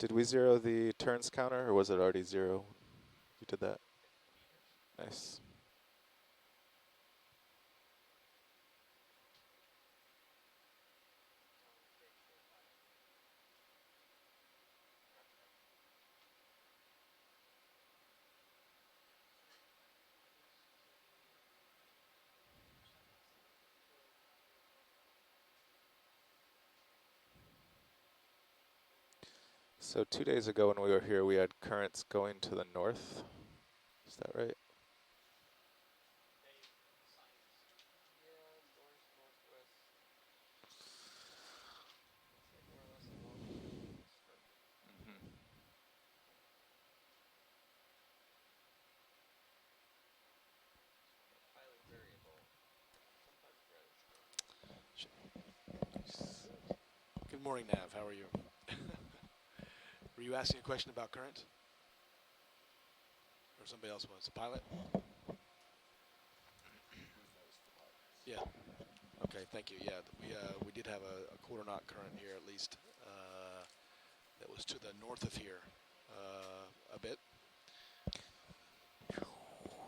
Did we zero the turns counter, or was it already zero? You did that. Nice. So 2 days ago when we were here, we had currents going to the north. Is that right? Mhm. Good morning, Nav. How are you? Were you asking a question about current? Or somebody else was? A pilot? Yeah. Okay, thank you. Yeah, we did have a quarter knot current here at least. That was to the north of here a bit.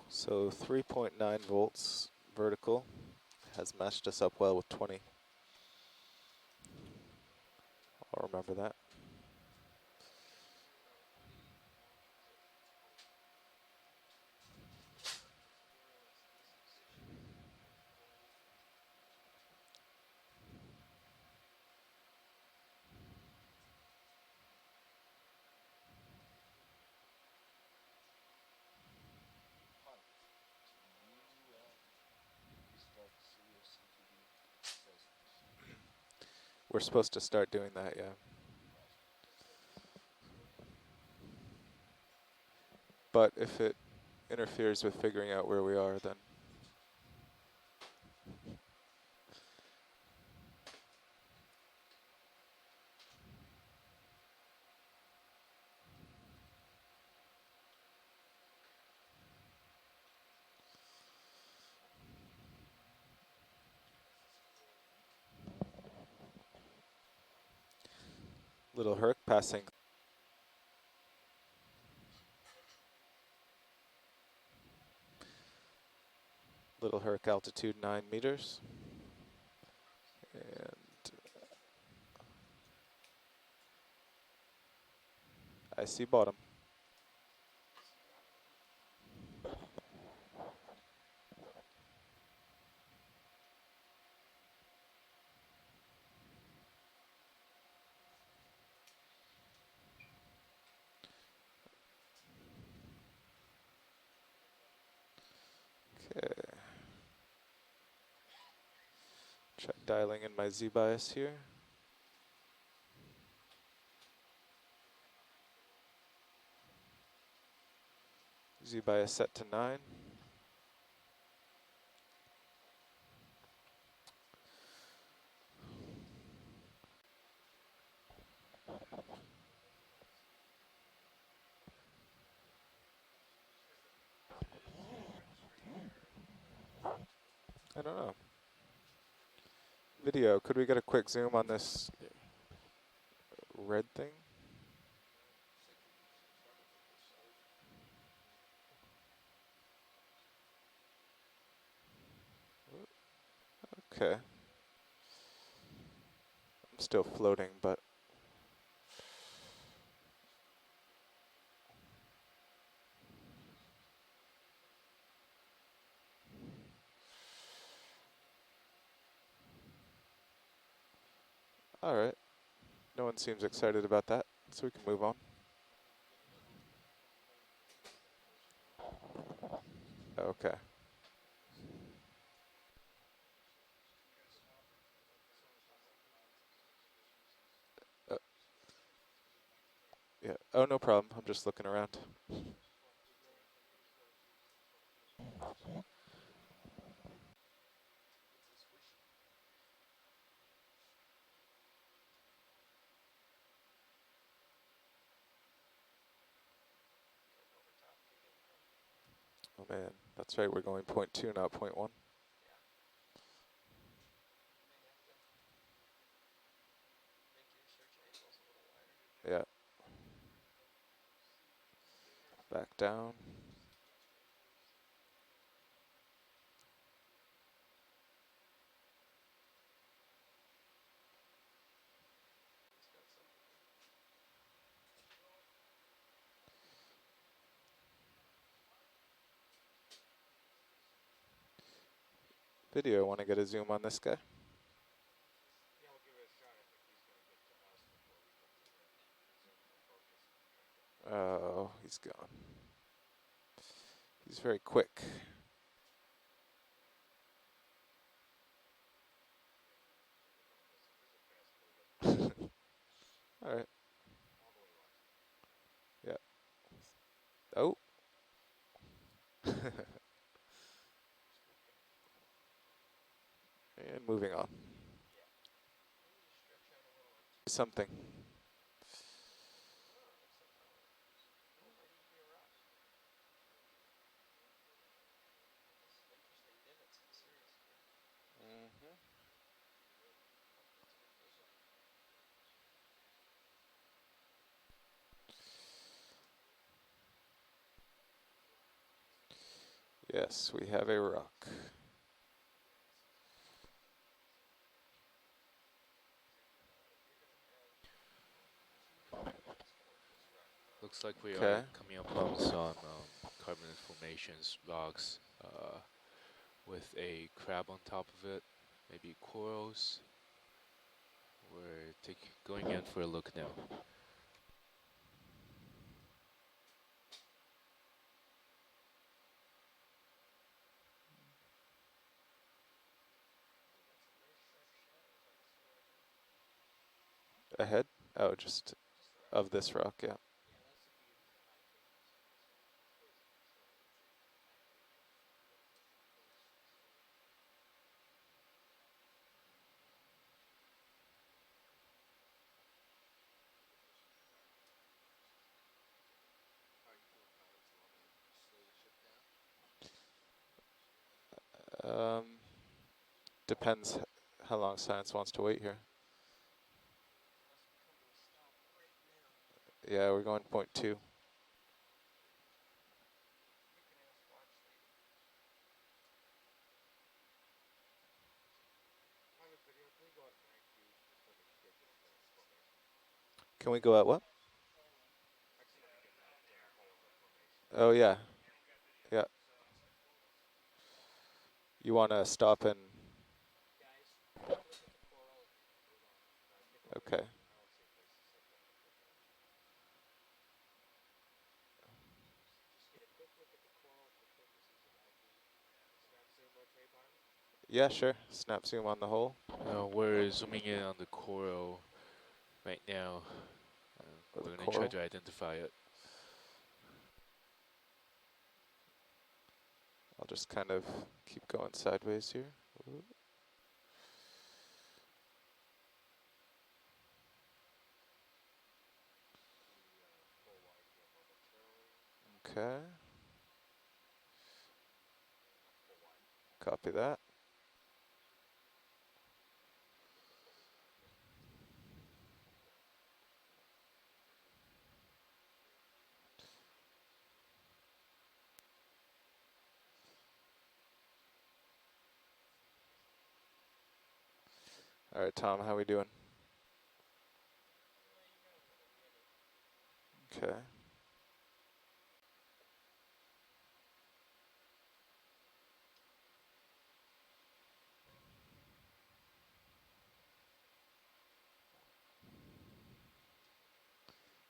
So 3.9 volts vertical has matched us up well with 20. I'll remember that. We're supposed to start doing that, yeah. But if it interferes with figuring out where we are, then Little Herc passing. Little Herc altitude 9 meters. And I see bottom. Okay. Try dialing in my Z bias here. Z bias set to 9. I don't know. Video, could we get a quick zoom on this red thing? Okay. I'm still floating, but all right. No one seems excited about that, so we can move on. Okay. Uh, yeah. Oh, no problem. I'm just looking around. Oh man, that's right. We're going 0.2, not 0.1. Yeah. Back down. Video, I want to get a zoom on this guy. Oh, he's gone. He's very quick. All right. Yeah. Oh. And moving on. Something. Mhm. Yes, we have a rock. Looks like we Okay. are coming upon some carbonate formations, rocks, with a crab on top of it, maybe corals. We're going in for a look now. Ahead? Oh, just of this rock, yeah. Um, depends how long science wants to wait here. Yeah, we're going point 2. Can we go at what? Oh, yeah. Yeah. You want to stop and... Okay. Yeah, sure. Snap zoom on the hole. We're zooming in on the coral right now. Or the We're going to try coral. to identify it. I'll just kind of keep going sideways here. Okay. Copy that. All right, Tom, how we doing? Okay.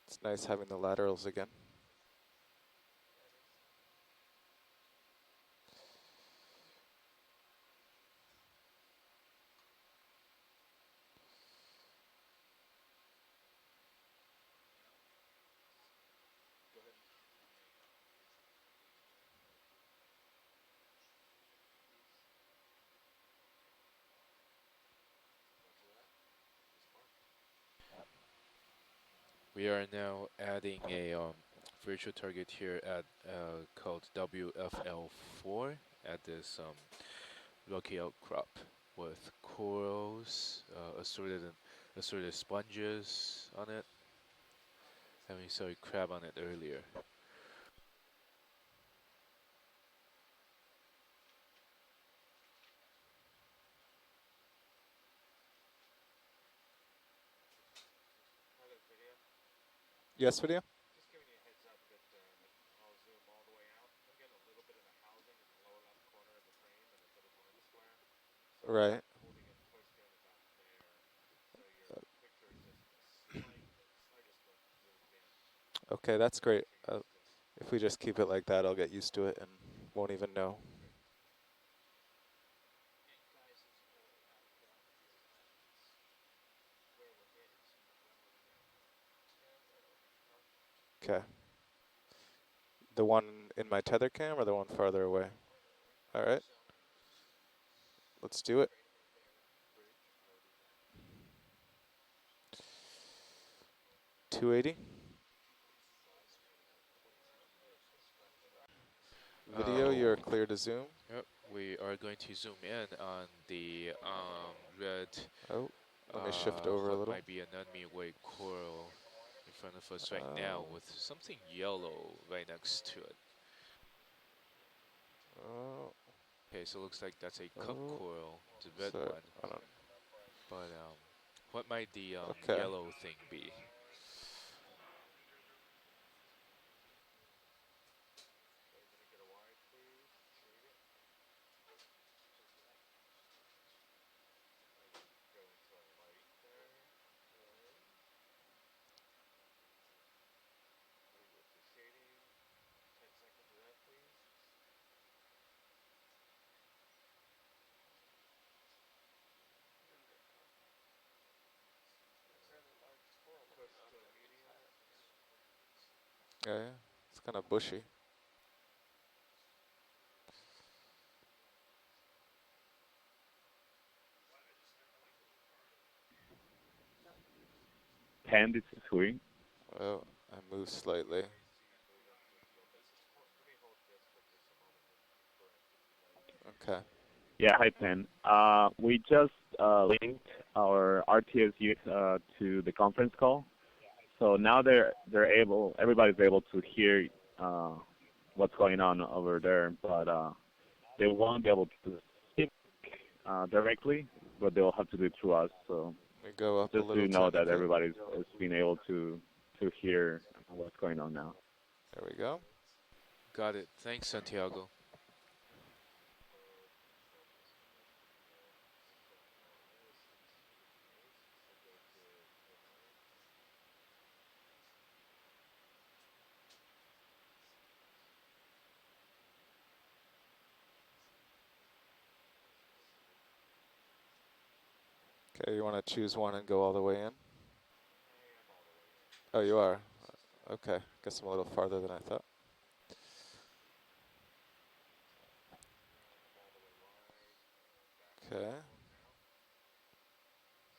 It's nice having the laterals again. We are now adding a virtual target here at called WFL4 at this rocky outcrop with corals, assorted sponges on it, and we saw a crab on it earlier. Yes, video? Just giving you a heads up that I'll zoom all the way out. I'm getting a little bit of the housing in the lower left corner of the frame and this little lens flare. So Right. I'm holding it pushed in about there. So your picture is just slightest bit zoomed in. Okay, that's So great. make sure you're just If we just keep it like that, I'll get used to it and won't even know. good. And guys, as you know, your lens, where we're headed, so you run over there. Yeah, right over your target. Okay. The one in my tether cam or the one farther away? All right, So let's do it. straight ahead there, bridge, loading that. 280. Size for about 26 years, just left and right. Video, you're Oh, clear to zoom. yep. We are going to zoom in on the red, Oh, let me shift over a what little. might be an enemy white coral in front of us right now Oh, with something yellow right next to it. oh, Okay, so it looks like that's a cup oh. coral, the red Sorry, one. I don't. But what might the Okay. yellow thing be? Okay, let me get a wide, please. Save it. Go into a light there. Okay. Ready with the shading. 10 seconds of that, please. Fairly large coral. Push to a medium. Yeah, yeah. It's kind of bushy. Pen, this is Hui. Oh, I moved slightly. Let me hold this for just a moment and correct if you like. Okay. Yeah, hi Pen. We just linked our RTS youth to the conference call, so now everybody's able to hear what's going on over there, but they won't be able to speak directly, but they'll have to do it through us. So We go up a just so little you know tiny that bit. everybody's is being able to hear what's going on now. There we go. Got it. Thanks, Santiago. Okay, you want to choose one and go all the way in? I am all the way in. Oh, you are. Okay. Guess I'm a little farther than I thought. And I'm all the way wide and back to Okay. normal now.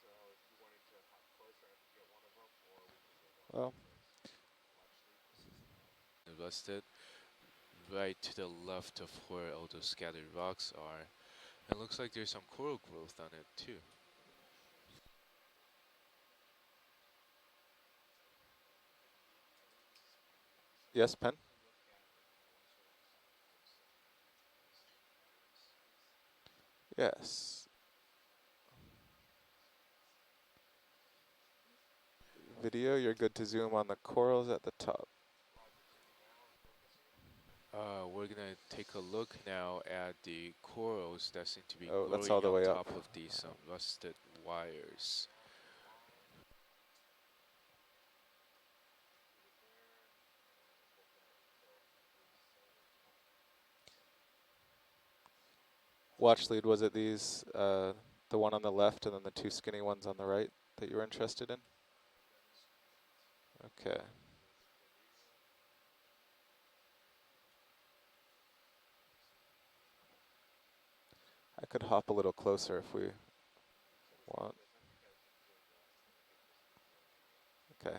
So if you wanted to hop closer, I could get one of them, or we can zoom out. Well, Your choice. Watch lead. Invested right to the left of where all those scattered rocks are. It looks like there's some coral growth on it too. yes, Pen? Yes. Video, you're good to zoom on the corals at the top. We're gonna take a look now at the corals that seem to be Oh, that's all growing the on way up. top of these rusted wires. Watch lead, was it these, the one on the left and then the two skinny ones on the right that you were interested in? Okay. I could hop a little closer if we want. Okay.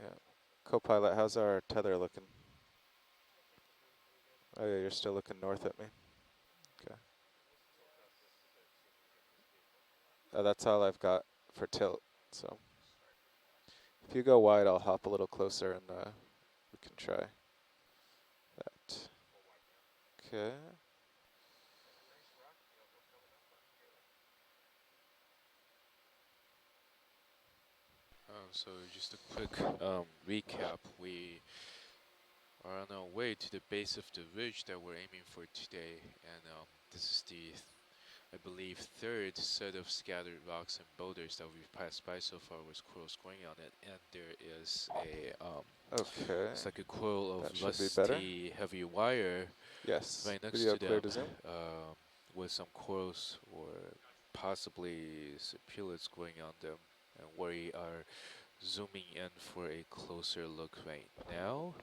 Yeah. Copilot, how's our tether looking? Oh yeah, you're still looking north at me. Okay. That's all I've got for tilt. So if you go wide, I'll hop a little closer and we can try that. Okay. So just a quick recap. We are on our way to the base of the ridge that we're aiming for today, and this is the, I believe, third set of scattered rocks and boulders that we've passed by so far with coils going on it, and there is a Okay, it's like a coil that of should be better. rusty heavy wire Yes, right next video to clear them, to zoom. with some coils or possibly some pellets going on them, and we are zooming in for a closer look right now.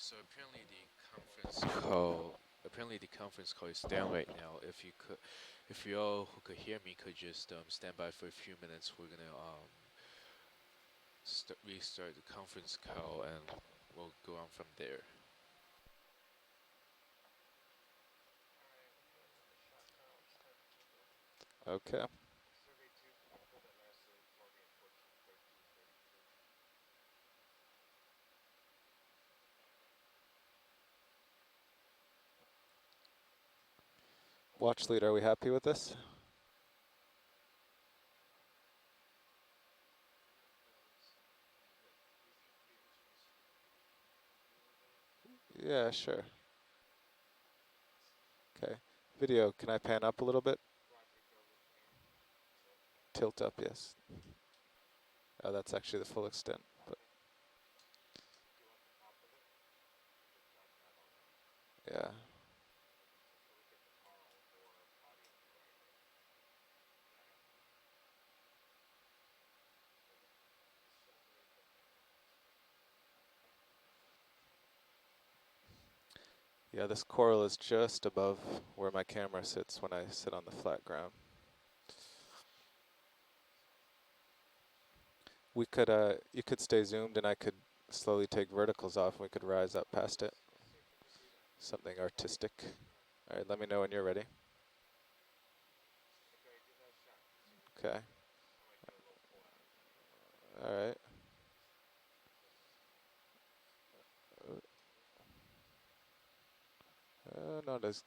So apparently the conference call is down right now. If you all who could hear me could just stand by for a few minutes, we're gonna restart the conference call and we'll go on from there. Okay. Watch lead, are we happy with this? Yeah, sure. Okay. Video, can I pan up a little bit? Tilt up, yes. Oh, that's actually the full extent. But yeah. Yeah, this coral is just above where my camera sits when I sit on the flat ground. We could, you could stay zoomed and I could slowly take verticals off and we could rise up past it. Something artistic. All right, let me know when you're ready. Okay. All right. Not as,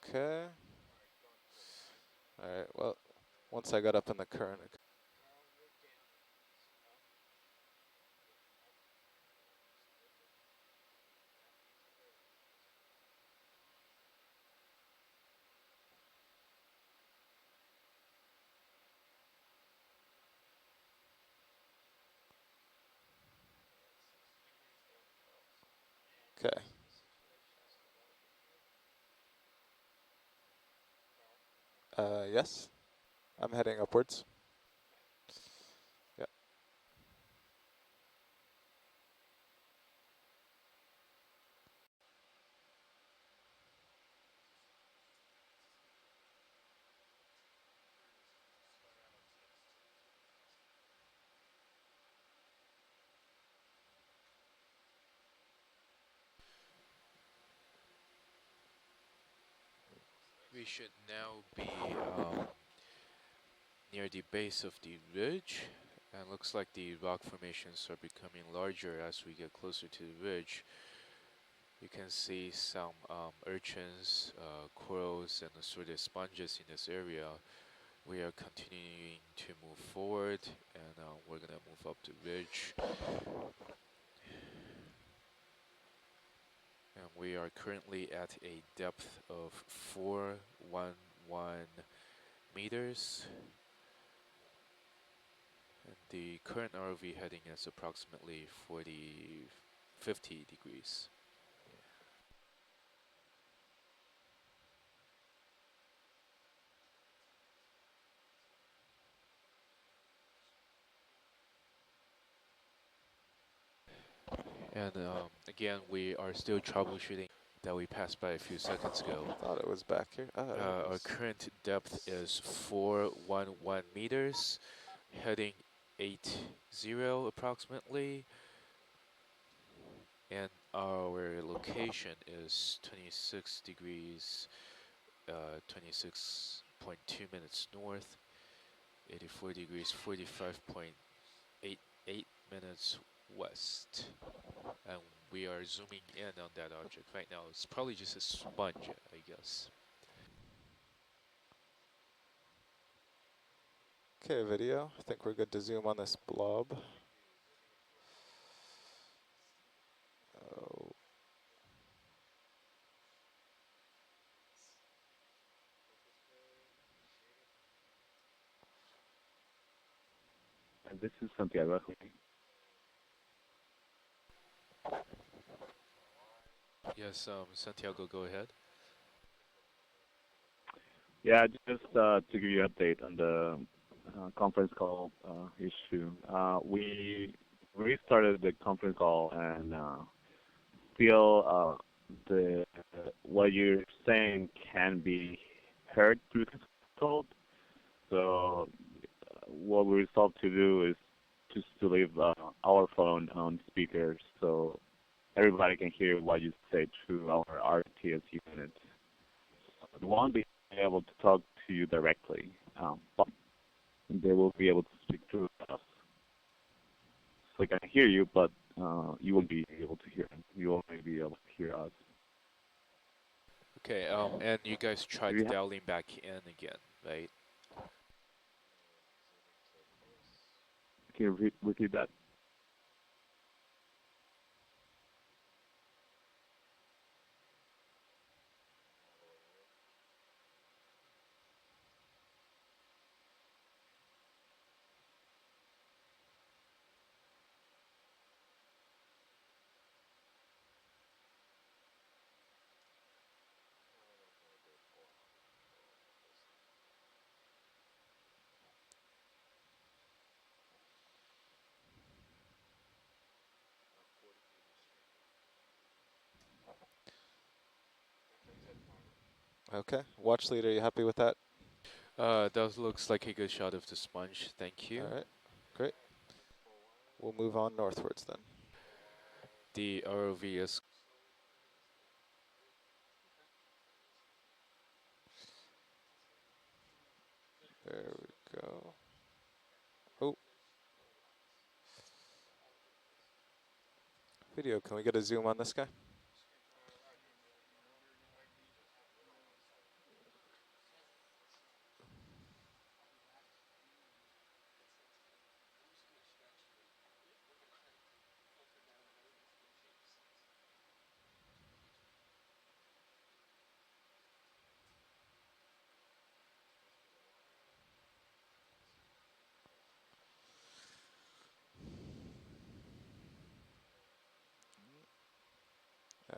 okay. All right, well, once I got up in the current. Okay. Yes, I'm heading upwards. Yeah. We should now be near the base of the ridge, and looks like the rock formations are becoming larger as we get closer to the ridge. You can see some urchins, corals, and assorted sponges in this area. We are continuing to move forward, and we're gonna move up the ridge. And we are currently at a depth of 411 meters. And the current ROV heading is approximately 50 degrees. And again, we are still troubleshooting that we passed by a few seconds ago. I thought it was back here. Our current depth is 411 meters, heading EX1202L2 approximately, and our location is 26 degrees, 26.2 minutes north, 84 degrees, 45.88 minutes west. And we are zooming in on that object right now. It's probably just a sponge, I guess. Okay, video. I think we're good to zoom on this blob. Oh, And this is Santiago. Yes, Santiago, go ahead. Yeah, just to give you an update on the conference call issue. We restarted the conference call, and still the what you're saying can be heard through the call. So what we resolved to do is just to leave our phone on speaker so everybody can hear what you say through our RTS unit. We won't be able to talk to you directly, but they will be able to speak through us. So they can hear you, but you won't be able to hear them. You won't be able to hear us. Okay, and you guys Do tried you dialing back in again, right? can you repeat that? okay. Watch leader, you happy with that? That looks like a good shot of the sponge. Thank All you. right, great. We'll move on northwards then. The ROV is There we go. Oh, video, can we get a zoom on this guy?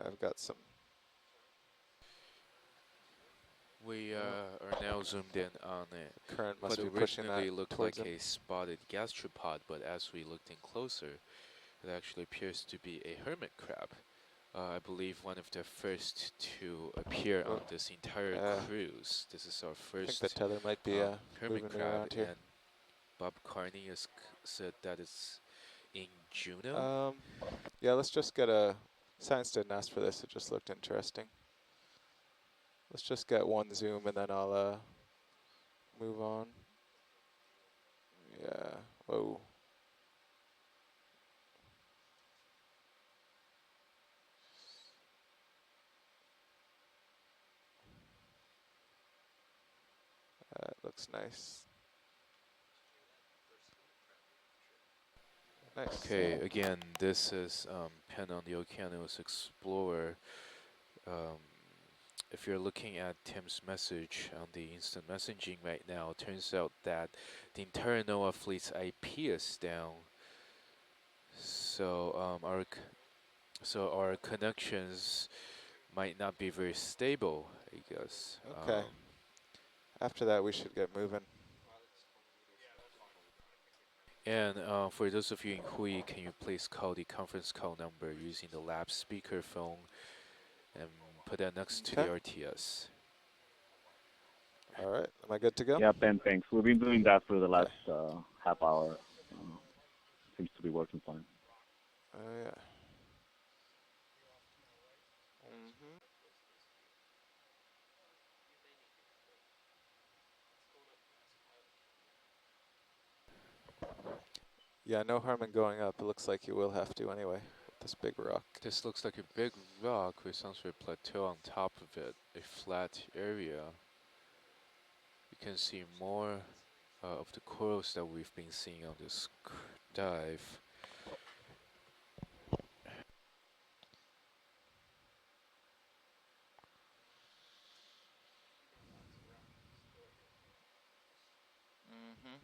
I've got some. We Oh, are now zoomed in on current what must be pushing that originally looked towards like him. a spotted gastropod, but as we looked in closer, it actually appears to be a hermit crab. I believe one of the first to appear on Oh, this entire I cruise. This is our think the first tether might be hermit moving me crab, around here. and Bob Carney has said that it's in Juneau. Um, yeah, let's just get a. Science didn't ask for this. It just looked interesting. Let's just get one zoom and then I'll move on. Yeah. Whoa. That looks nice. Nice. Okay, again, this is Pen on the Okeanos Explorer. Um, if you're looking at Tim's message on the instant messaging right now, it turns out that the entire NOAA fleet's IP is down. So our connections might not be very stable, I guess. Okay. After that, we should get moving. And for those of you in Hui, can you please call the conference call number using the lab speakerphone and put that next to Okay. the RTS? All right. Am I good to go? Yeah, Ben, thanks. We've been doing that for the Okay. last half hour. seems to be working fine. Oh yeah. Hmm. Yeah, no harm in going up. It looks like you will have to anyway with this big rock. This looks like a big rock with some sort of plateau on top of it, a flat area. You can see more of the corals that we've been seeing on this dive. Hmm.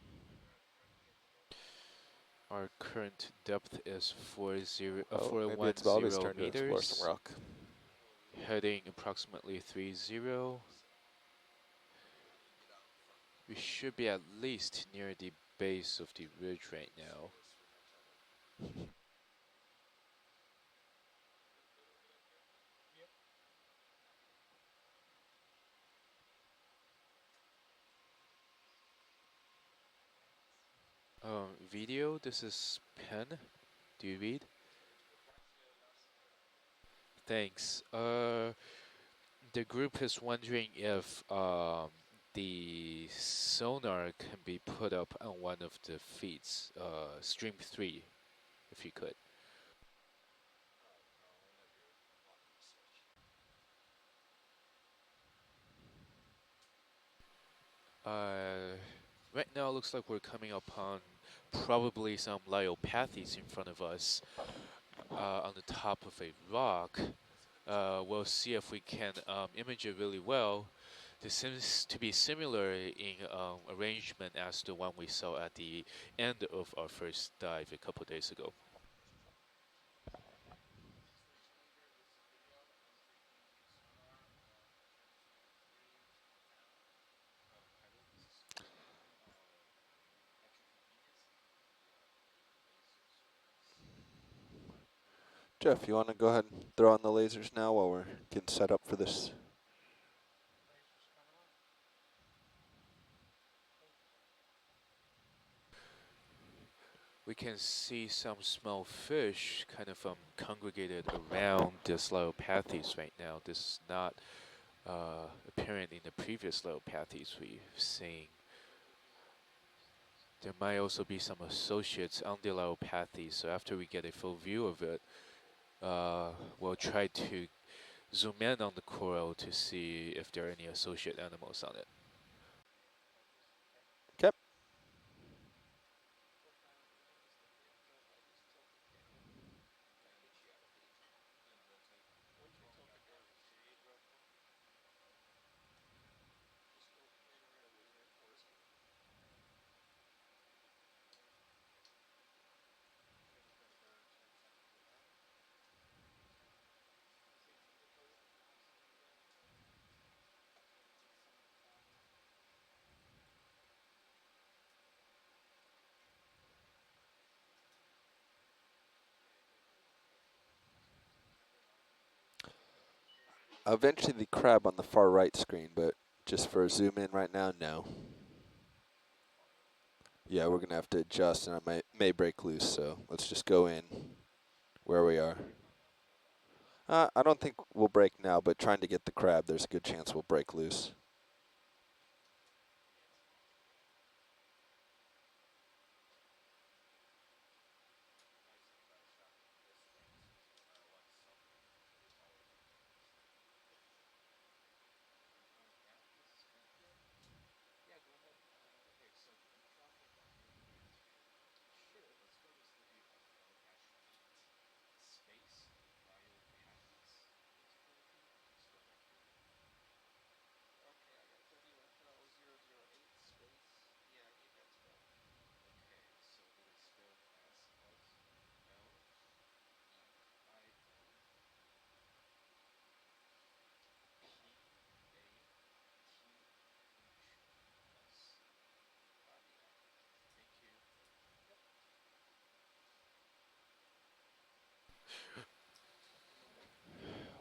Our current depth is Oh, maybe it's Bobby's 410 turn to explore some meters, rock. heading approximately 30. We should be at least near the base of the ridge right now. Video, this is Pen. Do you read? Thanks. The group is wondering if the sonar can be put up on one of the feeds, stream 3, if you could. Uh, right now, it looks like we're coming upon probably some lyopathies in front of us on the top of a rock. We'll see if we can image it really well. This seems to be similar in arrangement as the one we saw at the end of our first dive a couple days ago. Jeff, you want to go ahead and throw on the lasers now while we're getting set up for this? We can see some small fish kind of congregated around this Lyopathes right now. This is not apparent in the previous Lyopathes we've seen. There might also be some associates on the Lyopathes, so after we get a full view of it, we'll try to zoom in on the coral to see if there are any associate animals on it. Okay. Eventually the crab on the far right screen, but just for a zoom in right now, no. Yeah, we're going to have to adjust, and I may break loose, so let's just go in where we are. I don't think we'll break now, but trying to get the crab, there's a good chance we'll break loose.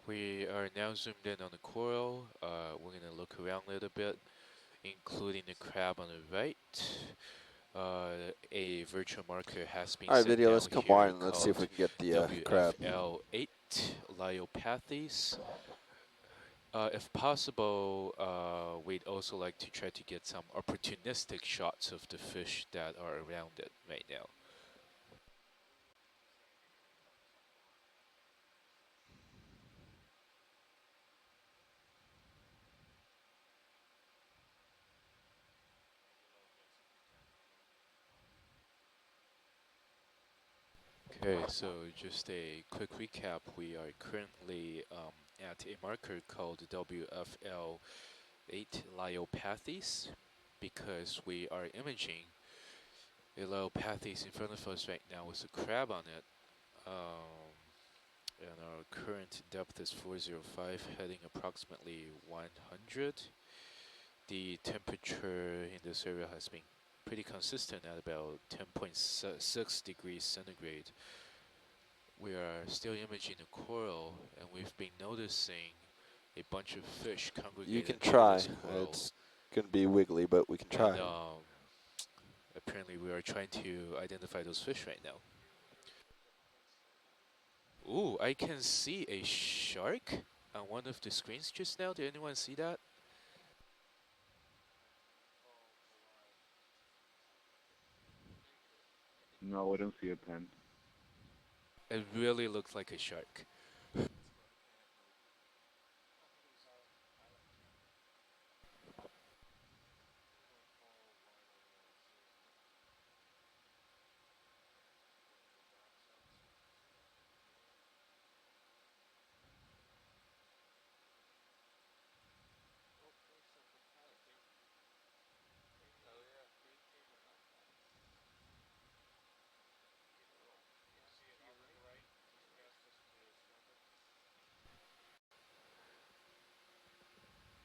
We are now zoomed in on the coral. We're going to look around a little bit, including the crab on the right. A virtual marker has been All right, set video, let's down come here wide and let's see if we called can get the crab. WFL8 Lyopathes. If possible, we'd also like to try to get some opportunistic shots of the fish that are around it right now. Okay, so just a quick recap. We are currently at a marker called WFL8 Lyopathes because we are imaging a Lyopathes in front of us right now with a crab on it. And our current depth is 405, heading approximately 100. The temperature in this area has been pretty consistent at about 10.6 degrees centigrade. We are still imaging the coral, and we've been noticing a bunch of fish You can congregated near try. this coral. It's going to be wiggly, but we can And try. apparently we are trying to identify those fish right now. Ooh, I can see a shark on one of the screens just now. Did anyone see that? No, we don't see a pen. It really looked like a shark.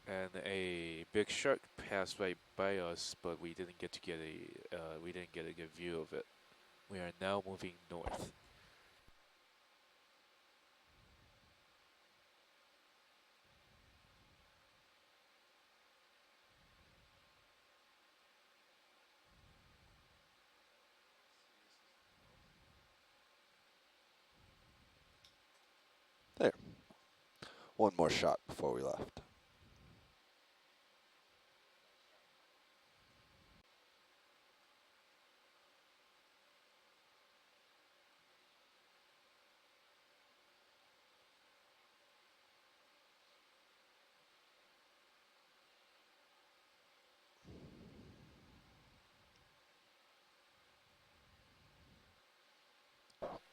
And a big shark passed right by us, but we didn't get to get a good view of it. We are now moving north. There. One more shot before we left.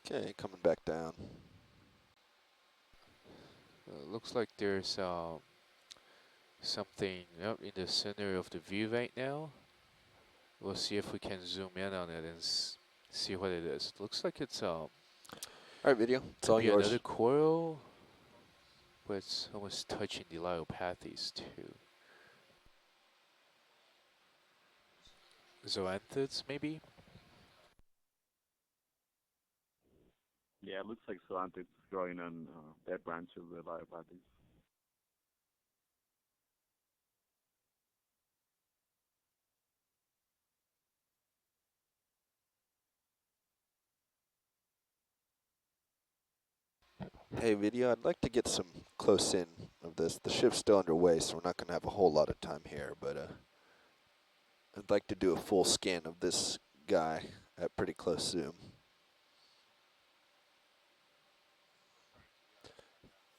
Okay, coming back down. Looks like there's something up in the center of the view right now. We'll see if we can zoom in on it and see what it is. Looks like it's All right, video. It's could all be another yours. coral, but it's almost touching the Lyopathes too. Zoanthids, maybe? Yeah, it looks like Solantis growing on that branch of the Lyopathes. Hey, video, I'd like to get some close in of this. The ship's still underway, so we're not going to have a whole lot of time here, but I'd like to do a full scan of this guy at pretty close zoom.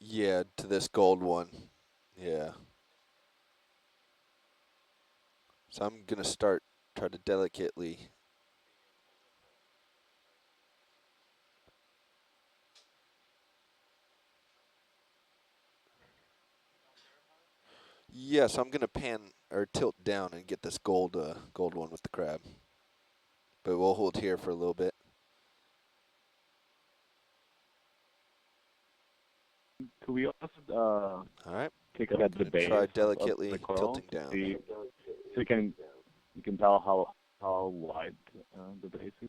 Yeah, to this gold one. Yeah. So I'm going to try to delicately. Yes, I'm going to pan or tilt down and get this gold one with the crab. But we'll hold here for a little bit. Could we also All right. take a look at the Going to try base of the delicately coral tilting to down. see so you can tell how wide the base is?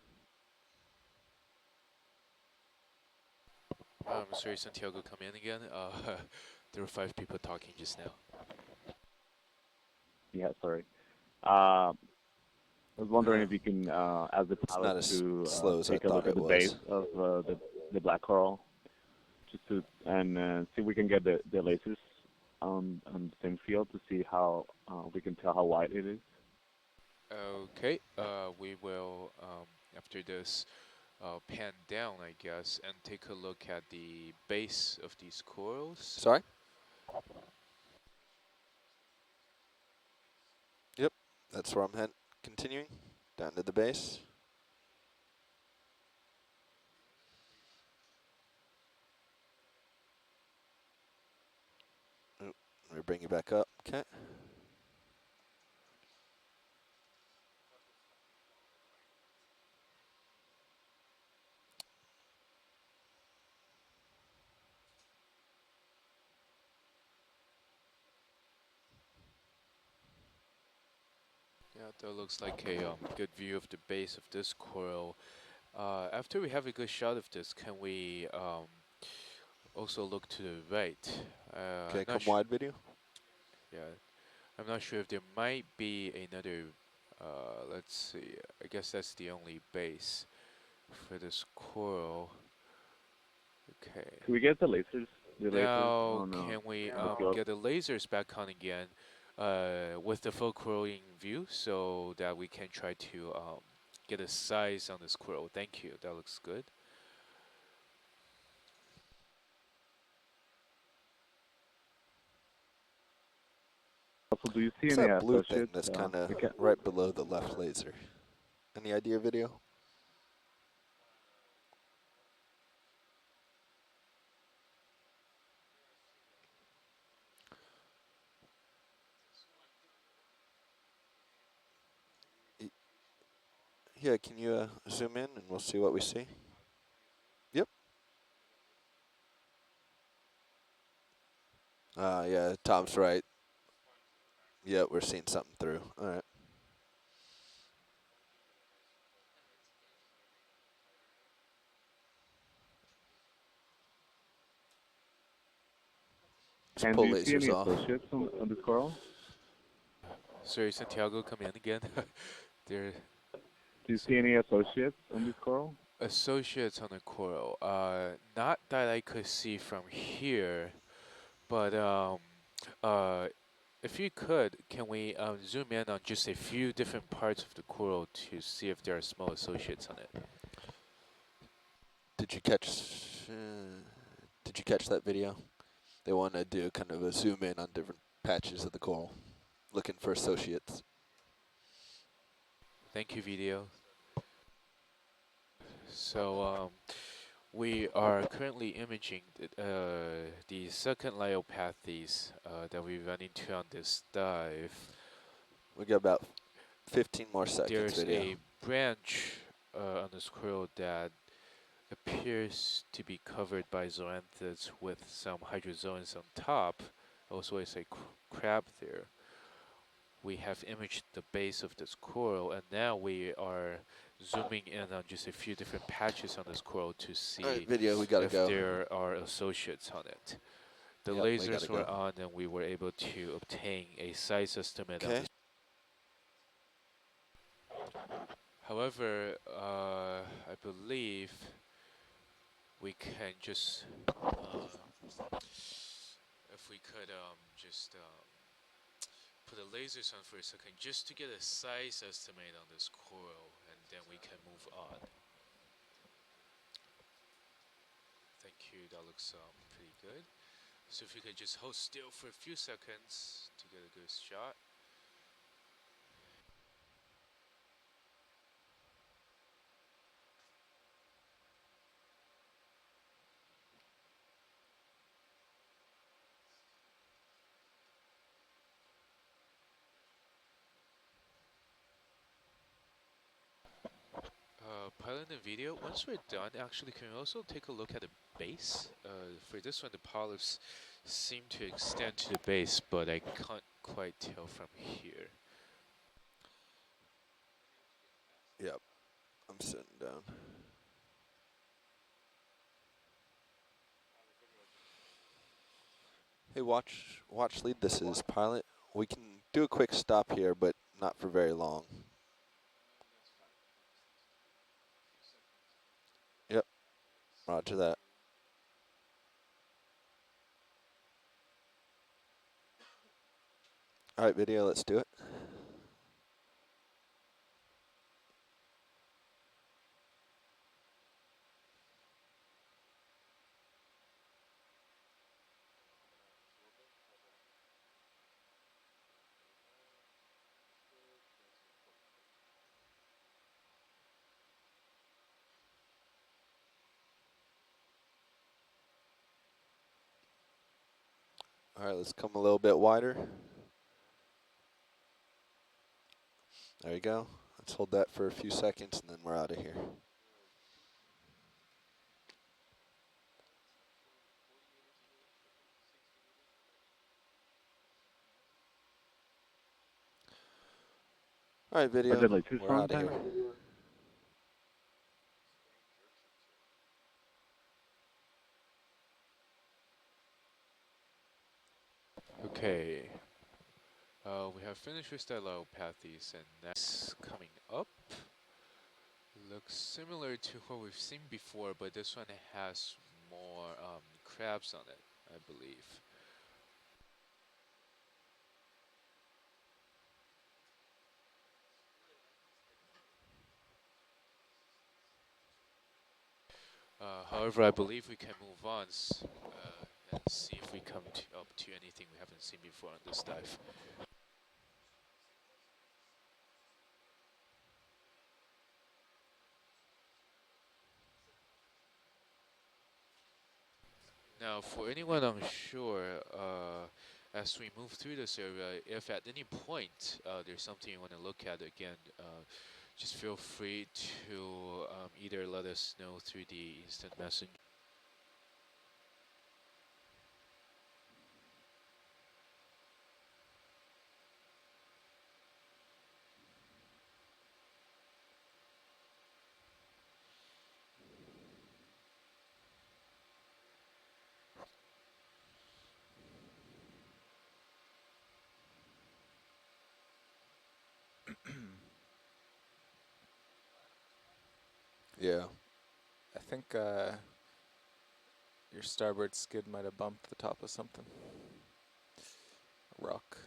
Sorry, Santiago, come in again. There were 5 people talking just now. Yeah, sorry. Uh, I was wondering Uh, if you can ask the it's pilot not as to slow as I take a thought look at it the base was. of the black coral, just to and see if we can get the lasers on the same field to see how we can tell how wide it is. Okay, we will, after this, pan down, I guess, and take a look at the base of these corals. Sorry? Yep, that's where I'm heading. Continuing down to the base. Oop, let me bring you back up. Okay. Yeah, that looks like a good view of the base of this coral. After we have a good shot of this, can we also look to the right? I'm Okay, not come sure. wide video. Yeah, I'm not sure if there might be another. Let's see. I guess that's the only base for this coral. Okay. Can we get the lasers? The lasers Now, on can we the field. get the lasers back on again with the full coralling view so that we can try to get a size on this coral? Thank you. That looks good. Also, do you see What's any that blue thing associates? that's kind of We can. right below the left laser? Any idea, video? Y- Yeah, can you zoom in and we'll see what we see? Yep. Yeah, Tom's right. Yeah, we're seeing something through. All right. Just And do pull you see lasers any off. associates on this coral? Sorry, Santiago, come in again. There, Do you so see any associates on this coral? associates on the coral. Not that I could see from here, but uh, if you could, can we zoom in on just a few different parts of the coral to see if there are small associates on it? Did you catch? Did you catch that video? They want to do kind of a zoom in on different patches of the coral, looking for associates. Thank you, video. So we are currently imaging the second Lyopathes that we run into on this dive. We got about 15 more seconds, There's video. a branch on the coral that appears to be covered by zoanthids with some hydrozoans on top. Also, is a crab there. We have imaged the base of this coral, and now we are zooming in on just a few different patches on this coral to All right, see video, we gotta if go. there are associates on it. The Yep, we gotta lasers were go. on, and we were able to obtain a size estimate on Okay. this. However, I believe we can just, if we could just put the lasers on for a second, just to get a size estimate on this coral, and then we can move on. Thank you, that looks pretty good. So if you could just hold still for a few seconds to get a good shot. Pilot and video, once we're done, actually, can we also take a look at the base? For this one, the polyps seem to extend to the base, but I can't quite tell from here. Yep, I'm sitting down. Hey, watch lead. This is pilot. We can do a quick stop here, but not for very long. Roger that. All right, video, let's do it. All right, let's come a little bit wider. There you go. Let's hold that for a few seconds and then we're out of here. All right, Was video, it like too we're strong out of time? here. Okay. We have finished with stylopathies, and next coming up looks similar to what we've seen before, but this one has more crabs on it, I believe. However, I believe we can move on and see if we come up to anything we haven't seen before on this dive. Now, for anyone unsure, as we move through this area, if at any point there's something you want to look at again, just feel free to either let us know through the instant messenger. Yeah. I think your starboard skid might have bumped the top of something. A rock.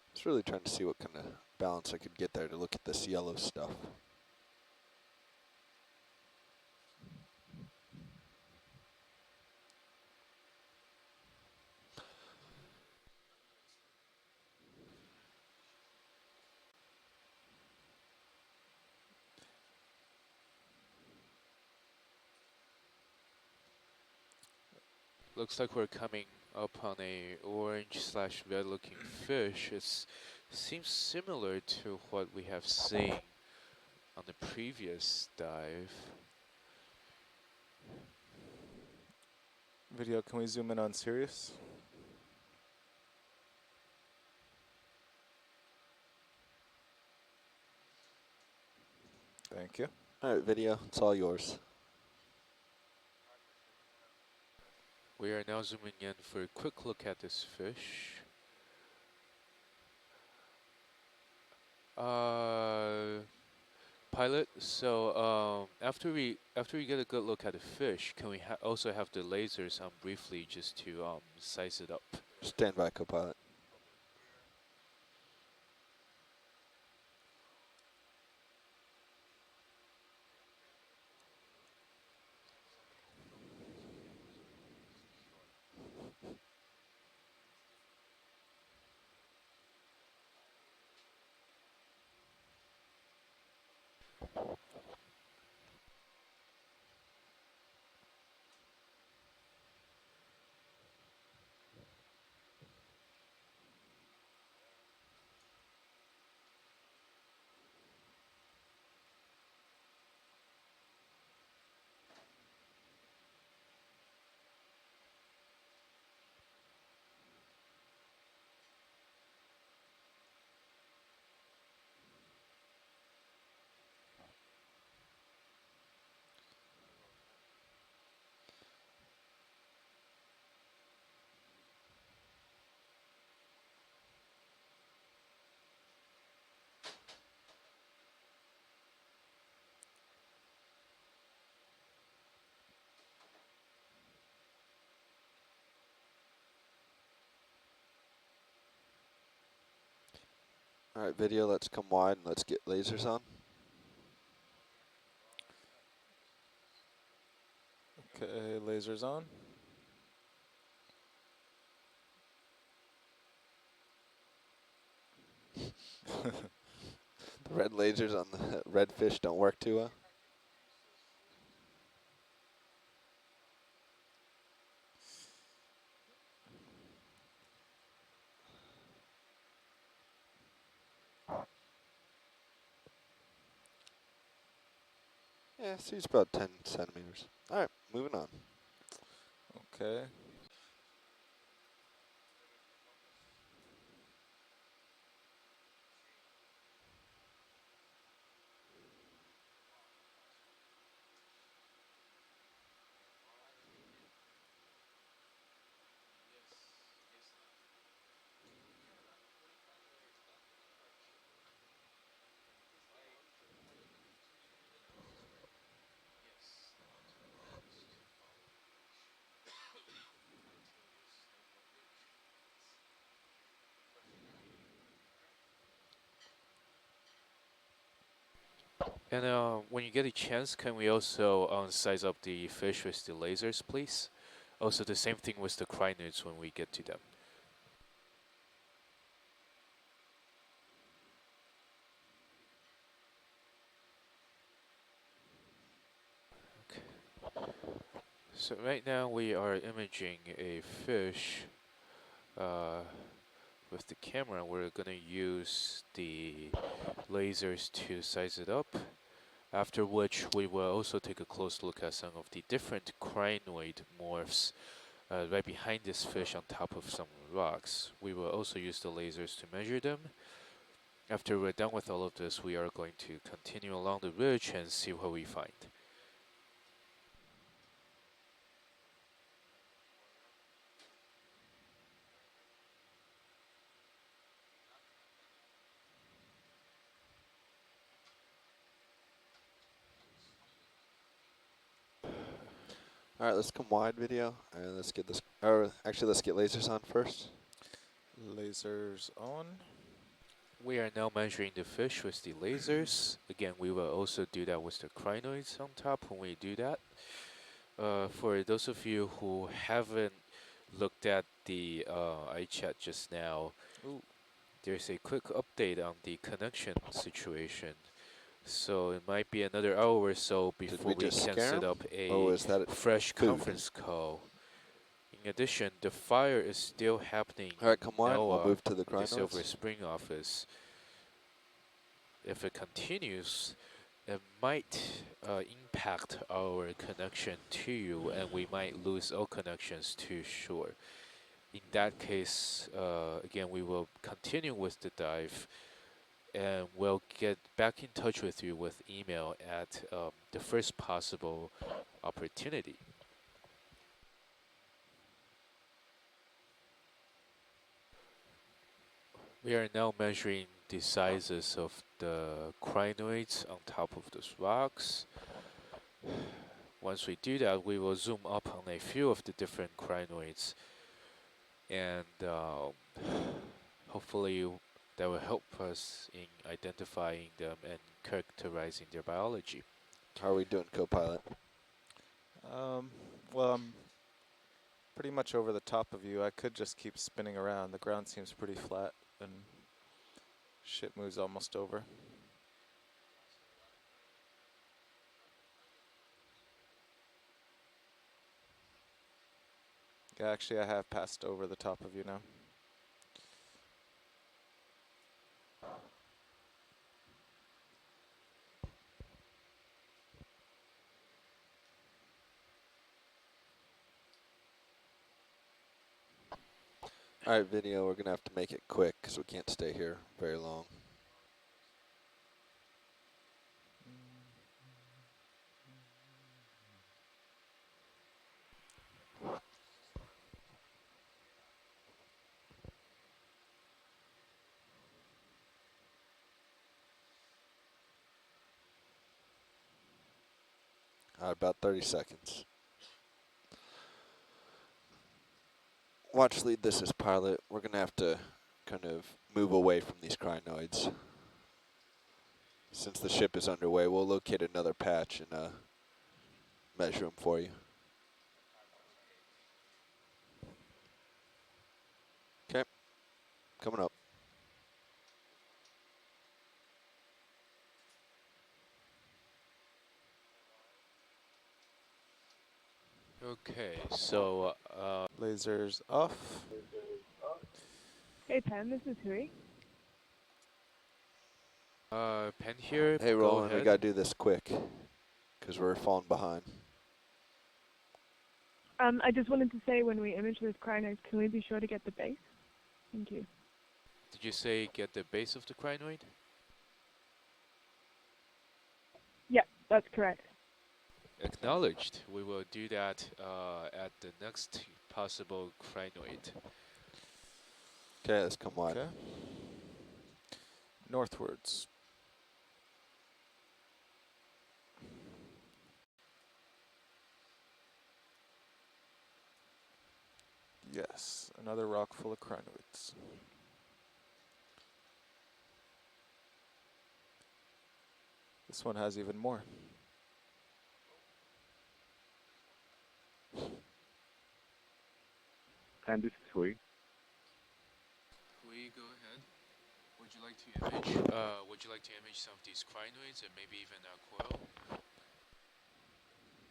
I was really trying to see what kind of balance I could get there to look at this yellow stuff. Looks like we're coming up on a orange/red looking fish. It seems similar to what we have seen on the previous dive. Video, can we zoom in on Sirius? Thank you. All right, video, it's all yours. We are now zooming in for a quick look at this fish. Pilot, so after we get a good look at the fish, can we also have the lasers briefly just to size it up? Stand by, co-pilot. All right, video, let's come wide and let's get lasers on. Okay, lasers on. The red lasers on the red fish don't work too well. Yeah, so it's about 10 centimeters. All right, moving on. Okay. And when you get a chance, can we also size up the fish with the lasers, please? Also, the same thing with the crinoids when we get to them. Okay. So right now we are imaging a fish with the camera. We're gonna use the lasers to size it up. After which we will also take a close look at some of the different crinoid morphs right behind this fish on top of some rocks. We will also use the lasers to measure them. After we're done with all of this, we are going to continue along the ridge and see what we find. All right, let's come wide, video, and let's get this. Or actually, let's get lasers on first. Lasers on. We are now measuring the fish with the lasers. Again, we will also do that with the crinoids on top when we do that. For those of you who haven't looked at the iChat just now, Ooh. there's a quick update on the connection situation. So it might be another hour or so Did before we we just can scare set him? up Or a was that fresh food? conference call. In addition, the fire is still happening All right, come in wide, and we'll NOAA move to the in the Silver crinoids. Spring office. If it continues, it might impact our connection to you, and we might lose all connections to shore. In that case, again, we will continue with the dive, and we'll get back in touch with you with email at the first possible opportunity. We are now measuring the sizes of the crinoids on top of those rocks. Once we do that, we will zoom up on a few of the different crinoids, and hopefully that will help us in identifying them and characterizing their biology. How are we doing, co-pilot? Well, I'm pretty much over the top of you. I could just keep spinning around. The ground seems pretty flat, and shit moves almost over. Yeah, actually, I have passed over the top of you now. All right, video, we're going to have to make it quick because we can't stay here very long. All right, about 30 seconds. Watch lead, this is pilot. We're going to have to kind of move away from these crinoids. Since the ship is underway, we'll locate another patch and measure them for you. Okay, coming up. Okay, so Lasers off. Hey, Pen, this is Hui. Pen here. Hey, Go Roland, we ahead. gotta do this quick, because we're falling behind. I just wanted to say when we image this crinoid, can we be sure to get the base? Thank you. Did you say get the base of the crinoid? Yeah, that's correct. Acknowledged. We will do that at the next possible crinoid. Okay, let's come wide. Okay. Northwards. Yes, another rock full of crinoids. This one has even more. And this is Hui. We go ahead. Would you like to image? Would you like to image some of these crinoids and maybe even a coral?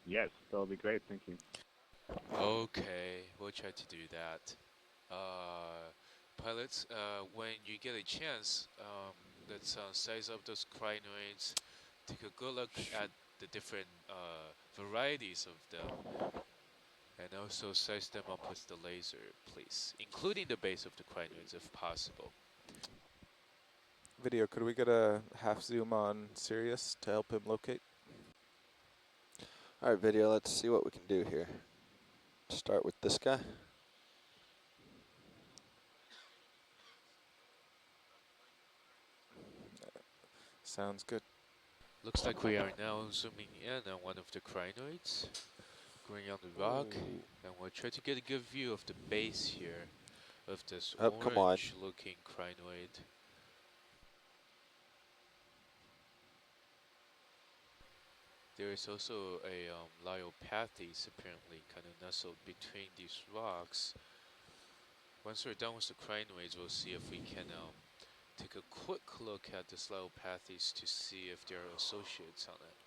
Yes, that'll be great. Thank you. Okay, we'll try to do that. Pilots, when you get a chance, let's size up those crinoids. Take a good look at the different varieties of them, and also size them up with the laser, please, including the base of the crinoids if possible. Video, could we get a half zoom on Sirius to help him locate? All right, video, let's see what we can do here. Start with this guy. Sounds good. Looks like we are now zooming in on one of the crinoids, going on the rock, and we'll try to get a good view of the base here of this Come on. orange-looking crinoid. There is also a Lyopathes apparently kind of nestled between these rocks. Once we're done with the crinoids, we'll see if we can take a quick look at this Lyopathes to see if there are associates on it.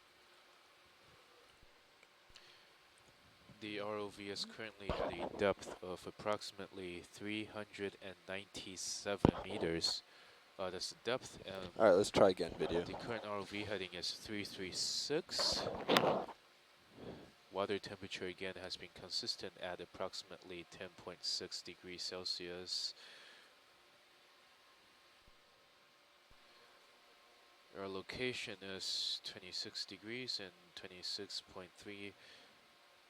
The ROV is currently at a depth of approximately 397 meters. That's the depth. All right, let's try again, video. The current ROV heading is 336. Water temperature again has been consistent at approximately 10.6 degrees Celsius. Our location is 26 degrees and 26.3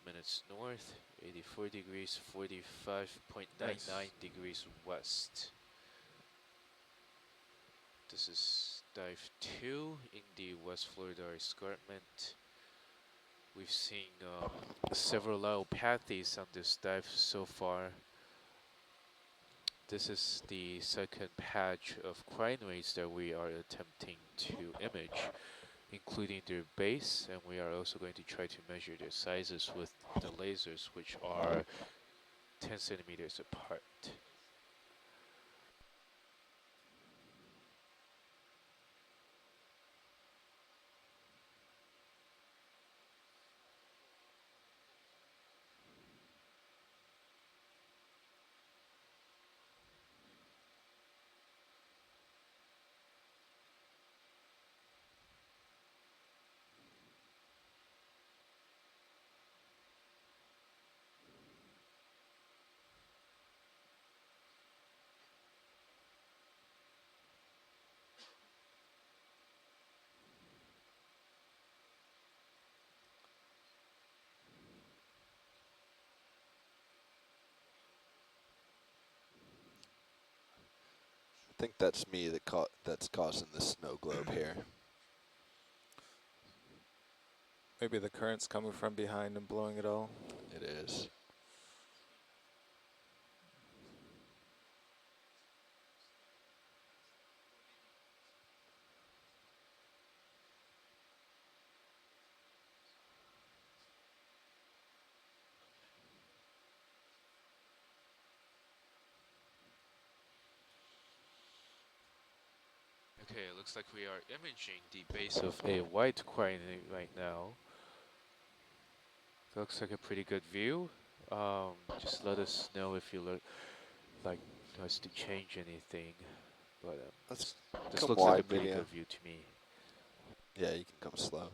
minutes north, 84 degrees, 45.99 degrees west. This is dive 2 in the West Florida escarpment. We've seen several Lyopathes on this dive so far. This is the second patch of crinoids that we are attempting to image, including their base, and we are also going to try to measure their sizes with the lasers, which are 10 centimeters apart. I think that's me that's causing the snow globe here. Maybe the current's coming from behind and blowing it all. It is. Okay, it looks like we are imaging the base of a white crinoid right now. Looks like a pretty good view. Just let us know if you like us to change anything. But Let's this come looks like a wide pretty video. good view to me. Yeah, you can come slow.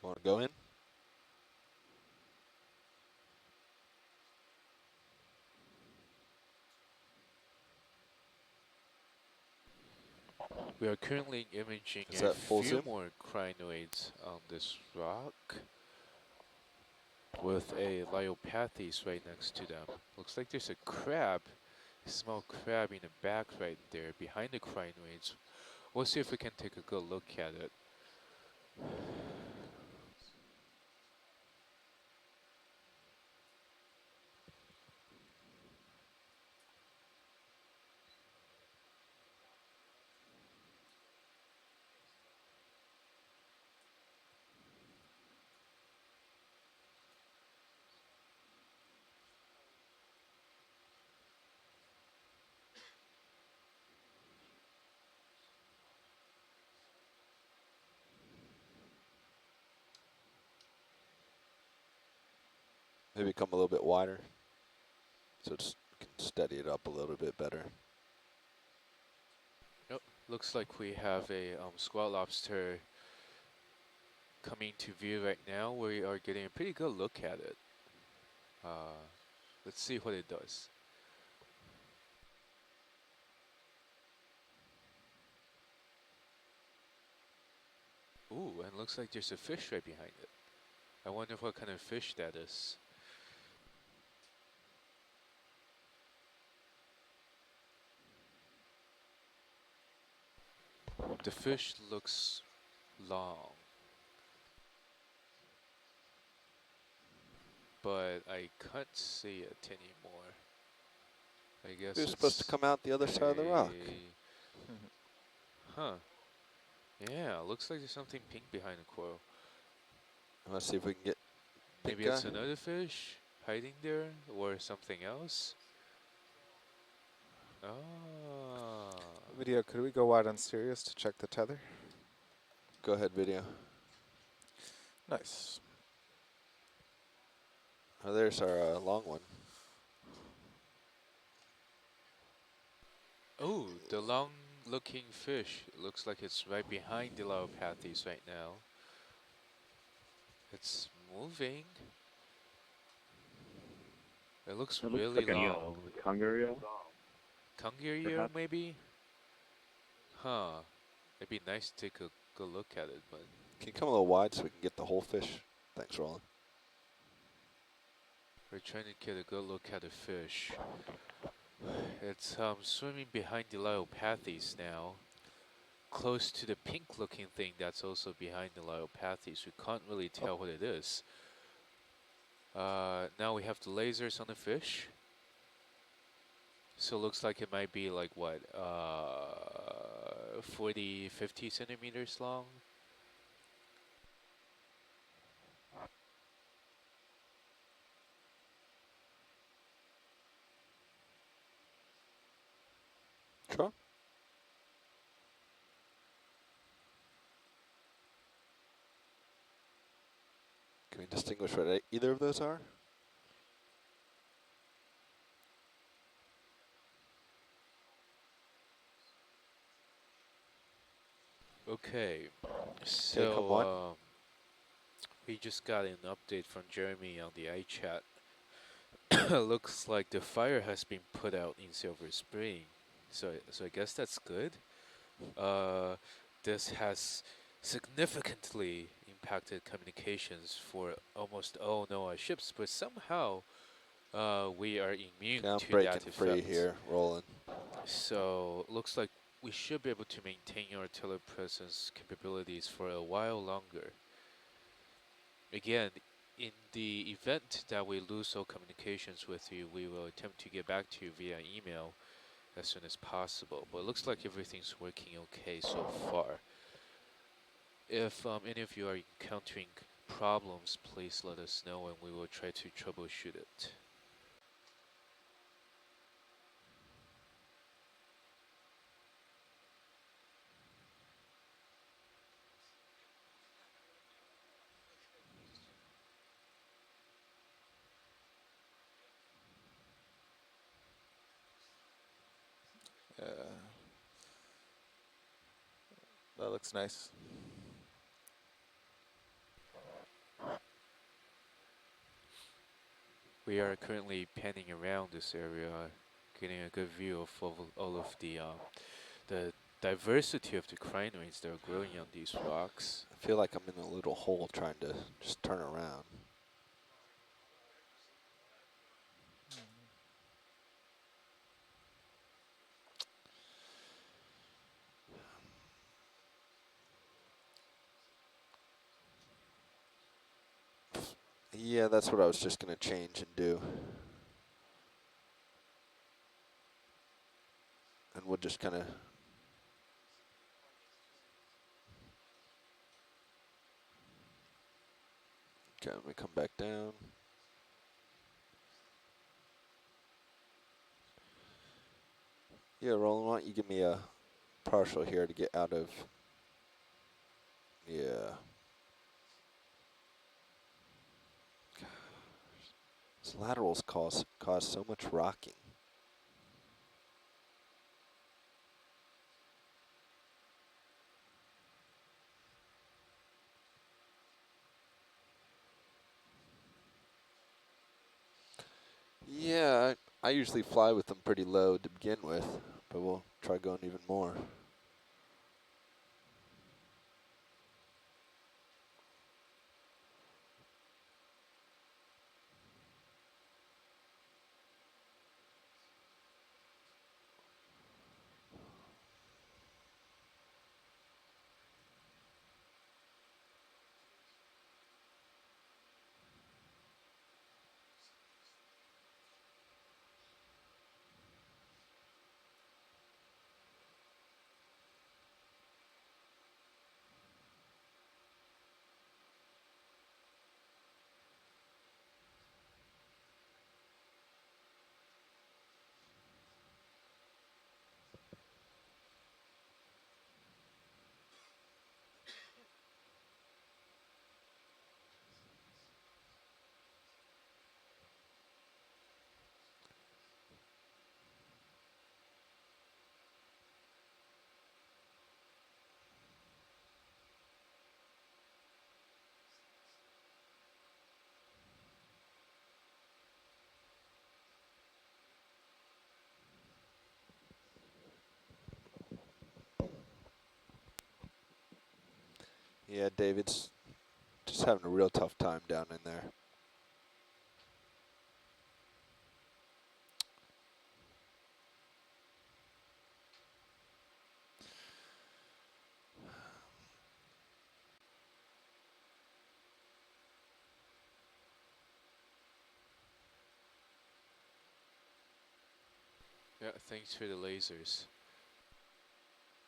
Want to go in? We are currently imaging Is a that full few zoom? more crinoids on this rock with a Lyopathes right next to them. Looks like there's a crab, a small crab in the back right there behind the crinoids. We'll see if we can take a good look at it. Maybe come a little bit wider so it's can steady it up a little bit better. Yep, looks like we have a squat lobster coming to view right now. We are getting a pretty good look at it. Let's see what it does. Ooh, and looks like there's a fish right behind it. I wonder what kind of fish that is. The fish looks long, but I can't see it anymore. I guess You're supposed to it's come out the other side of the rock. Huh. Yeah, looks like there's something pink behind the coral. Let's see if we can get pink Maybe guy. it's another fish hiding there or something else. Ah. Video, could we go wide on Sirius to check the tether? Go ahead, video. Nice. Oh, there's our long one. Oh, the long looking fish. It looks like it's right behind the Laopathes right now. It's moving. It looks It looks really like an long. eel, conga eel, Kangaroo perhaps. maybe? Huh. It'd be nice to take a good look at it, but Can you come a little wide so we can get the whole fish? Thanks, Roland. we're trying to get a good look at the fish. It's swimming behind the Lyopathes now. Close to the pink looking thing that's also behind the Lyopathes. We can't really tell what it is. Now we have the lasers on the fish. So it looks like it might be like what, 40, 50 centimeters long. Sure. you distinguish what either of those are? Okay, Okay, come one. so we just got an update from Jeremy on the iChat. Looks like the fire has been put out in Silver Spring, so I guess that's good. Uh, this has significantly impacted communications for almost all NOAA ships, but somehow we are immune Okay, I'm to breaking that free effect. here, rolling. So looks like we should be able to maintain our telepresence capabilities for a while longer. Again, in the event that we lose all communications with you, we will attempt to get back to you via email as soon as possible. But it looks like everything's working okay so far. If any of you are encountering problems, please let us know and we will try to troubleshoot it. That looks nice. We are currently panning around this area, getting a good view of all of the diversity of the crinoids that are growing on these rocks. I feel like I'm in a little hole trying to just turn around. Yeah, that's what I was just going to change and do. And we'll just kind of... Okay, let me come back down. Yeah, Roland, why don't you give me a partial here to get out of... Yeah. These laterals cause so much rocking. Yeah, I usually fly with them pretty low to begin with, but we'll try going even more. Yeah, David's just having a real tough time down in there. Yeah, thanks for the lasers.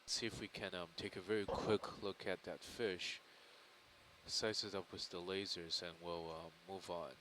See if we can take a very quick look at that fish, size it up with the lasers, and we'll move on.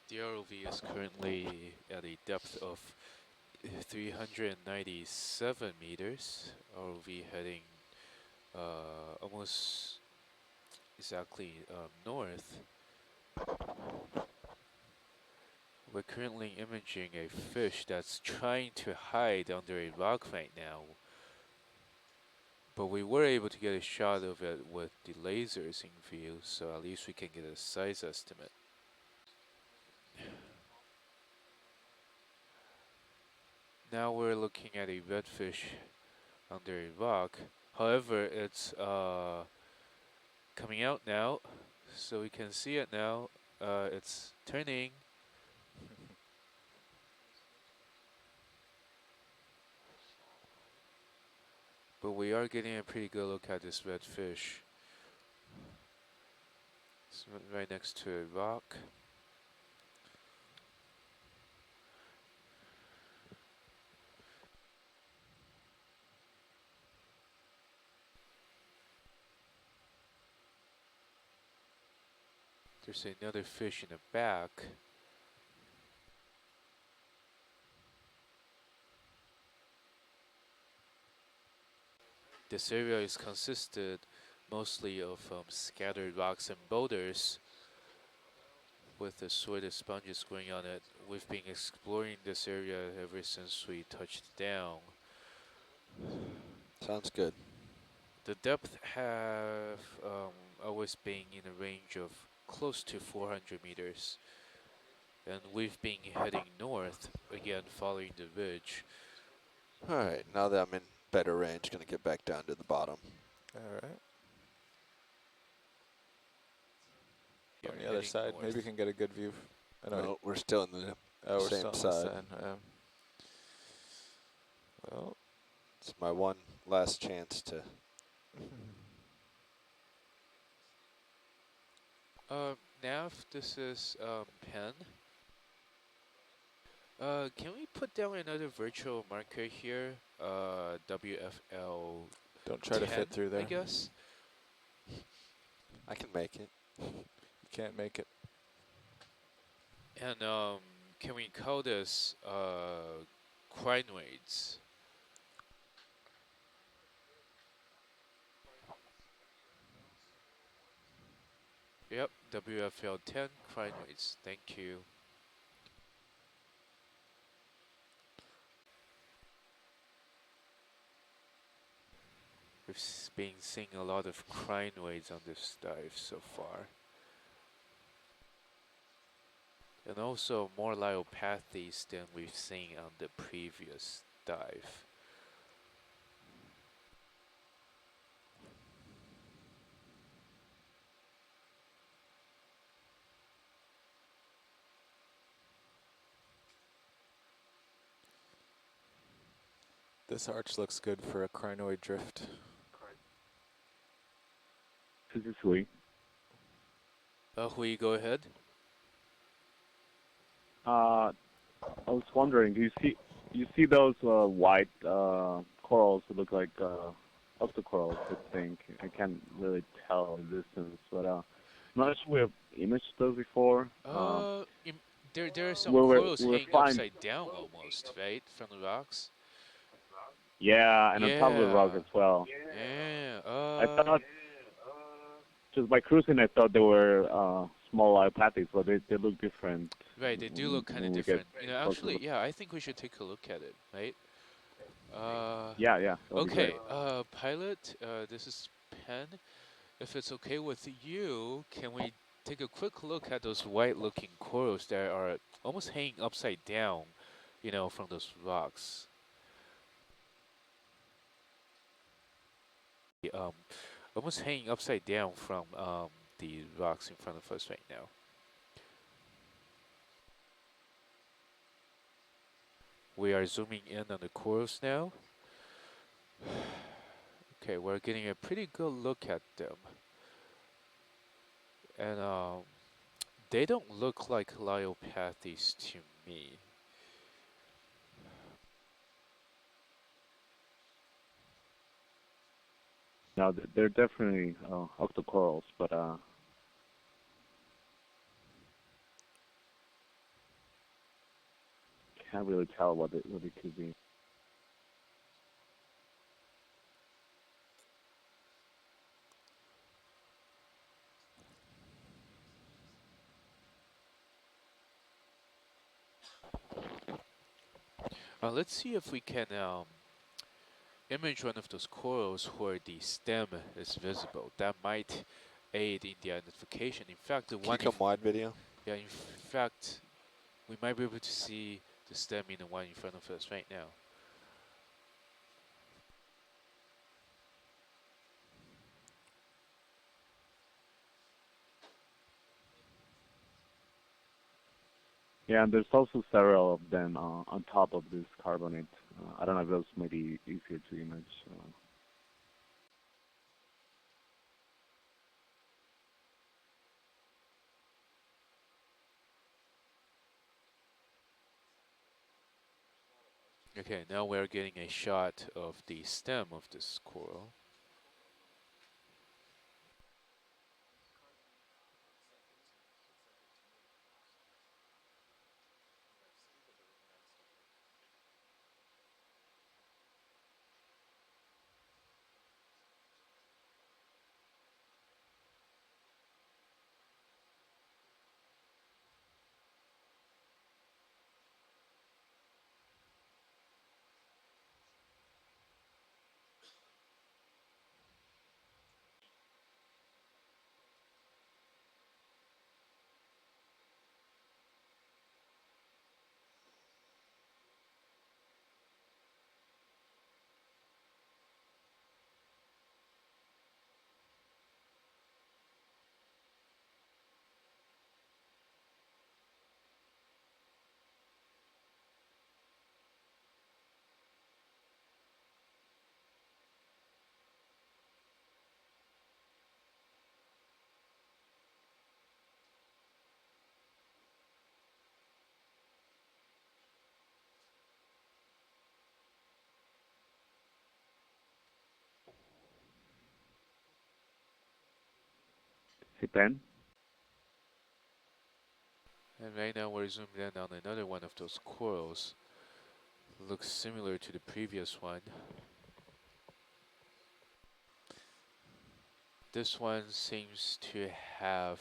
The ROV is currently at a depth of 397 meters. ROV heading almost exactly north. We're currently imaging a fish that's trying to hide under a rock right now. But we were able to get a shot of it with the lasers in view, so at least we can get a size estimate. Now we're looking at a redfish under a rock. However, it's coming out now, so we can see it now. It's turning. But we are getting a pretty good look at this redfish. It's right next to a rock. There's another fish in the back. This area is consisted mostly of scattered rocks and boulders with assorted sponges growing on it. We've been exploring this area ever since we touched down. Sounds good. The depth have always been in a range of close to 400 meters. And we've been heading north, again following the ridge. Alright, now that I'm in better range, gonna get back down to the bottom. All right. We On are the other heading side, north. maybe we can get a good view. I know. No, we're still in the Oh, we're same still on side. this side. Well, It's my one last chance to. Nav, this is Pen. Can we put down another virtual marker here? WFL don't try to 10, fit through there. I guess. I can make it. You can't make it. And can we call this crinoids? Yep, WFL 10 crinoids. Thank you. We've been seeing a lot of crinoids on this dive so far. And also more Lyopathes than we've seen on the previous dive. This arch looks good for a crinoid drift. This is Hui. Hui, go ahead. I was wondering, do you see those white corals that look like octocorals? I think I can't really tell the distance, but I'm not sure we have imaged those before. There are some we're corals hanging fine. upside down almost, right, from the rocks. Yeah, and on top of the rock as well. Yeah. I thought, just by cruising, I thought they were small Lyopathes, but they look different. Right, they do look kind of when we different. get You know, closer to actually, the- yeah, I think we should take a look at it, right? Yeah, that'd be Okay, great. pilot, this is Pen. If it's okay with you, can we take a quick look at those white-looking corals that are almost hanging upside down, you know, from those rocks? Um, almost hanging upside down from the rocks in front of us right now. We are zooming in on the corals now. Okay, we're getting a pretty good look at them. And they don't look like Lyopathes to me. No, they're definitely octocorals, but can't really tell what it could be. Let's see if we can image one of those corals where the stem is visible. That might aid in the identification. In fact, the Can you one, come wide, video? yeah, in fact, we might be able to see the stem in the one in front of us right now. Yeah, and there's also several of them on top of this carbonate. I don't know if those may be easier to image. Okay, now we're getting a shot of the stem of this coral. Hey, Ben? And right now we're zoomed in on another one of those corals. Looks similar to the previous one. This one seems to have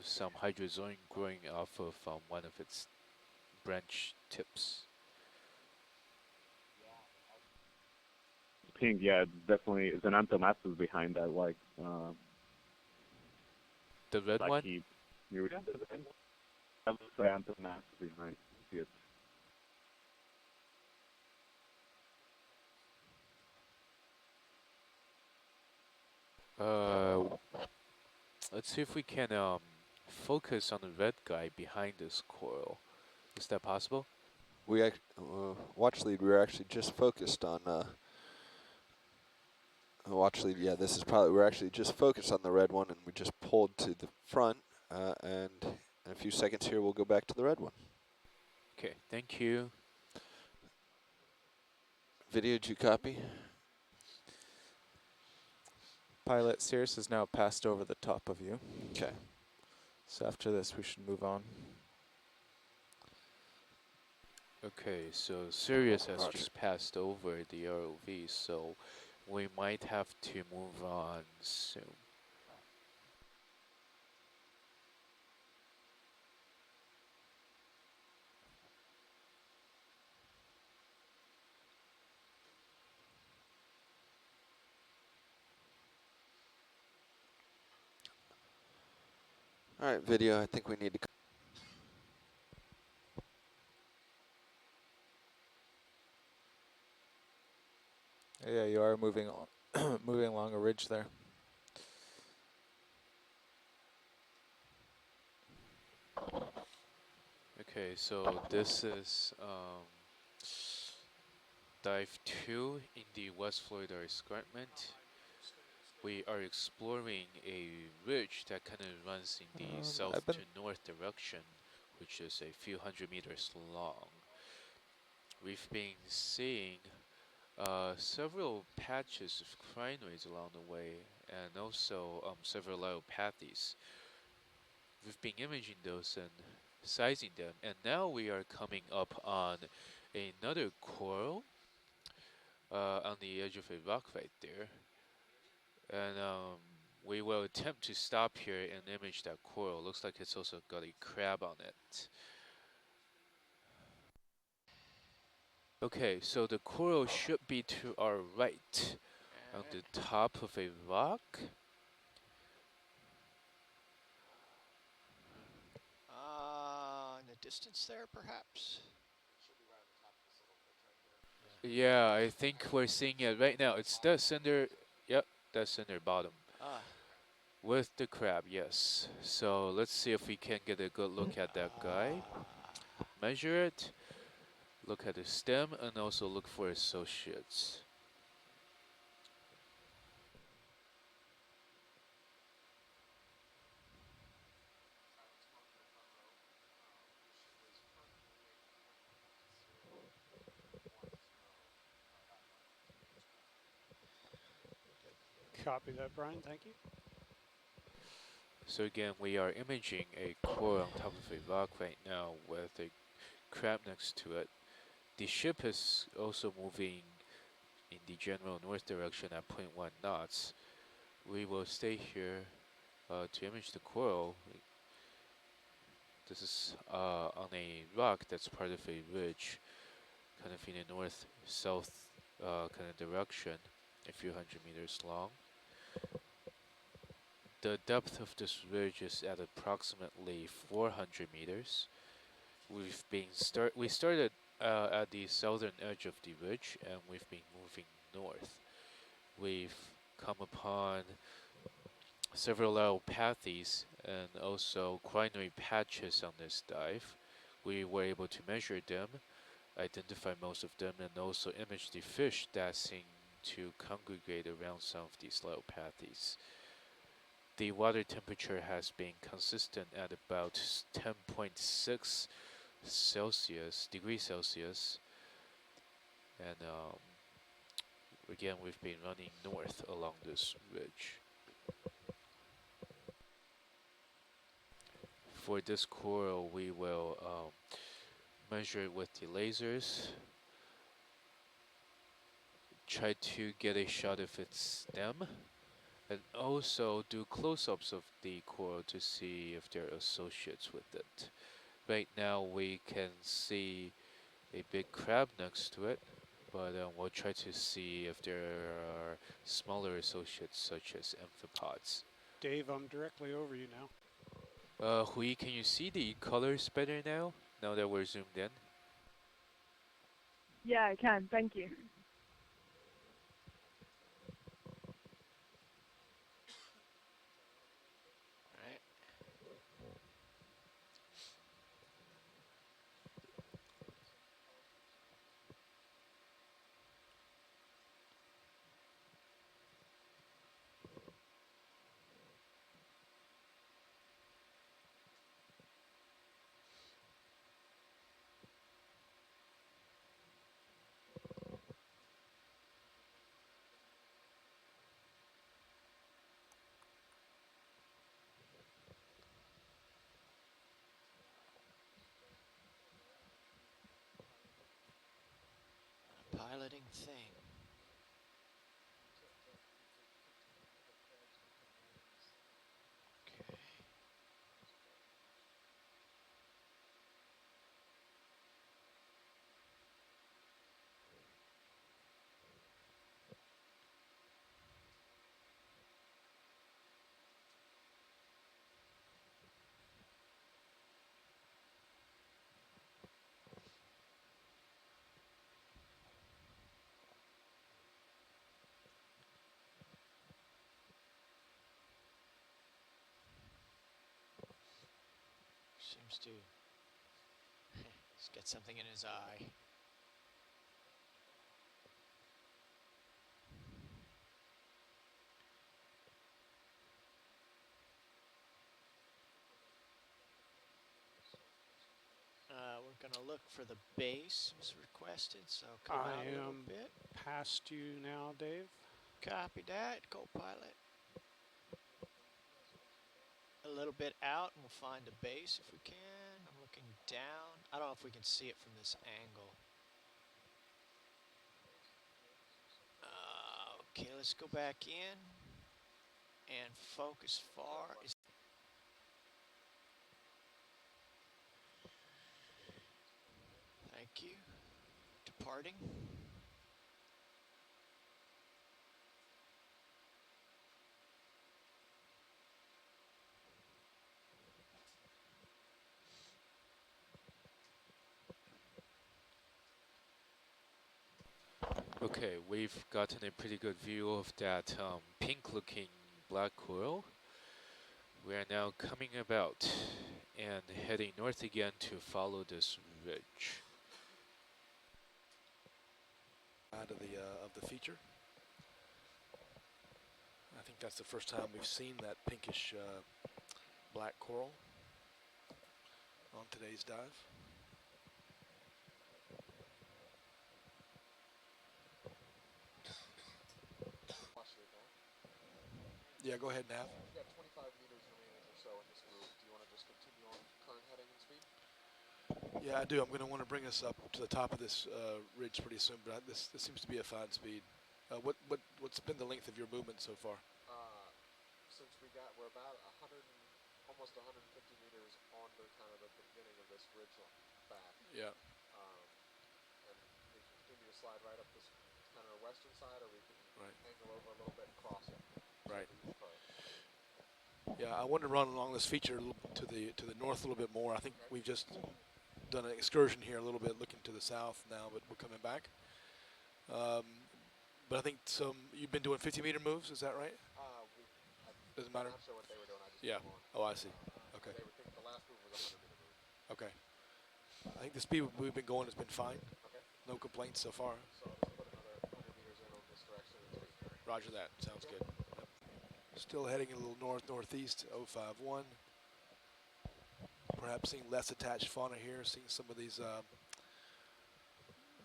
some hydrozoin growing off of one of its branch tips. Pink, yeah, it's definitely it's an anthomastus behind that, The red like one? you read that? That looks like anthomastus behind. See it? Uh, let's see if we can focus on the red guy behind this coral. Is that possible? Watch lead. We were actually just focused on watch lead. Yeah, this is probably we're actually just focused on the red one, and we just pulled to the front. And in a few seconds here, we'll go back to the red one. Okay, thank you. Video, did you copy? Pilot Cirrus has now passed over the top of you. Okay. So after this, we should move on. Okay, so Sirius has Roger. just passed over the ROV, so we might have to move on soon. All right, video. I think we need to. Yeah, you are moving moving along a ridge there. Okay, so this is dive 2 in the West Florida escarpment. We are exploring a ridge that kind of runs in the south to north direction, which is a few hundred meters long. We've been seeing several patches of crinoids along the way, and also several lopathes. We've been imaging those, and sizing them. And now we are coming up on another coral on the edge of a rock right there. And we will attempt to stop here and image that coral. Looks like it's also got a crab on it. Okay, so the coral should be to our right on the top of a rock. In the distance there, perhaps? Yeah, I think we're seeing it right now. It's the center. Yep, the center bottom. Ah. With the crab, yes. So let's see if we can get a good look at that guy. Measure it, look at the stem, and also look for associates. Copy that, Brian. Thank you. So again, we are imaging a core on top of a rock right now with a crab next to it. The ship is also moving in the general north direction at 0.1 knots. We will stay here to image the coral. This is on a rock that's part of a ridge, kind of in a north-south kind of direction, a few hundred meters long. The depth of this ridge is at approximately 400 meters. We started at the southern edge of the ridge, and we've been moving north. We've come upon several allopathies and also quinary patches on this dive. We were able to measure them, identify most of them, and also image the fish that seem to congregate around some of these allopathies. The water temperature has been consistent at about 10.6 degrees Celsius, and again we've been running north along this ridge. For this coral, we will measure it with the lasers, try to get a shot of its stem, and also do close-ups of the coral to see if there are associates with it. Right now we can see a big crab next to it, but we'll try to see if there are smaller associates such as amphipods. Dave, I'm directly over you now. Hui, can you see the colors better now that we're zoomed in? Yeah, I can. Thank you. Right. Piloting thing. Okay. Seems to he's got something in his eye. We're going to look for the base was requested, so come out a little bit. Past you now, Dave. Copy that, co-pilot. A little bit out, and we'll find the base if we can. I'm looking down. I don't know if we can see it from this angle. Okay, let's go back in and focus far. Thank you. Departing. Okay, we've gotten a pretty good view of that pink-looking black coral. We are now coming about and heading north again to follow this ridge. Out of the feature. I think that's the first time we've seen that pinkish black coral on today's dive. Yeah, go ahead, Nav. We've got 25 meters remaining or so in this move. Do you want to just continue on current heading and speed? Yeah, I do. I'm going to want to bring us up to the top of this ridge pretty soon, but this seems to be a fine speed. What's been the length of your movement so far? Since we're about 100, almost 150 meters on the kind of the beginning of this ridge back. Yeah. And we can continue to slide right up this kind of western side, or we can angle over a little bit and cross it. Right. Yeah, I want to run along this feature a little to the north a little bit more. I think we've just done an excursion here a little bit, looking to the south now, but we're coming back. But I think you've been doing 50-meter moves. Is that right? Doesn't matter. I'm not sure what they were doing. I just Yeah. Oh, I see. Okay. They were thinking the last move was a 100-meter move. Okay. I think the speed we've been going has been fine. Okay. No complaints so far. So I'll just put another 100 meters in on this direction. Roger that. Sounds good. Yep. Still heading a little northeast, 051. Perhaps seeing less attached fauna here, seeing some of these,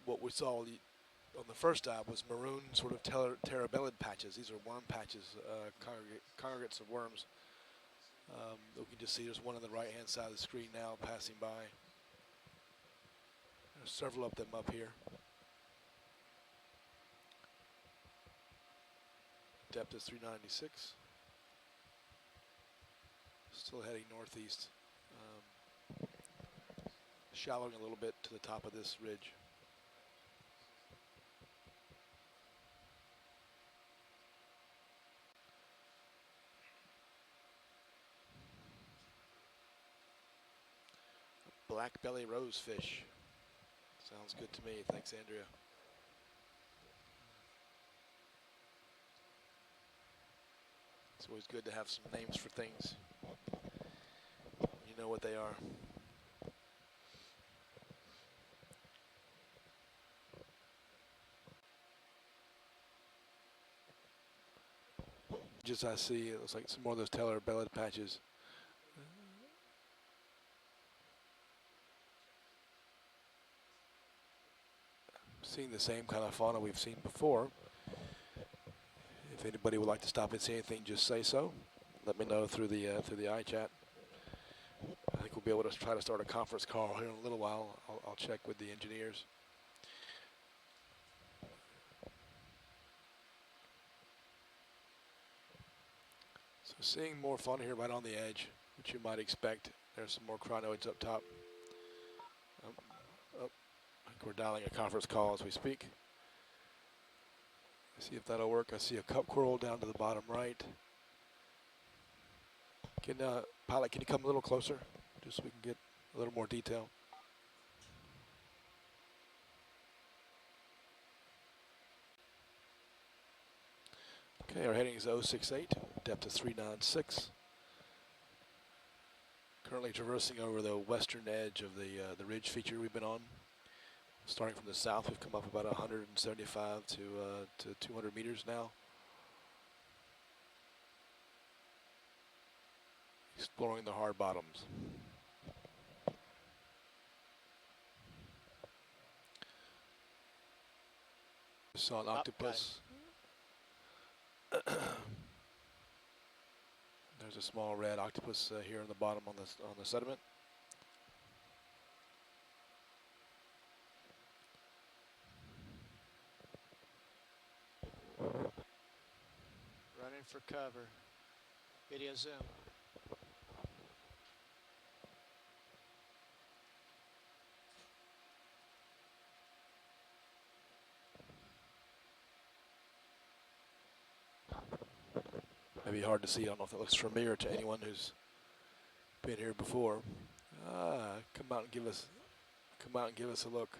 what we saw on the first dive was maroon sort of terabellid patches. These are worm patches, congregates of worms. We can just see there's one on the right-hand side of the screen now passing by. There's several of them up here. Depth is 396. Still heading northeast. Shallowing a little bit to the top of this ridge. Black belly rosefish. Sounds good to me. Thanks, Andrea. It's always good to have some names for things. You know what they are. Just I see, it looks like some more of those terabellid patches. Seeing the same kind of fauna we've seen before. If anybody would like to stop and see anything, just say so. Let me know through the iChat. I think we'll be able to try to start a conference call here in a little while. I'll check with the engineers. So seeing more fauna here right on the edge, which you might expect. There's some more crinoids up top. I think we're dialing a conference call as we speak. See if that'll work. I see a cup coral down to the bottom right. Pilot, can you come a little closer, just so we can get a little more detail? Okay, our heading is 068, depth of 396. Currently traversing over the western edge of the ridge feature we've been on. Starting from the south, we've come up about 175 to 200 meters now. Exploring the hard bottoms. Saw an octopus. There's a small red octopus here in the bottom on the sediment. for cover. Video zoom. Maybe hard to see. I don't know if that looks familiar to anyone who's been here before. Come out and give us a look.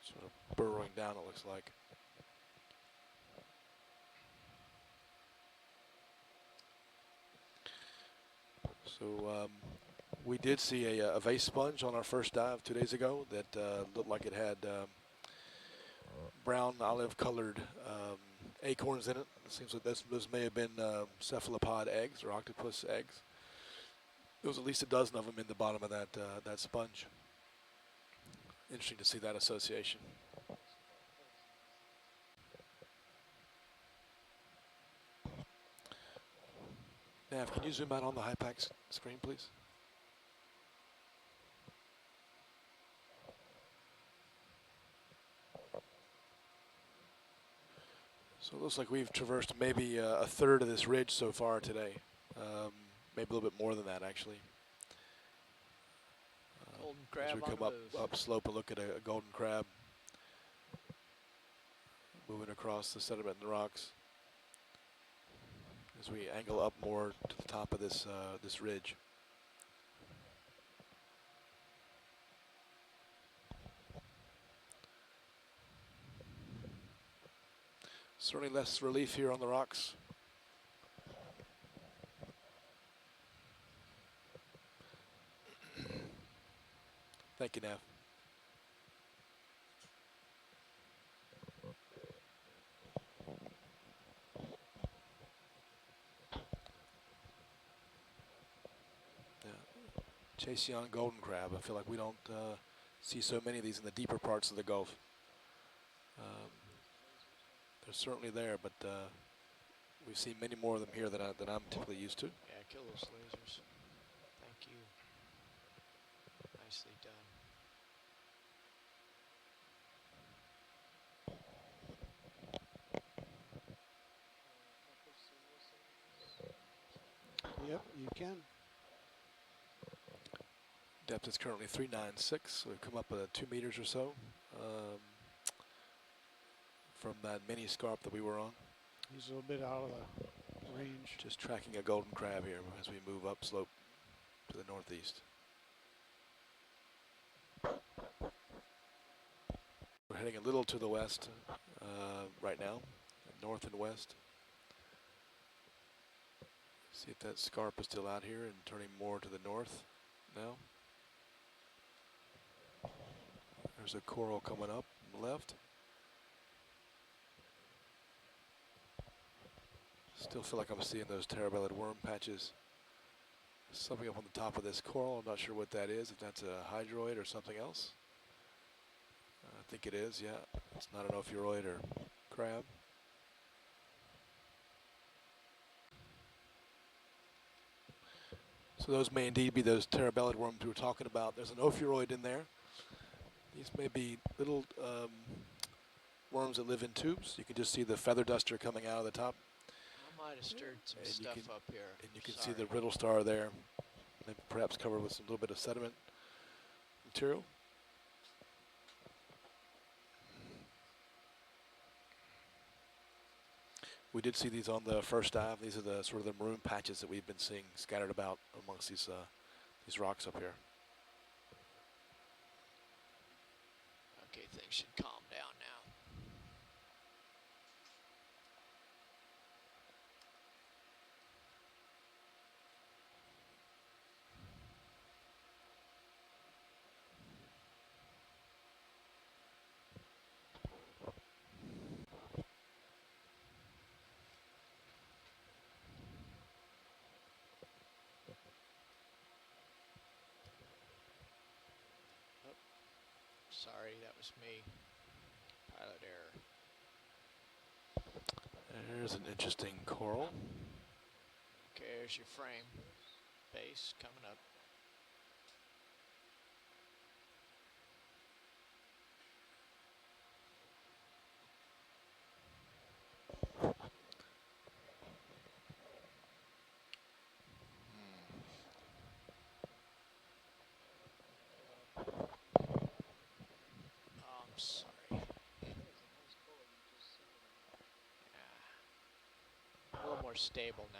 Sort of burrowing down, it looks like. So we did see a vase sponge on our first dive 2 days ago that looked like it had brown olive colored acorns in it. It seems like those may have been cephalopod eggs or octopus eggs. There was at least a dozen of them in the bottom of that sponge. Interesting to see that association. Nav, can you zoom out on the HiPAX screen, please? So it looks like we've traversed maybe a third of this ridge so far today. Maybe a little bit more than that, actually. Golden As crab we on come the up move. slope and look at a golden crab moving across the sediment and the rocks. As we angle up more to the top of this this ridge. Certainly less relief here on the rocks. Thank you, Nav. Chaseon golden crab. I feel like we don't see so many of these in the deeper parts of the Gulf. They're certainly there, but we've seen many more of them here than I'm typically used to. Yeah, kill those lasers. Thank you. Nicely done. Yep, you can. Depth is currently 396, so we've come up 2 meters or so from that mini scarp that we were on. He's a little bit out of the range. Just tracking a golden crab here as we move up slope to the northeast. We're heading a little to the west right now, north and west. See if that scarp is still out here and turning more to the north now. There's a coral coming up on the left. Still feel like I'm seeing those terra-bellied worm patches. Something up on the top of this coral. I'm not sure what that is, if that's a hydroid or something else. I think it is, yeah. It's not an ophiuroid or crab. So those may indeed be those terra-bellied worms we were talking about. There's an ophiuroid in there. These may be little worms that live in tubes. You can just see the feather duster coming out of the top. I might have stirred some And you stuff can- up here. And you can see Sorry. the brittle star there, maybe perhaps covered with some little bit of sediment material. We did see these on the first dive. These are the sort of the maroon patches that we've been seeing scattered about amongst these rocks up here. Okay, things should calm down now. Sorry, that was me. Pilot error. There's an interesting coral. Okay, there's your frame. Base coming up. more stable now.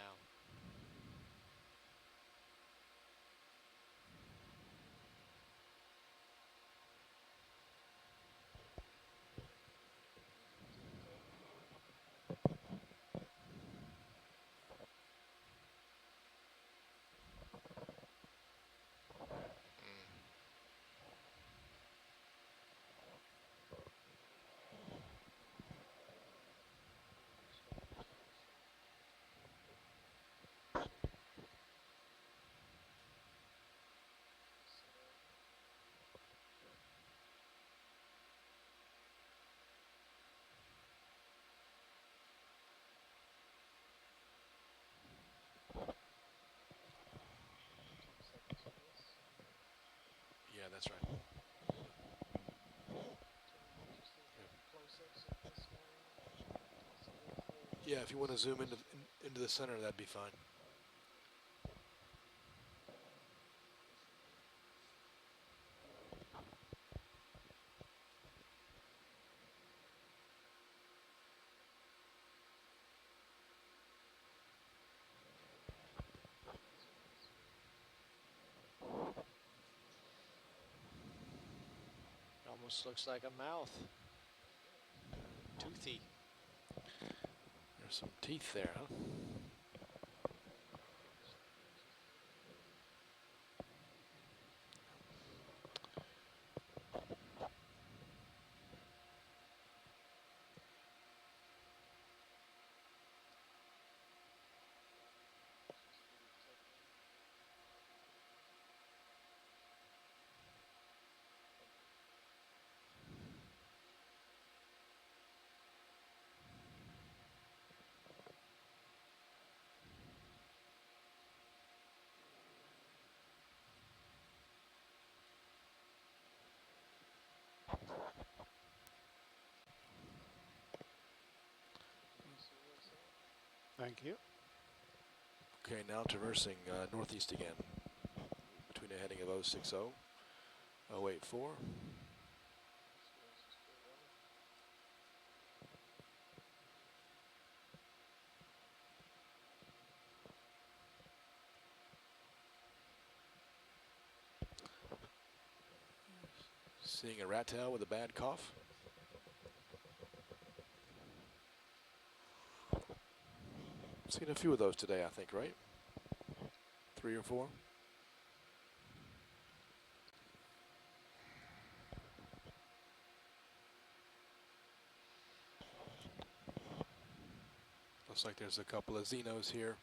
Yeah, that's right. Yeah, if you want to zoom into the center, that'd be fine. Almost looks like a mouth. Toothy. There's some teeth there, huh? Thank you. Okay, now traversing northeast again between a heading of 060, 084. Seeing a rat tail with a bad cough. Seen a few of those today, I think, right? 3 or 4. Looks like there's a couple of Xenos here.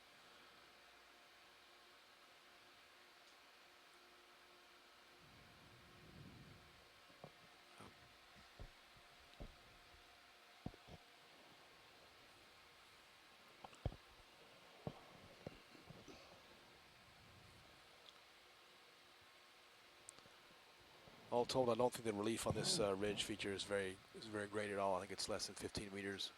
All told, I don't think the relief on this ridge feature is very great at all. I think it's less than 15 meters.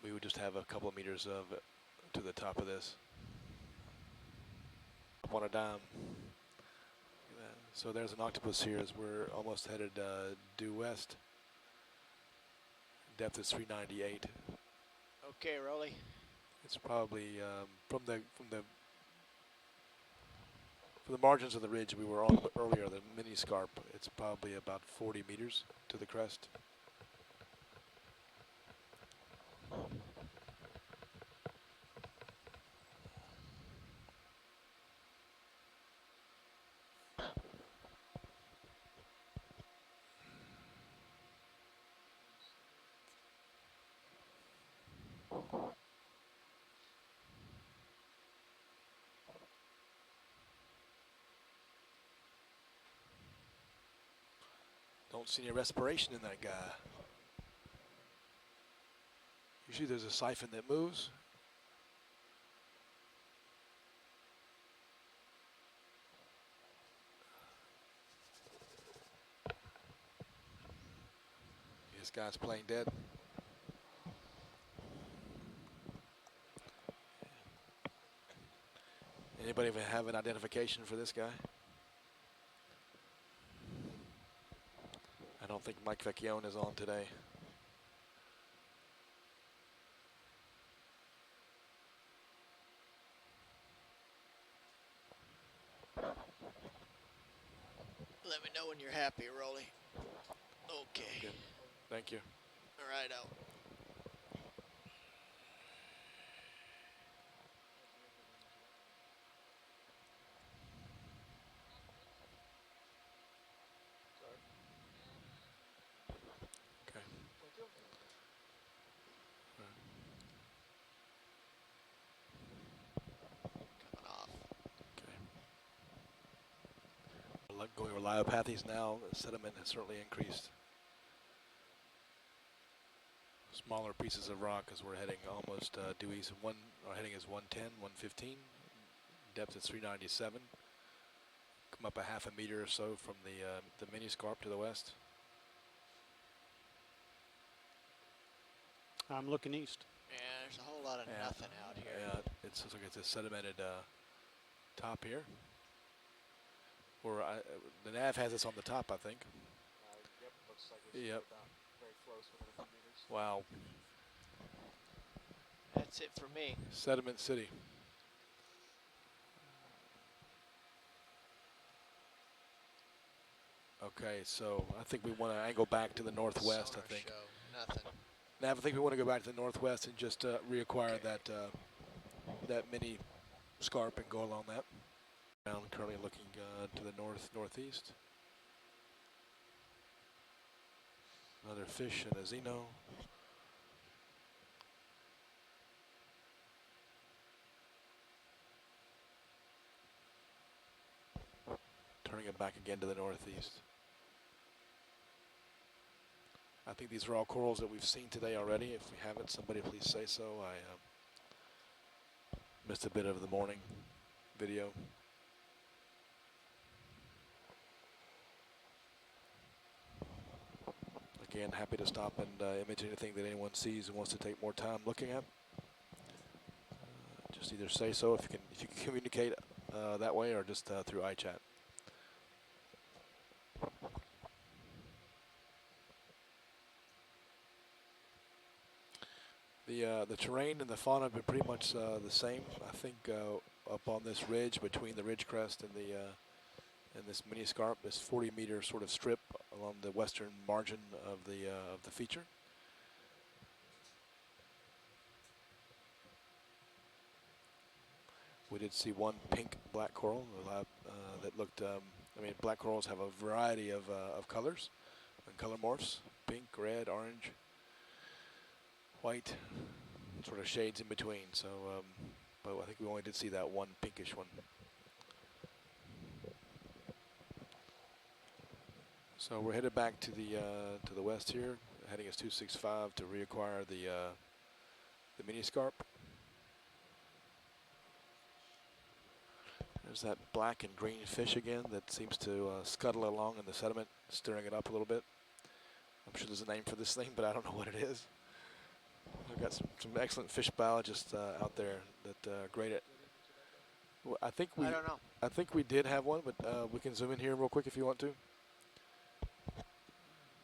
We would just have a couple of meters of to the top of this. On a dime. So there's an octopus here as we're almost headed due west. Depth is 398. Okay, Rolly. It's probably from the margins of the ridge we were on earlier, the mini scarp. It's probably about 40 meters to the crest. Don't see any respiration in that guy. Usually there's a siphon that moves. This guy's playing dead. Anybody even have an identification for this guy? I don't think Mike Vecchione is on today. know when you're happy, Rolly. Okay. Good. Thank you. All right, out. Okay. Coming off. Okay. Going over liopathies now, the sediment has certainly increased. Smaller pieces of rock as we're heading almost due east. Our heading is 110, 115. Depth is 397. Come up a half a meter or so from the mini scarp to the west. I'm looking east. Yeah, there's a whole lot of nothing out here. Yeah, it looks like it's a sedimented top here. Or the nav has us on the top, I think. Yep, looks like it's Yep. about very close within a few meters. Wow. That's it for me. Sediment City. Okay, so I think we want to angle back to the northwest, Sonar I think. show, nothing. Nav, I think we want to go back to the northwest and just reacquire that mini scarp and go along that. Now I'm currently looking to the northeast. Another fish and a Xeno. Turning it back again to the northeast. I think these are all corals that we've seen today already. If we haven't, somebody please say so. I missed a bit of the morning video. Again, happy to stop and image anything that anyone sees and wants to take more time looking at. Just either say so if you can communicate that way, or just through iChat. The terrain and the fauna have been pretty much the same. I think up on this ridge between the ridge crest and this mini scarp, this 40-meter sort of strip along the western margin of the feature. We did see one pink black coral that looked. I mean, black corals have a variety of colors and color morphs: pink, red, orange, white, sort of shades in between. So, but I think we only did see that one pinkish one. So we're headed back to the west here. Heading is 265 to reacquire the mini scarp. There's that black and green fish again that seems to scuttle along in the sediment, stirring it up a little bit. I'm sure there's a name for this thing, but I don't know what it is. I've got some excellent fish biologists out there that grade it. Well, I don't know. I think we did have one, but we can zoom in here real quick if you want to.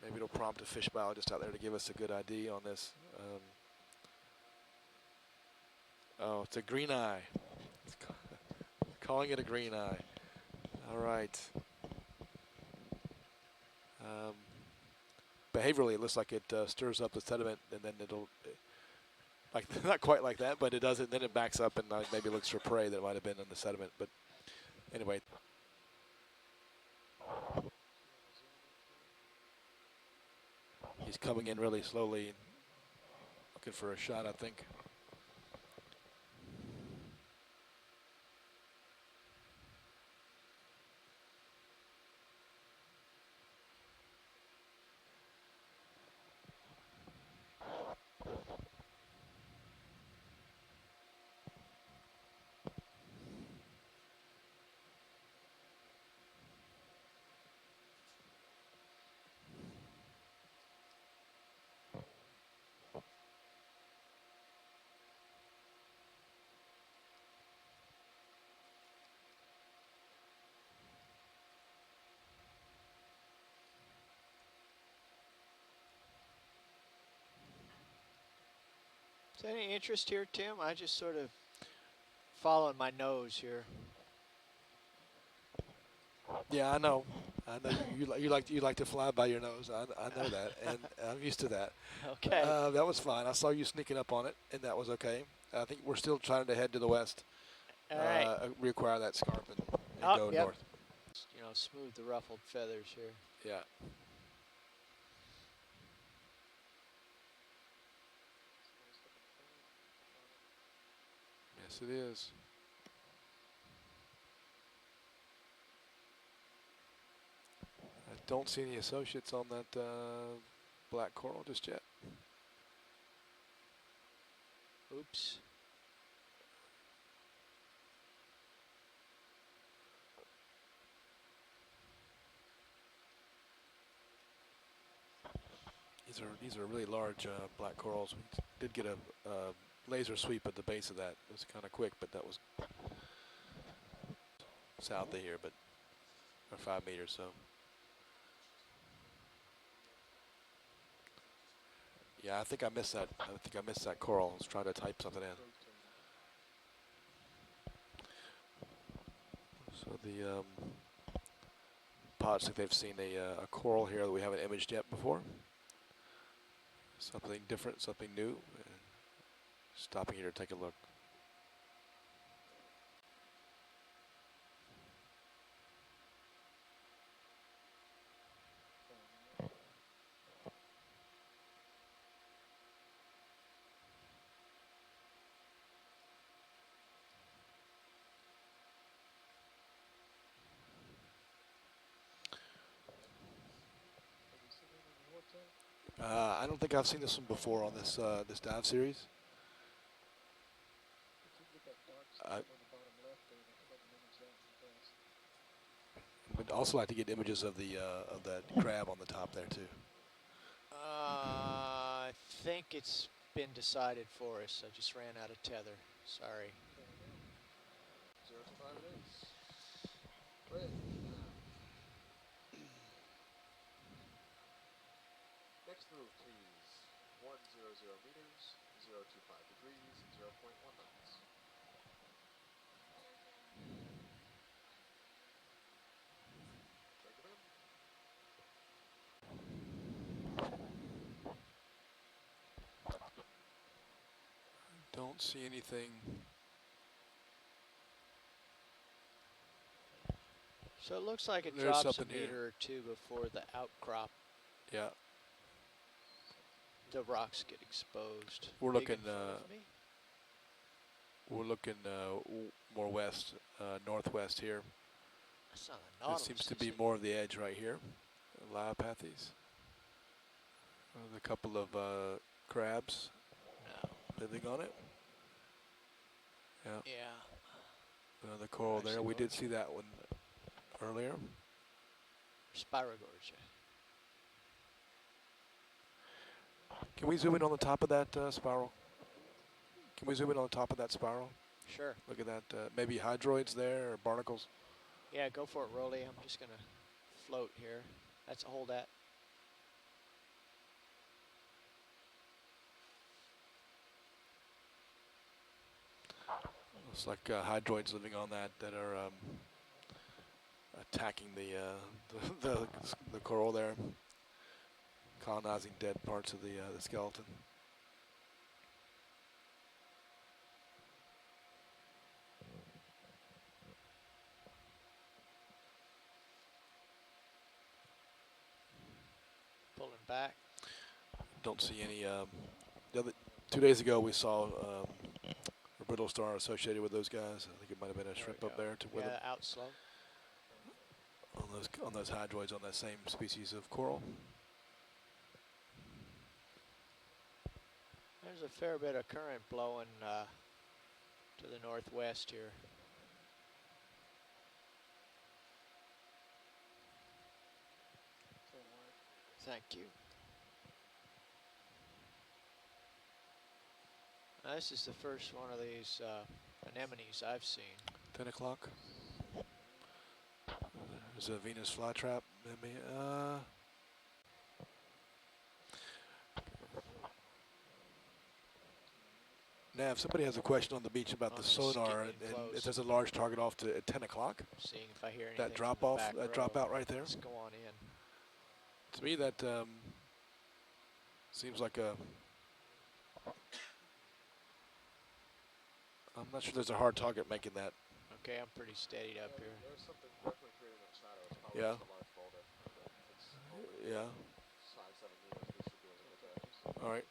Maybe it'll prompt a fish biologist out there to give us a good ID on this. Oh, it's a green eye. Calling it a green eye. All right. Behaviorally, it looks like it stirs up the sediment, and then it'll, like not quite like that, but it does it. Then it backs up and maybe looks for prey that might have been in the sediment. But anyway. He's coming in really slowly, looking for a shot, I think. Is there any interest here, Tim? I just sort of following my nose here. Yeah, I know. I know you like to fly by your nose. I know that, and I'm used to that. Okay. That was fine. I saw you sneaking up on it, and that was okay. I think we're still trying to head to the west, All right. reacquire that scarp, and Oh, go yep. north. You know, smooth the ruffled feathers here. Yeah. Yes, it is. I don't see any associates on that black coral just yet. Oops. These are really large black corals. We did get a laser sweep at the base of that. It was kind of quick, but that was south of here, but or 5 meters. So yeah, I think I missed that. I think I missed that coral. I was trying to type something in. So the pods think they've seen a coral here that we haven't imaged yet before. Something different, something new. And stopping here to take a look. I don't think I've seen this one before on this this dive series. Would also like to get images of that crab on the top there too. I think it's been decided for us. I just ran out of tether. Sorry. 0 to 5 it is. Great. Next move, please. 100 meters, 025 degrees, 0.1 knots. Break it in. Don't see anything. So it looks like it There's drops a something here. meter or two before the outcrop. Yeah, The rocks get exposed. We're Big looking, in front of me. we're looking more west, northwest here. That's not a There nautilus. seems to is be it? more of the edge right here. Liopathes. There's a couple of crabs No. living on it. Yeah. Yeah. The coral there. We did Spirogorgia. see that one earlier. Spirogorgia. Can we zoom in on the top of that spiral? Can we zoom in on the top of that spiral? Sure. Look at that. Maybe hydroids there or barnacles. Yeah, go for it, Rolly. I'm just going to float here. That's hold that. Looks like hydroids living on that are attacking the coral there, colonizing dead parts of the skeleton. Pulling back. Don't see any. The other 2 days ago we saw a brittle star associated with those guys. I think it might have been a shrimp up there with them Yeah, out slow. on those hydroids on that same species of coral. There's a fair bit of current blowing to the northwest here. Thank you. Now, this is the first one of these anemones I've seen. 10 o'clock. There's a Venus flytrap. Maybe. Now, if somebody has a question on the beach about I'm the just sonar, getting in and close. if there's a large target off to at 10 o'clock, Seeing if I hear anything that from drop the off, back that row. drop out right there, Let's go on in. to me that seems like a. I'm not sure there's a hard target making that. Okay, I'm pretty steadied up here. There's something definitely creating that shadow. It's probably Yeah. just a large boulder. It's only Yeah. 5-7 meters. We should be able to get there. All right.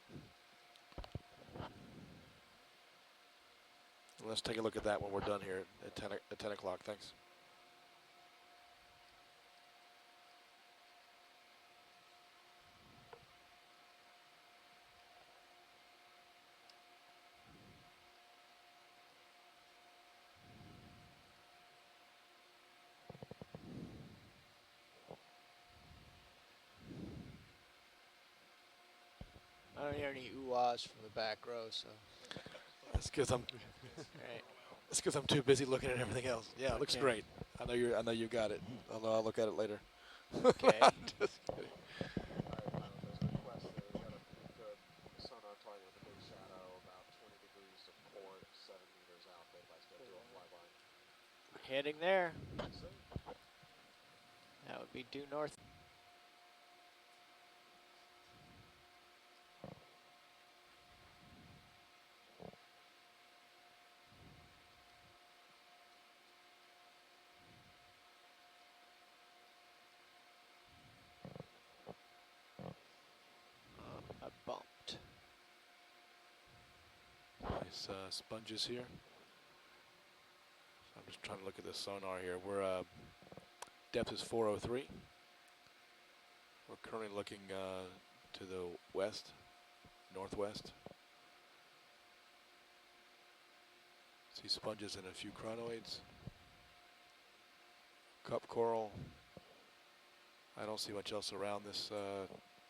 Let's take a look at that when we're done here at 10 o'clock. Thanks. I don't hear any ooh-ahs from the back row, so. That's because I'm. Right. It's because I'm too busy looking at everything else. Yeah, it looks Okay. great. I know you got it. Although I'll look at it later. Okay. Just kidding. Alright, there's a request there. We got a good sonar target with a big shadow, about 20 degrees to port, 7 meters out. They'd like to do a flyby. Heading there. That would be due north. I bumped. Nice sponges here. I'm just trying to look at the sonar here. We're depth is 403. We're currently looking to the west, northwest. See sponges and a few crinoids. Cup coral. I don't see much else around this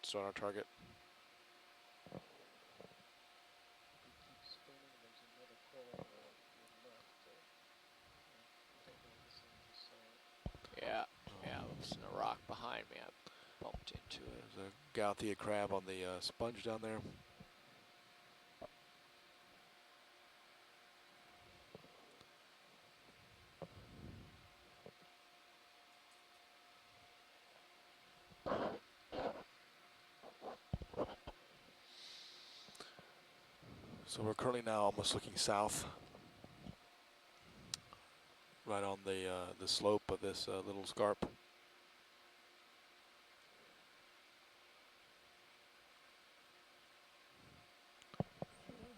sonar target. Yeah, looks in a rock behind me. I bumped into it. There's a Gouthia crab on the sponge down there. So we're currently now almost looking south, right on the slope of this little scarp.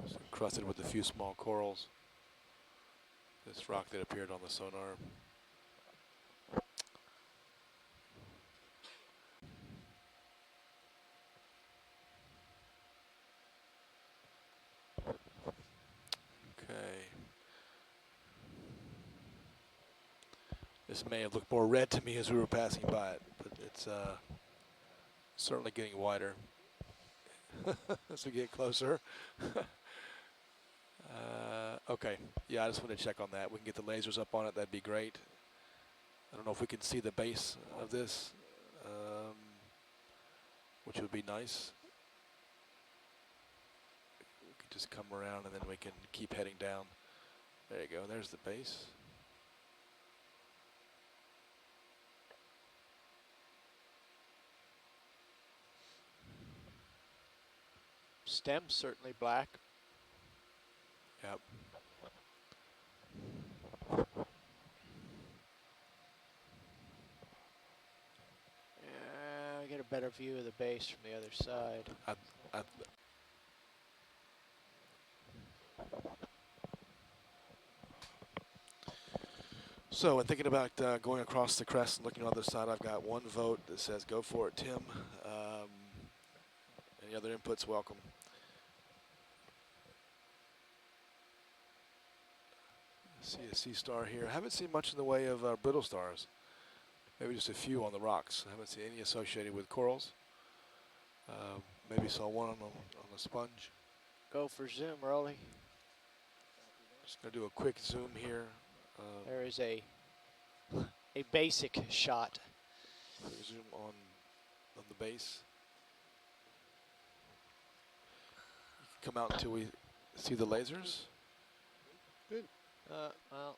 It's encrusted with a few small corals. This rock that appeared on the sonar. Okay. This may have looked more red to me as we were passing by it, but it's certainly getting wider as we get closer. Okay, yeah, I just want to check on that. We can get the lasers up on it, that'd be great. I don't know if we can see the base of this, which would be nice. We could just come around and then we can keep heading down. There you go, there's the base. Stem's certainly black. Yep. Yeah, I get a better view of the base from the other side. So, in thinking about going across the crest and looking on the other side, I've got one vote that says go for it, Tim. Any other inputs, welcome. See a sea star here. I haven't seen much in the way of brittle stars. Maybe just a few on the rocks. I haven't seen any associated with corals. Maybe saw one on the sponge. Go for zoom, Rolly. Just gonna do a quick zoom here. There is a basic shot. Quick zoom on the base. You can come out until we See the lasers? Well,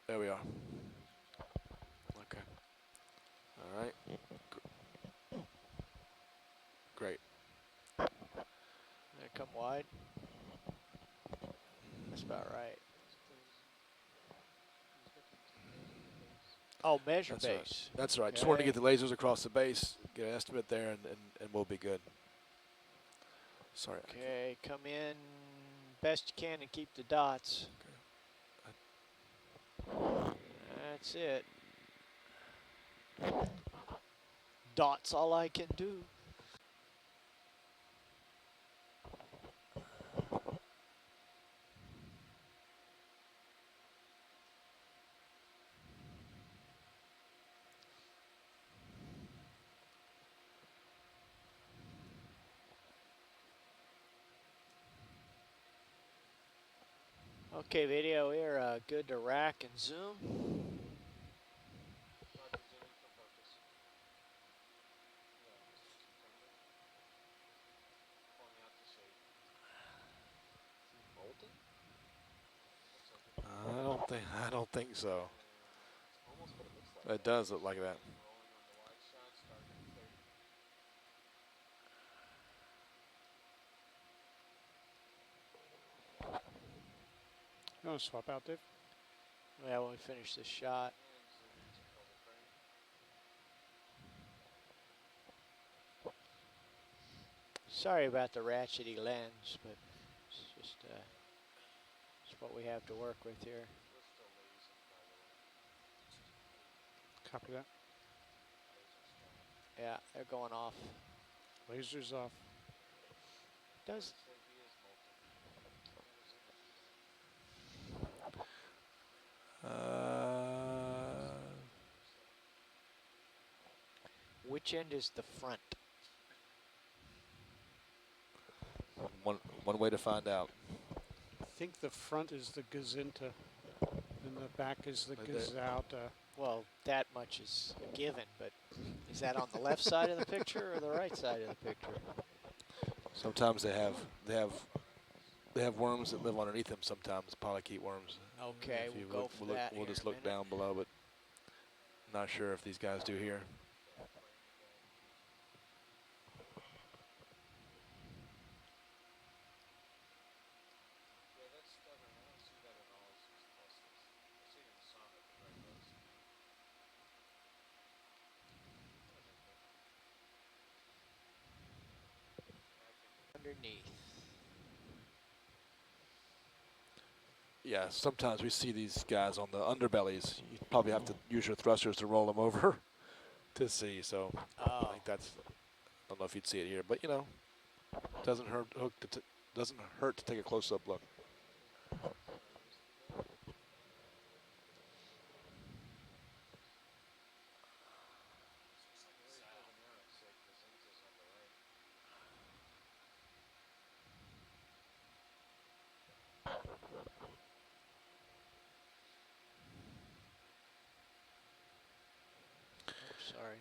There we are. Okay. All right. Great. they come wide. That's about right. Oh, measure That's right. base. That's right. Just wanted to get Okay. the lasers across the base, get an estimate there, and we'll be good. Sorry. Okay, come in best you can and keep the dots. That's it. Dots all I can do. Okay, video, we're good to rack and zoom. I don't think so. It does look like that. You want to swap out, Dave? Yeah, when we finish this shot. Sorry about the ratchety lens, but it's just it's what we have to work with here. Copy that. Yeah, they're going off. Lasers off. Does which end is the front? One way to find out. I think the front is the Gazinta, and the back is the Like that. Gazauta. Well, that much is a given, but is that on the left side of the picture or the right side of the picture? Sometimes they have worms that live underneath them. Sometimes polychaete worms. Okay, If you we'll go look- for we'll look- that We'll here just in a look minute. down below, but not sure if these guys do here. Underneath. Yeah, sometimes we see these guys on the underbellies. You probably have to use your thrusters to roll them over to see. So I Oh, think that's. I don't know if you'd see it here, but you know, doesn't hurt to take a close-up look. sorry.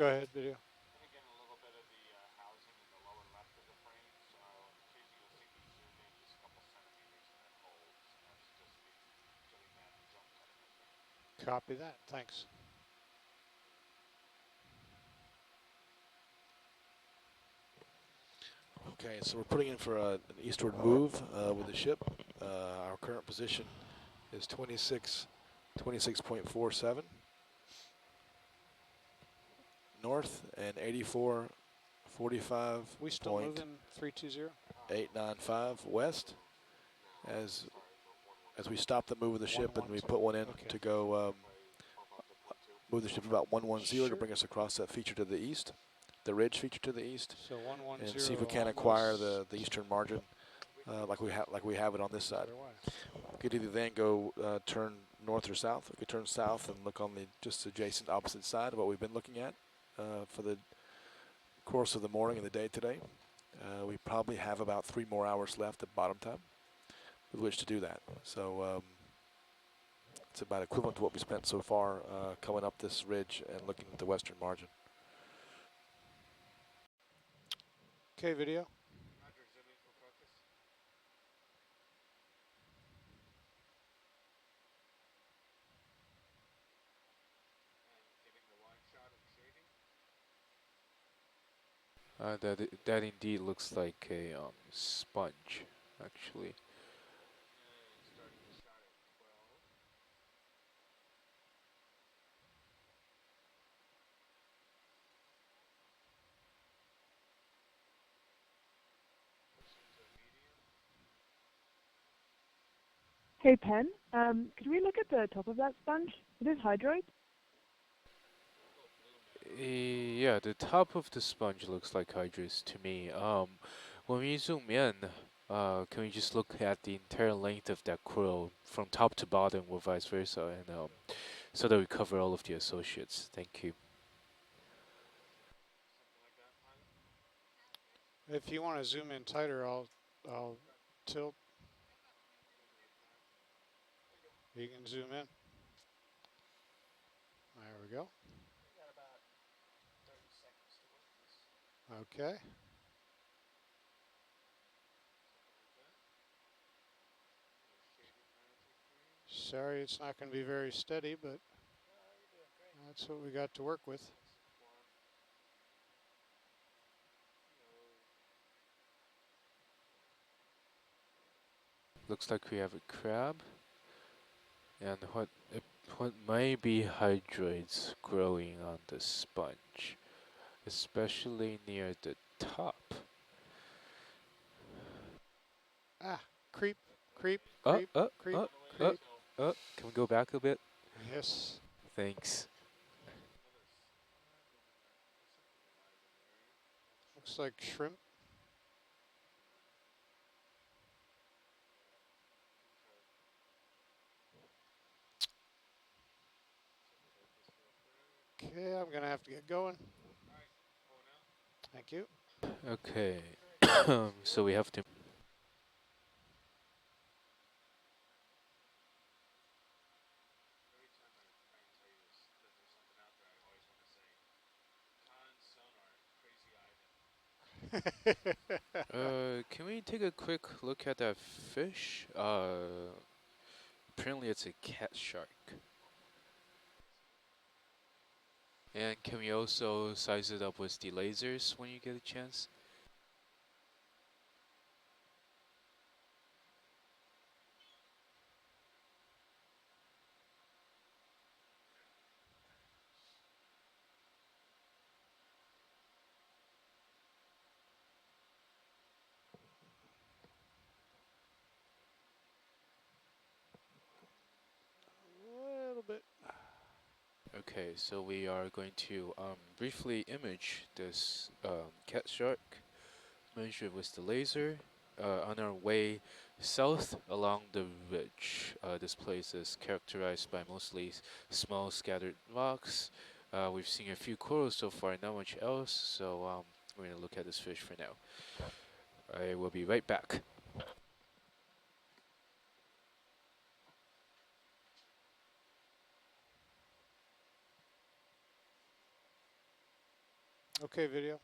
Go ahead, video. Copy that. Thanks. Okay, so we're putting in for an eastward move with the ship. Our current position is 26.47 north and 84.45. We still moving 320? 895 west. as we stop the move of the ship and we 110. put one in Okay. to go move the ship about 110 to Sure. bring us across that feature to the east, the ridge feature to the east, So 110. and see if we can acquire almost the eastern margin like we have it on this side. otherwise. We could either then go turn north or south. We could turn south and look on the just adjacent opposite side of what we've been looking at for the course of the morning and the day today. We probably have about 3 more hours left at bottom time with which to do that. So it's about equivalent to what we spent so far coming up this ridge and looking at the western margin. Okay, video. That indeed looks like a sponge, actually. Hey, Pen, could we look at the top of that sponge? It is hydroid. Yeah, the top of the sponge looks like hydrous to me. When we zoom in, can we just look at the entire length of that coral from top to bottom or vice versa, and so that we cover all of the associates? Thank you. If you want to zoom in tighter, I'll tilt. You can zoom in. There we go. Okay. Sorry, it's not going to be very steady, but that's what we got to work with. Looks like we have a crab, and what may be hydroids growing on the sponge, especially near the top. Ah, creep, creep, Uh, creep, uh, creep, uh, uh, creep. Can we go back a bit? Yes. Thanks. Looks like shrimp. Okay, I'm going to have to get going. Thank you. Okay, so we have to. Can we take a quick look at that fish? Apparently it's a cat shark. And can we also size it up with the lasers when you get a chance? A little bit. Okay, so we are going to briefly image this cat shark, measure it with the laser. On our way south along the ridge, this place is characterized by mostly small scattered rocks. We've seen a few corals so far, not much else, so we're going to look at this fish for now. I will be right back. Okay, video.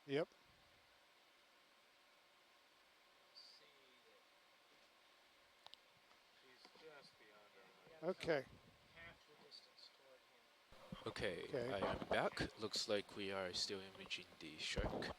Yep. Okay. Okay, Okay. I am back. Looks like we are still imaging the shark.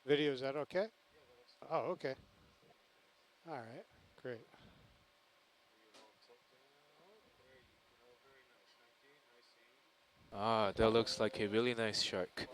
Video, is that okay? Oh, okay. All right, great. Ah, that looks like a really nice shark.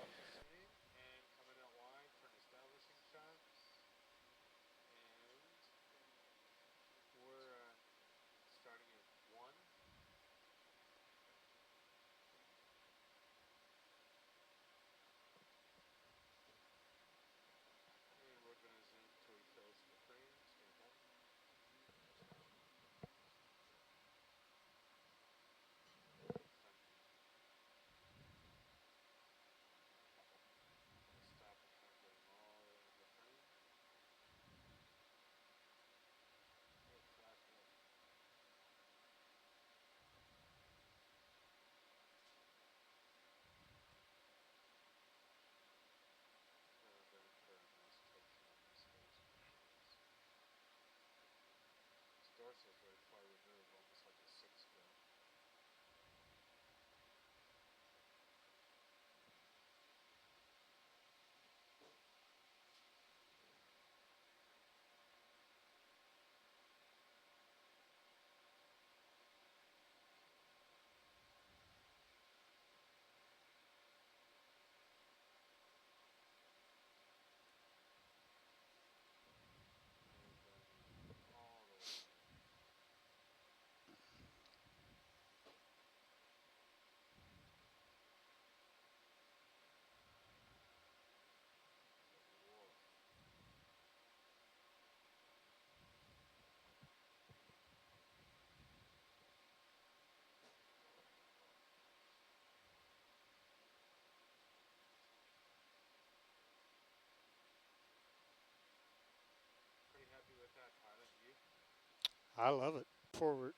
I love it. Forward.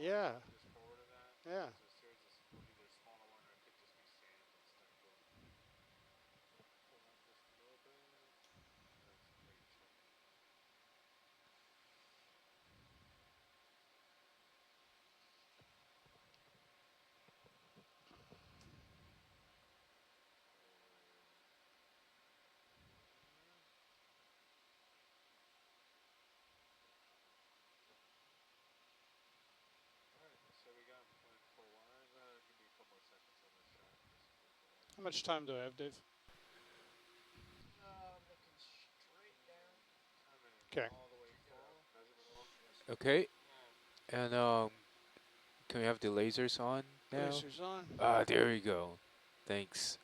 Yeah. Yeah. How much time do I have, Dave? Okay. Okay, and can we have the lasers on now? Lasers on. Ah, there we go. Thanks.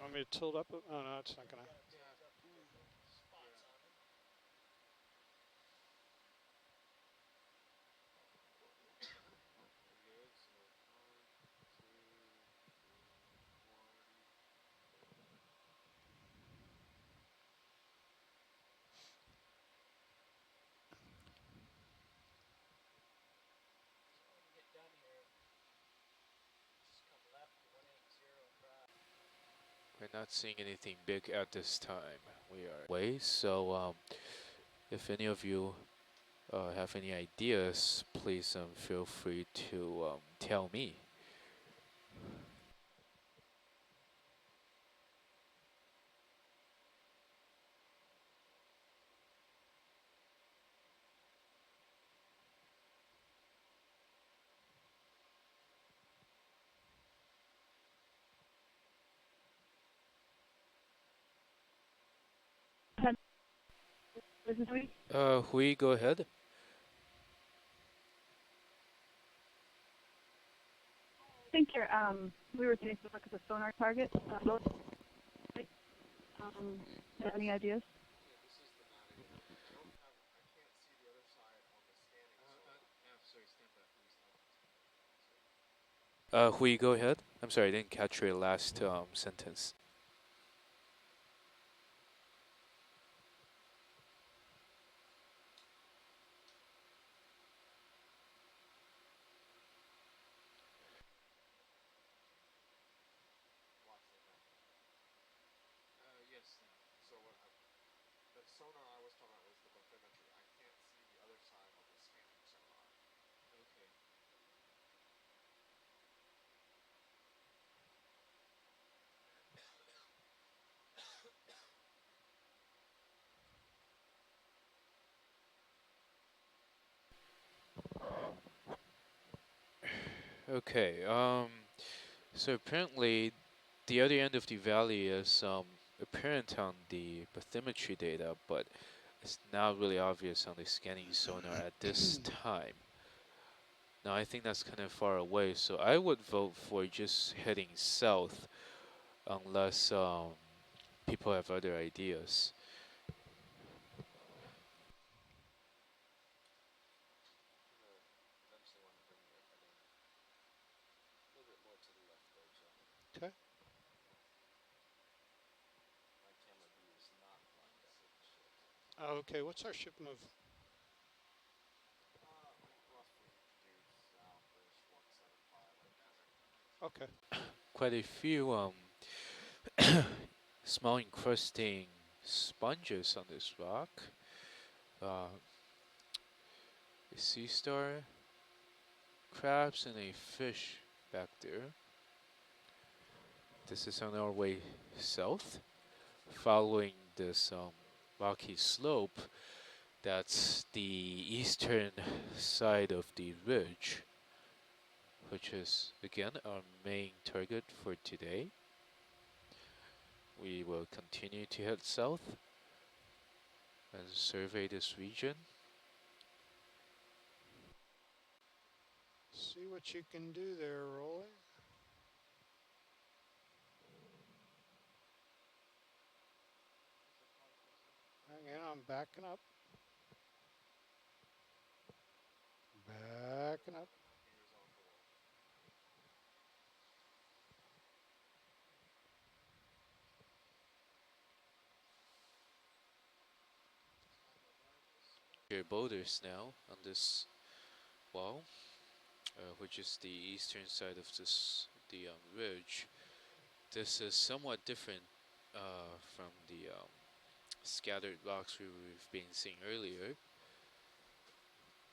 Want me to tilt up? Oh no, it's not gonna. We're not seeing anything big at this time. We are way, so if any of you have any ideas, please feel free to tell me. This is Hui. Hui, go ahead. I think we were taking a look at the sonar target. Any ideas? Hui, go ahead. I'm sorry, I didn't catch your last sentence. Okay. So apparently, the other end of the valley is apparent on the bathymetry data, but it's not really obvious on the scanning sonar at this time. Now I think that's kind of far away, so I would vote for just heading south, unless people have other ideas. Okay. Okay, what's our ship move? Okay. Quite a few small encrusting sponges on this rock. A sea star, crabs, and a fish back there. This is on our way south, following this rocky slope. That's the eastern side of the ridge, which is again our main target for today. We will continue to head south and survey this region. See what you can do there, Roy. Hang on, I'm backing up. Backing up. There are boulders now on this wall, which is the eastern side of this the ridge. This is somewhat different from the scattered rocks we've been seeing earlier.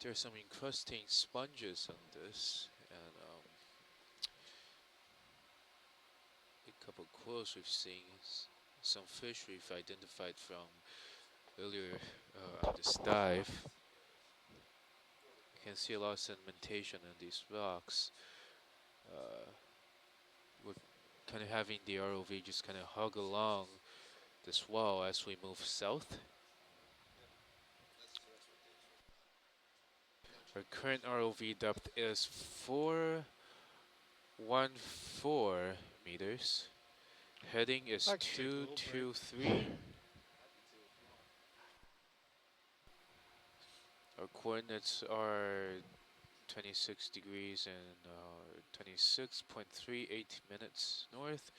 There are some encrusting sponges on this, and a couple corals we've seen, some fish we've identified from earlier on this dive. You can see a lot of sedimentation in these rocks. We're kind of having the ROV just kind of hug along this wall as we move south. Our current ROV depth is 414 meters. Heading is I could take a little break. 223. Our coordinates are 26 degrees and 26.38 minutes north,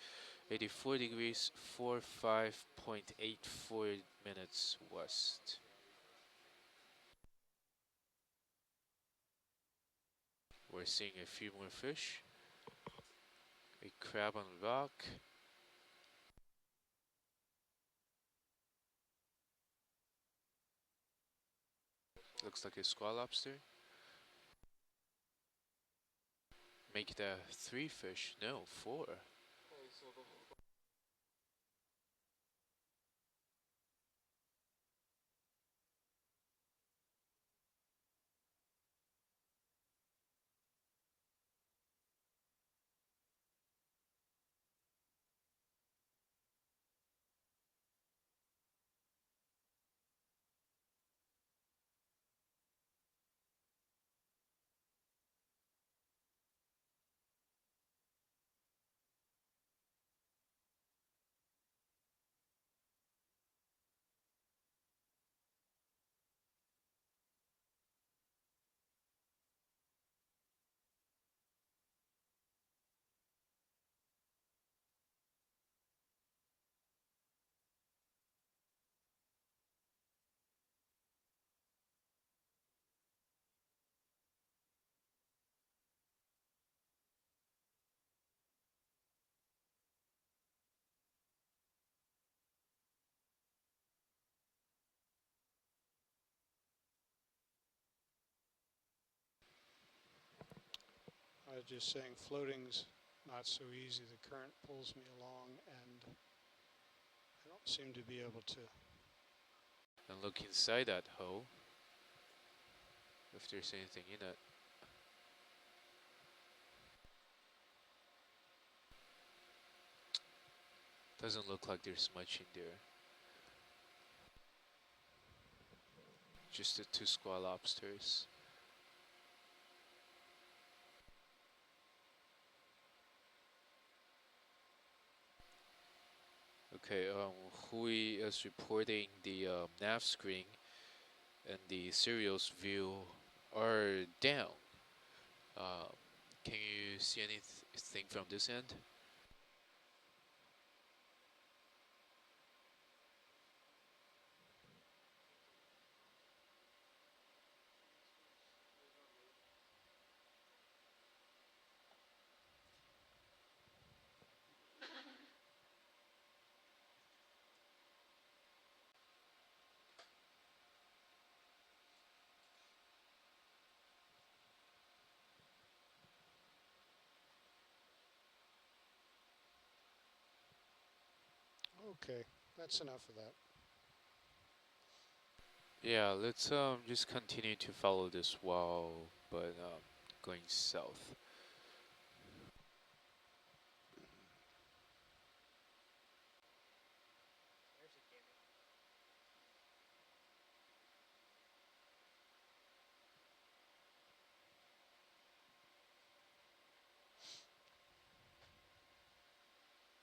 84 degrees 45.84 minutes west. We're seeing a few more fish. A crab on the rock. Looks like a squall lobster. Make that 3 fish. No, 4. I was just saying floating's not so easy. The current pulls me along and I don't seem to be able to. And look inside that hole if there's anything in it. Doesn't look like there's much in there. Just the two squat lobsters. Okay, Hui is reporting the nav screen and the serials view are down. Um, can you see anything from this end? Okay, that's enough of that. Yeah, let's just continue to follow this wall, but going south.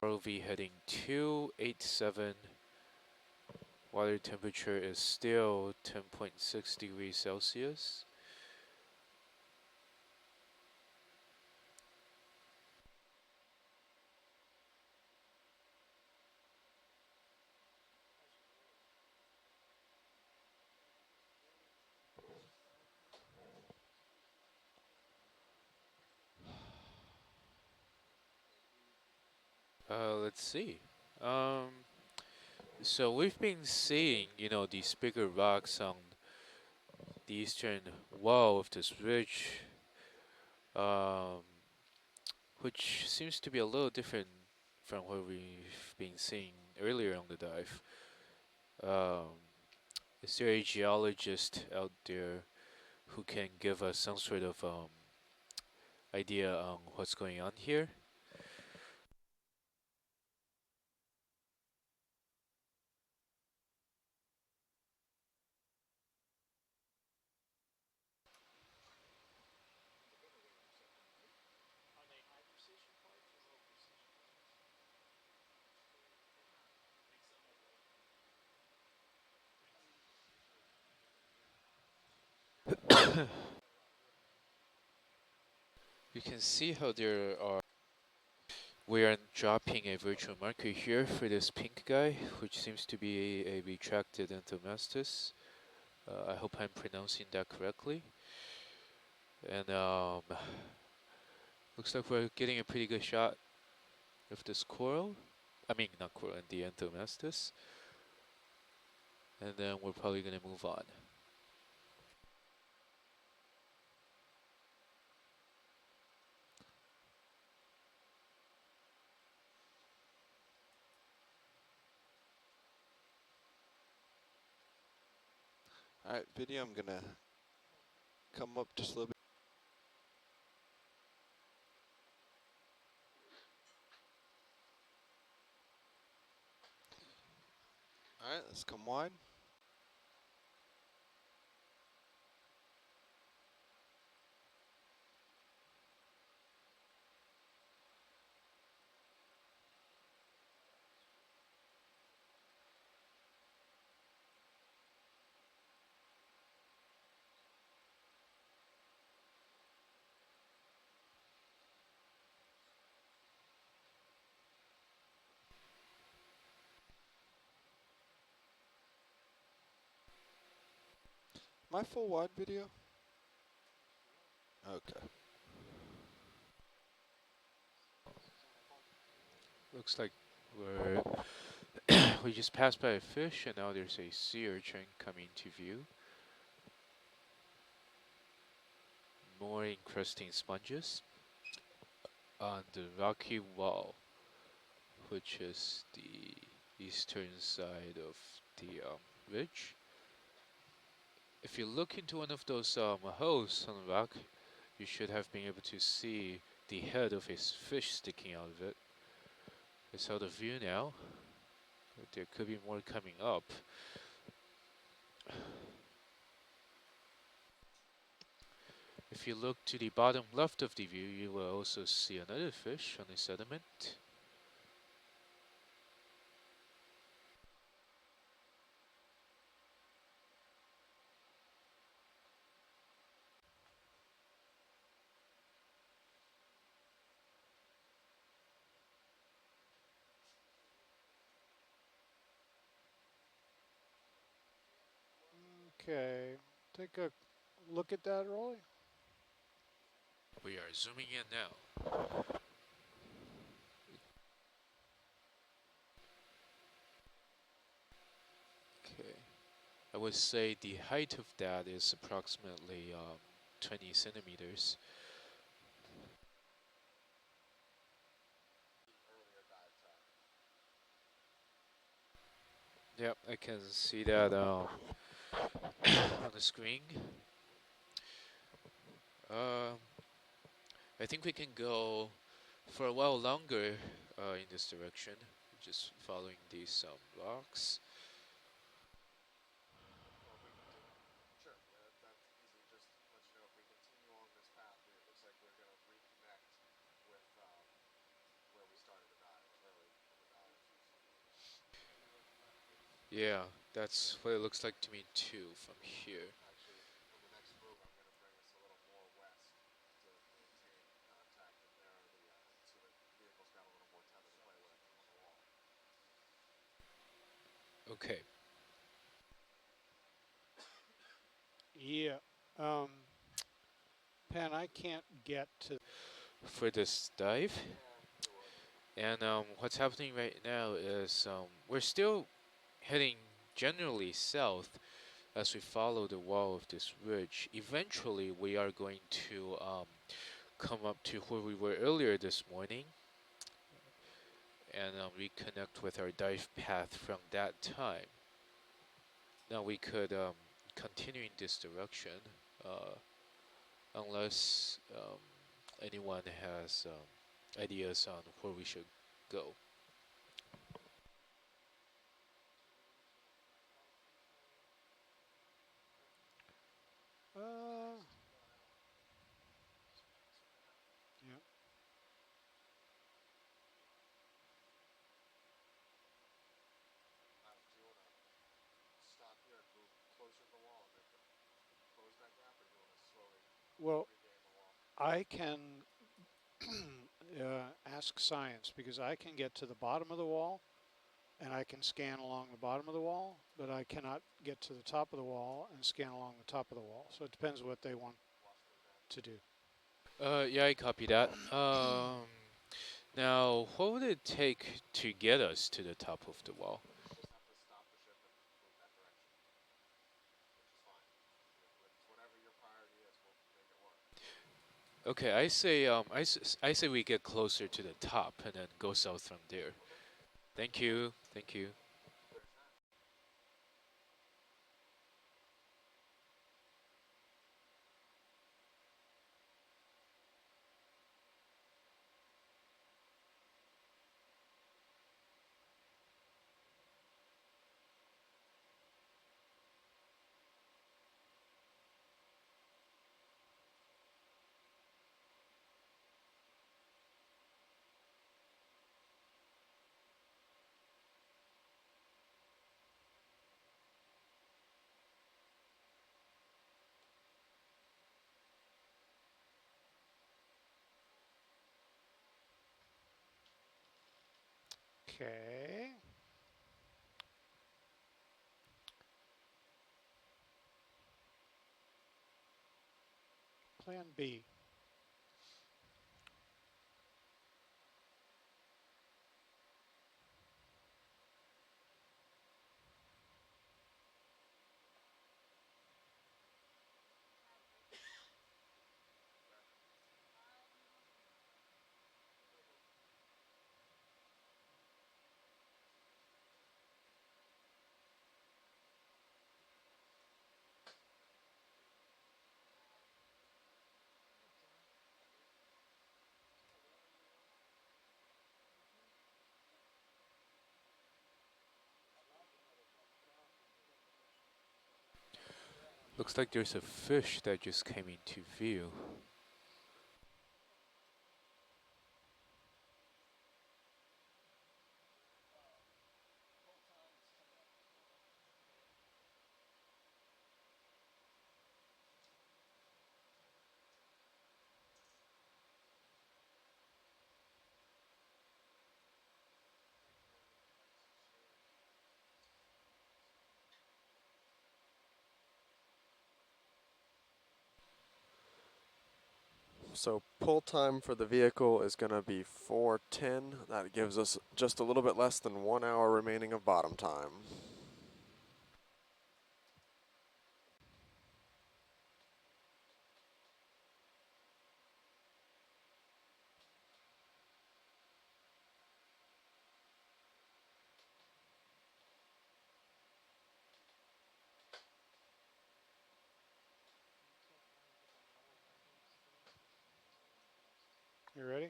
ROV heading 287. Water temperature is still 10.6 degrees Celsius. Let's see. Um, so we've been seeing, these bigger rocks on the eastern wall of this ridge, um, which seems to be a little different from what we've been seeing earlier on the dive. Um, is there a geologist out there who can give us some sort of idea on what's going on here? You can see how there are. We are dropping a virtual marker here for this pink guy, which seems to be a retracted entomastus. I hope I'm pronouncing that correctly. And looks like we're getting a pretty good shot of this coral. I mean, not coral, and the entomastus. And then we're probably gonna move on. Alright, video, I'm gonna come up just a little bit. Alright, let's come wide. My full wide video? Okay. Looks like we're we just passed by a fish, and now there's a sea urchin coming to view. More encrusting sponges on the rocky wall, which is the eastern side of the ridge. If you look into one of those holes on the rock, you should have been able to see the head of a fish sticking out of it. I saw the view now. But there could be more coming up. If you look to the bottom left of the view, you will also see another fish on the sediment. Okay, take a look at that, Rolly. We are zooming in now. Okay. I would say the height of that is approximately 20 centimeters. Yep, I can see that on the screen. Um, I think we can go for a while longer in this direction, just following these rocks. Well, if we continue, sure, that's easy. Just let you know if we continue on this path, it looks like we're going to reconnect with where we started the dive, early in the dive. Yeah, that's what it looks like to me too from here. Actually, on the next move, I'm going to bring us a little more west to maintain contact and narrow the, so that the vehicle's got a little more tether to play with on the wall. Okay. Yeah. Pan, I can't get to. For this dive. Yeah, it will. And what's happening right now is we're still heading generally south as we follow the wall of this ridge. Eventually, we are going to come up to where we were earlier this morning and reconnect with our dive path from that time. Now we could continue in this direction uh, unless anyone has ideas on where we should go. Uh. Yeah. Do you want to stop here and move closer to the wall and then close that gap, or do you want to slowly Well, regain the wall? I can ask science because I can get to the bottom of the wall and I can scan along the bottom of the wall, but I cannot get to the top of the wall and scan along the top of the wall. So it depends what they want to do. Yeah, I copy that. Now, what would it take to get us to the top of the wall? Just have to stop the ship and move that direction, which is fine. Whatever your priority is, we'll make it work. Okay, I say we get closer to the top and then go south from there. Thank you. Thank you. Clear shot. Okay. Plan B. Looks like there's a fish that just came into view. So pull time for the vehicle is going to be 4:10. That gives us just a little bit less than 1 hour remaining of bottom time. You ready?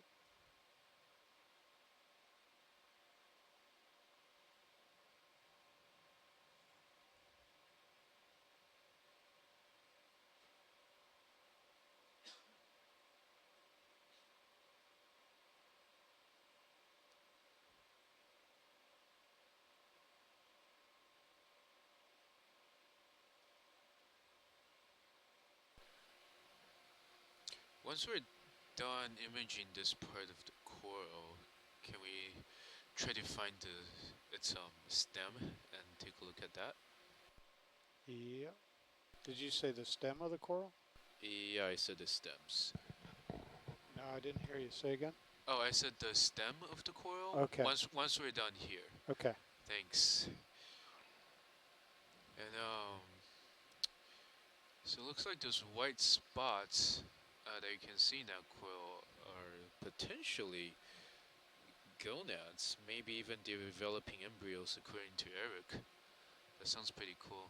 Once we're done imaging this part of the coral, can we try to find its stem and take a look at that? Yeah. Did you say the stem of the coral? Yeah, I said the stems. No, I didn't hear you. Say again. Oh, I said the stem of the coral. Okay. Once we're done here. Okay. Thanks. And so it looks like those white spots that you can see in that coral are potentially gonads, maybe even developing embryos according to Eric. That sounds pretty cool.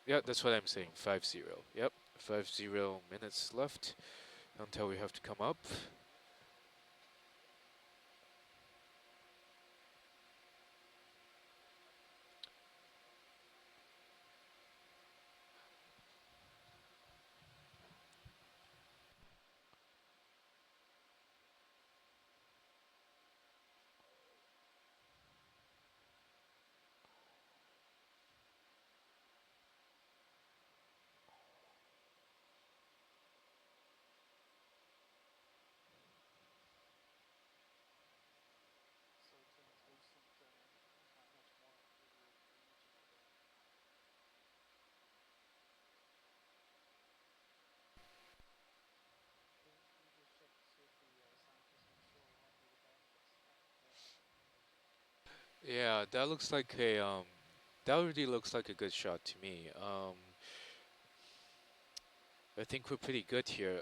Yeah, that's what I'm saying. 5-0. Yep, 5-0 minutes left until we have to come up. Yeah, that looks like a that already looks like a good shot to me. I think we're pretty good here.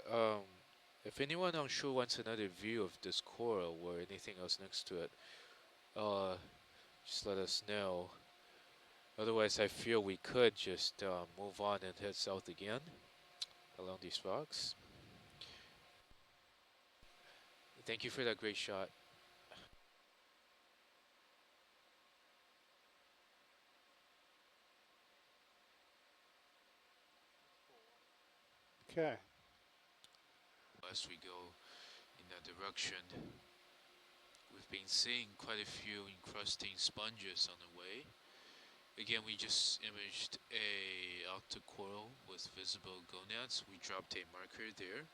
If anyone unsure wants another view of this coral or anything else next to it, just let us know. Otherwise, I feel we could just move on and head south again along these rocks. Thank you for that great shot. Okay. As we go in that direction, we've been seeing quite a few encrusting sponges on the way. Again, we just imaged a octocoral with visible gonads. We dropped a marker there.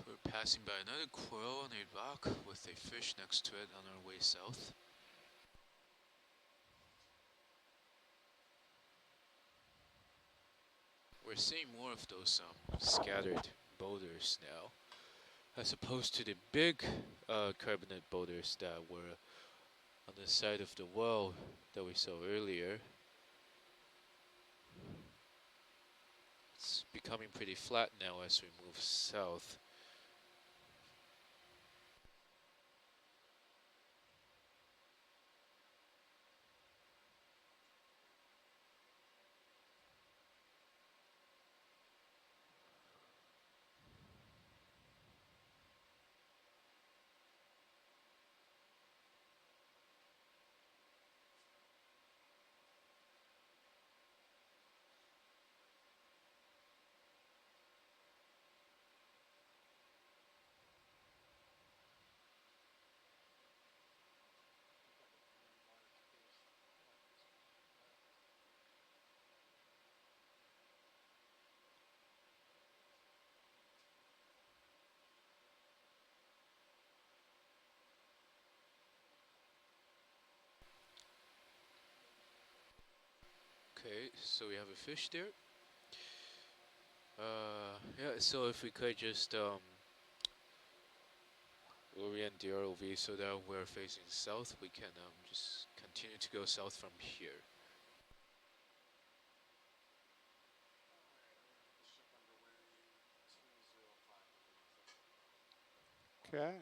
We're passing by another coral on a rock with a fish next to it on our way south. We're seeing more of those scattered boulders now, as opposed to the big carbonate boulders that were on the side of the well that we saw earlier. It's becoming pretty flat now as we move south. Okay, so we have a fish there. Yeah, so if we could just orient the ROV so that we're facing south, we can just continue to go south from here. Okay.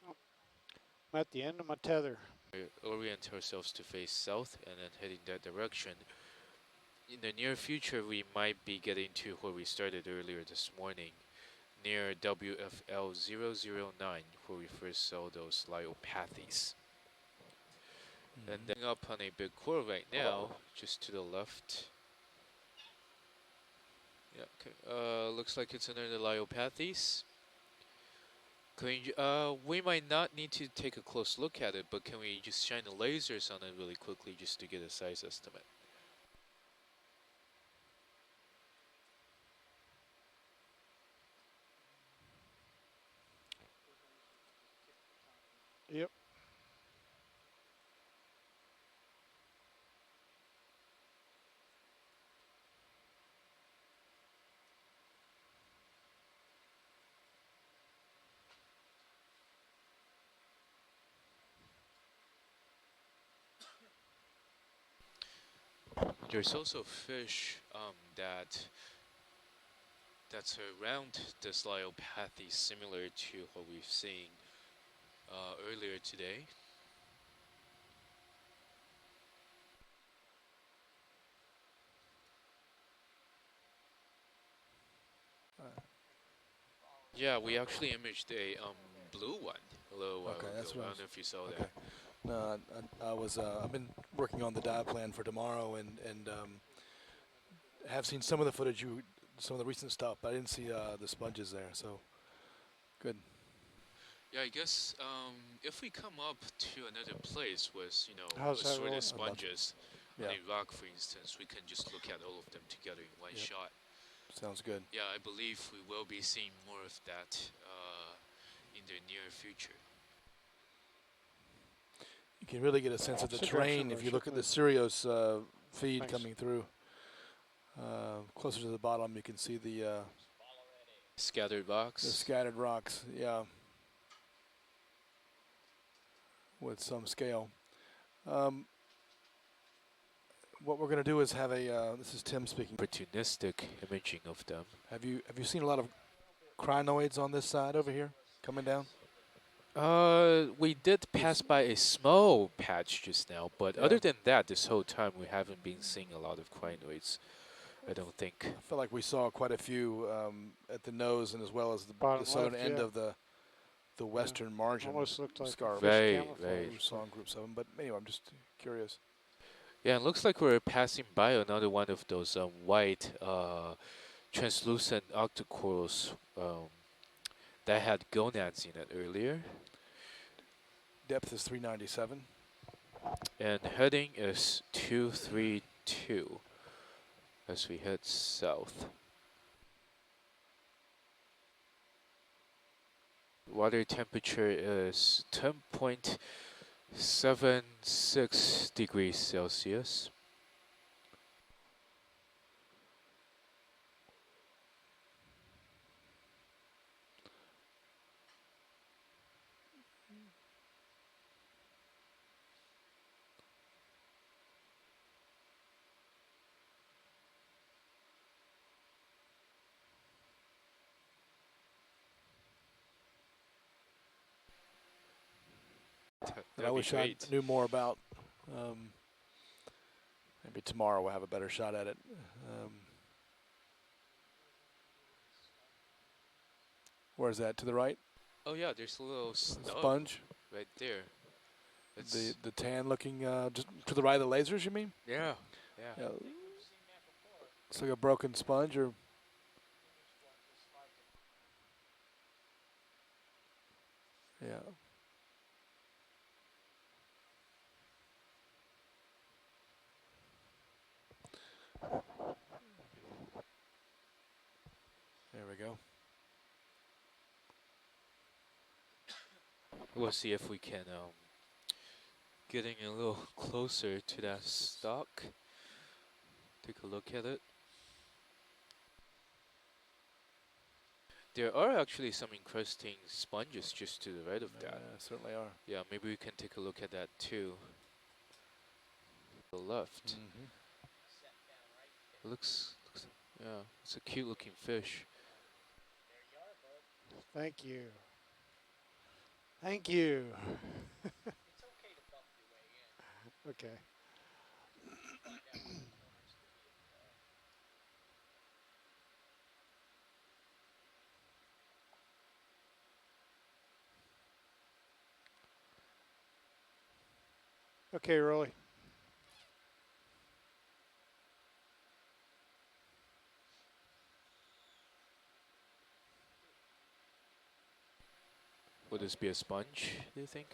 Oh, I'm at the end of my tether. Orient ourselves to face south and then head in that direction. In the near future, we might be getting to where we started earlier this morning, near WFL009, where we first saw those Lyopathies. And then up on a big coral right now, just to the left. Yeah, okay. Looks like it's under the Lyopathies. We might not need to take a close look at it, but can we just shine the lasers on it really quickly just to get a size estimate? Yep. There's also fish that's around this Lyopathy, similar to what we've seen earlier today. Yeah, we actually imaged a blue one a little while Okay, ago. that's what I I don't was. know if you saw Okay. that. No, I was. I've been working on the dive plan for tomorrow, and have seen some of the footage, some of the recent stuff, but I didn't see the sponges there. So good. Yeah, I guess if we come up to another place with, How's that assorted rolling? sponges on Yeah, a rock, for instance, we can just look at all of them together in one Yep. shot. Sounds good. Yeah, I believe we will be seeing more of that in the near future. You can really get a sense of the It's the direction terrain of if our you look ship at the moving. Sirius feed Thanks. coming through. Closer to the bottom, you can see the Scattered rocks. scattered rocks. Yeah, with some scale. Um, what we're going to do is have a. This is Tim speaking. Opportunistic imaging of them. Have you seen a lot of crinoids on this side over here coming down? We did pass by a small patch just now, but Yeah. other than that, this whole time we haven't been seeing a lot of crinoids. I don't think. I feel like we saw quite a few at the nose and as well as the Bottom southern left, end yeah. of the western margin. Almost looked like scarp. fish Right, camouflage. right. We saw in groups of them, but anyway, I'm just curious. Yeah, it looks like we're passing by another one of those white translucent octocorals that had gonads in it earlier. Depth is 397. And heading is 232 as we head south. Water temperature is 10.76 degrees Celsius. And I wish I knew more about. Maybe tomorrow we'll have a better shot at it. Where's that? To the right? Oh yeah, there's a little snub Sponge? right there. It's The tan looking, just to the right of the lasers, you mean? yeah. Yeah. It's like a broken sponge or. Yeah. go. We'll see if we can getting a little closer to that stock. Take a look at it. There are actually some encrusting sponges just to the right of that. Certainly are. Yeah, maybe we can take a look at that too. The left. Mm-hmm. It looks, yeah, it's a cute looking fish. Thank you. Thank you. Okay. Okay, Rolly. Would this be a sponge, do you think?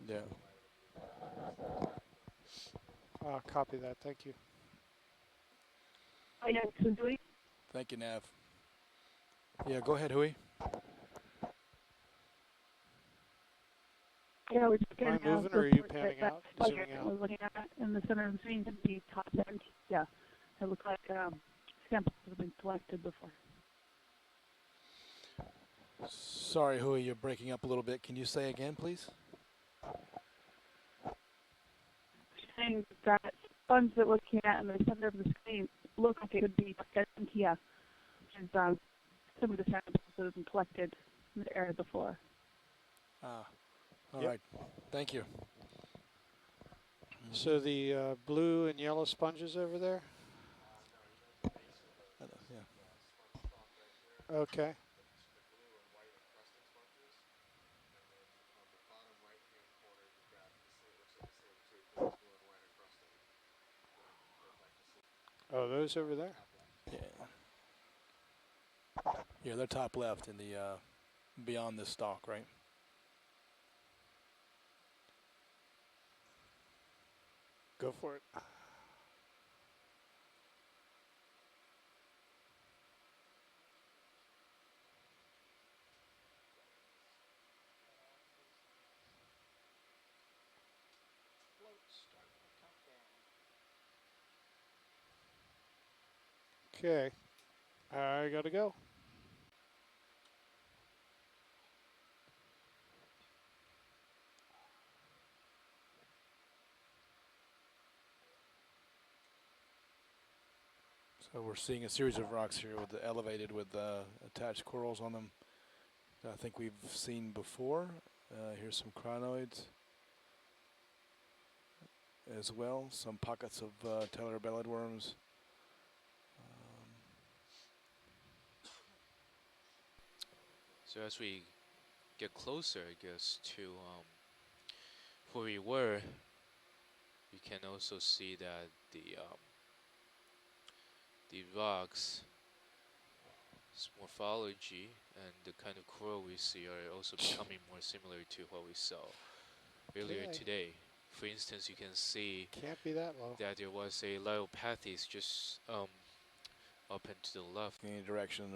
Yeah. Copy that. Thank you. Oh, yeah, so do we? Thank you, Nav. Yeah, go ahead, Hui. Yeah, we're just Am going I to have moving or are you report panning that out, spider zooming that out? we're looking at in the center of the screen to be top 17. Yeah, it looks like samples have been collected before. Sorry, Hui, you're breaking up a little bit. Can you say again, please? Saying that funds that we're looking at in the center of the screen look like it could be top 17, yeah, which is some of the samples that have been collected in the area before. All Yep. right. Thank you. So the blue and yellow sponges over there? Yeah. Okay. Oh, those over there? Yeah. Yeah, they're top left in the beyond this stalk, right? Go for it. Okay. I gotta go. So we're seeing a series of rocks here with the elevated with attached corals on them that I think we've seen before. Here's some crinoids as well. Some pockets of tailor bellied worms. So as we get closer, I guess, to where we were, you can also see that the rocks, morphology, and the kind of coral we see are also becoming more similar to what we saw earlier Okay. today. For instance, you can see Can't be that low. that there was a Lyopathes just up and to the left. In any direction,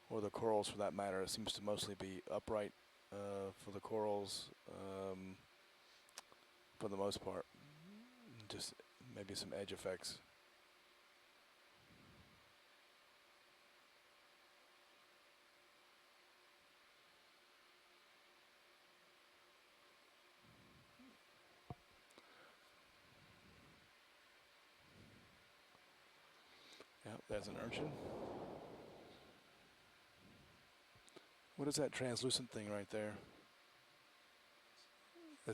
or the corals for that matter, it seems to mostly be upright for the corals for the most part. Just maybe some edge effects. Yeah, there's an urchin. What is that translucent thing right there?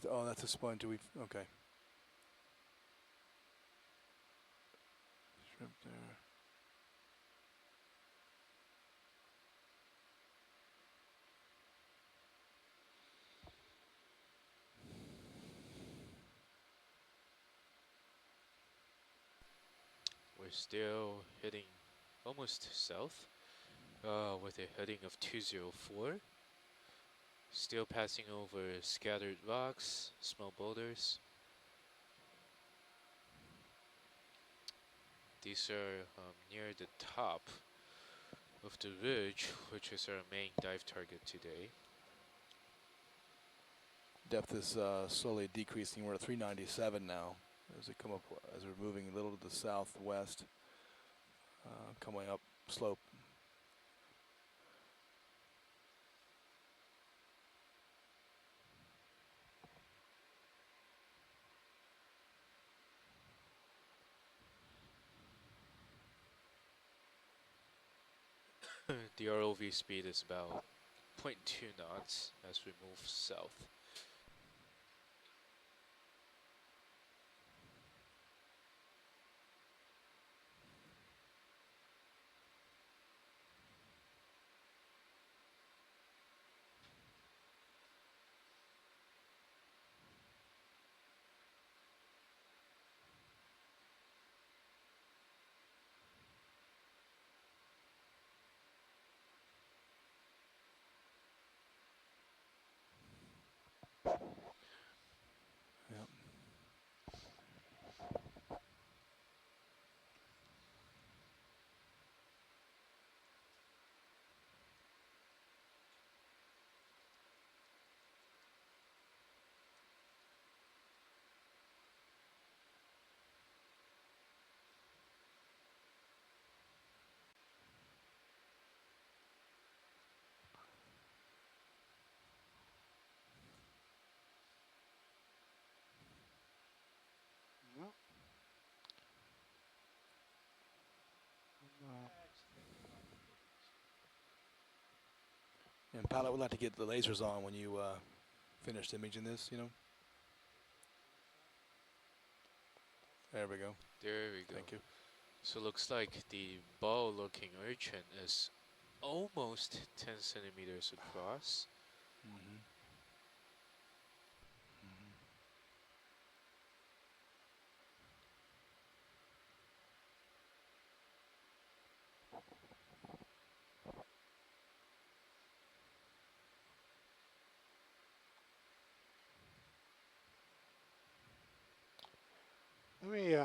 Oh, that's a sponge. Okay. Shrimp there. We're still heading almost south with a heading of 204. Still passing over scattered rocks, small boulders. These are near the top of the ridge, which is our main dive target today. Depth is slowly decreasing. We're at 397 now as we come up, as we're moving a little to the southwest, coming up slope. The ROV speed is about 0.2 knots as we move south. Yep. Well, And pilot, we'd like to get the lasers on when you finished imaging this, you know. There we go. There we go. Thank you. So looks like the ball-looking urchin is almost 10 centimeters across. Mm-hmm. let me.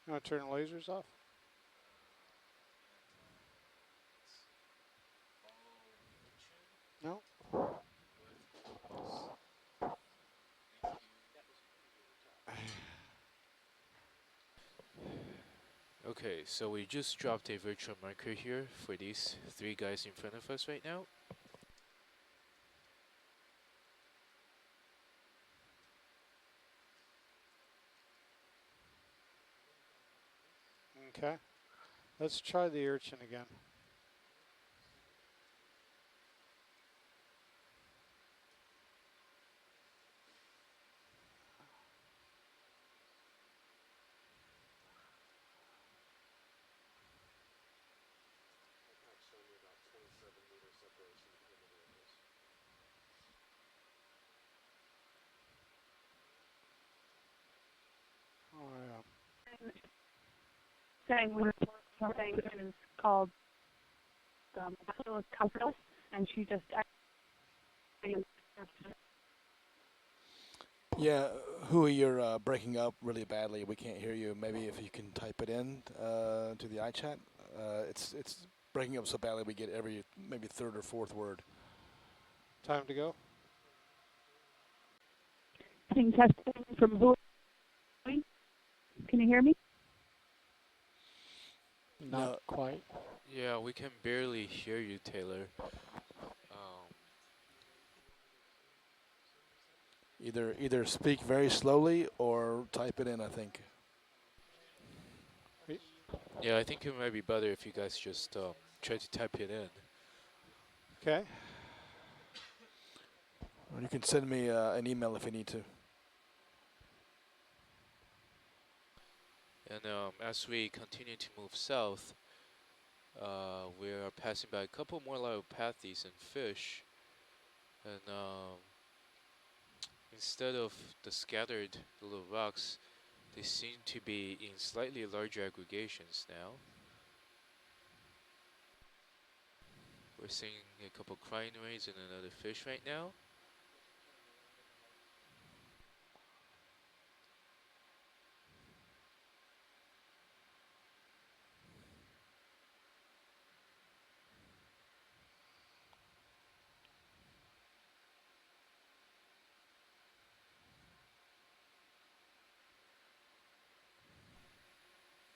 You want to turn the lasers off? No. Okay, so we just dropped a virtual marker here for these three guys in front of us right now. Okay. Let's try the urchin again. Oh yeah. Saying when something is called comfortless, and she just Yeah, Hui, you're breaking up really badly. We can't hear you. Maybe if you can type it in to the iChat. It's breaking up so badly we get every maybe third or fourth word. Time to go. testing from who? Can you hear me? Not No. quite. Yeah, we can barely hear you, Taylor. Either speak very slowly or type it in, I think. Yeah, I think it might be better if you guys just try to type it in. Okay. Or you can send me an email if you need to. And as we continue to move south, we are passing by a couple more lipopathes and fish. And instead of the scattered little rocks, they seem to be in slightly larger aggregations now. We're seeing a couple crinoids and another fish right now.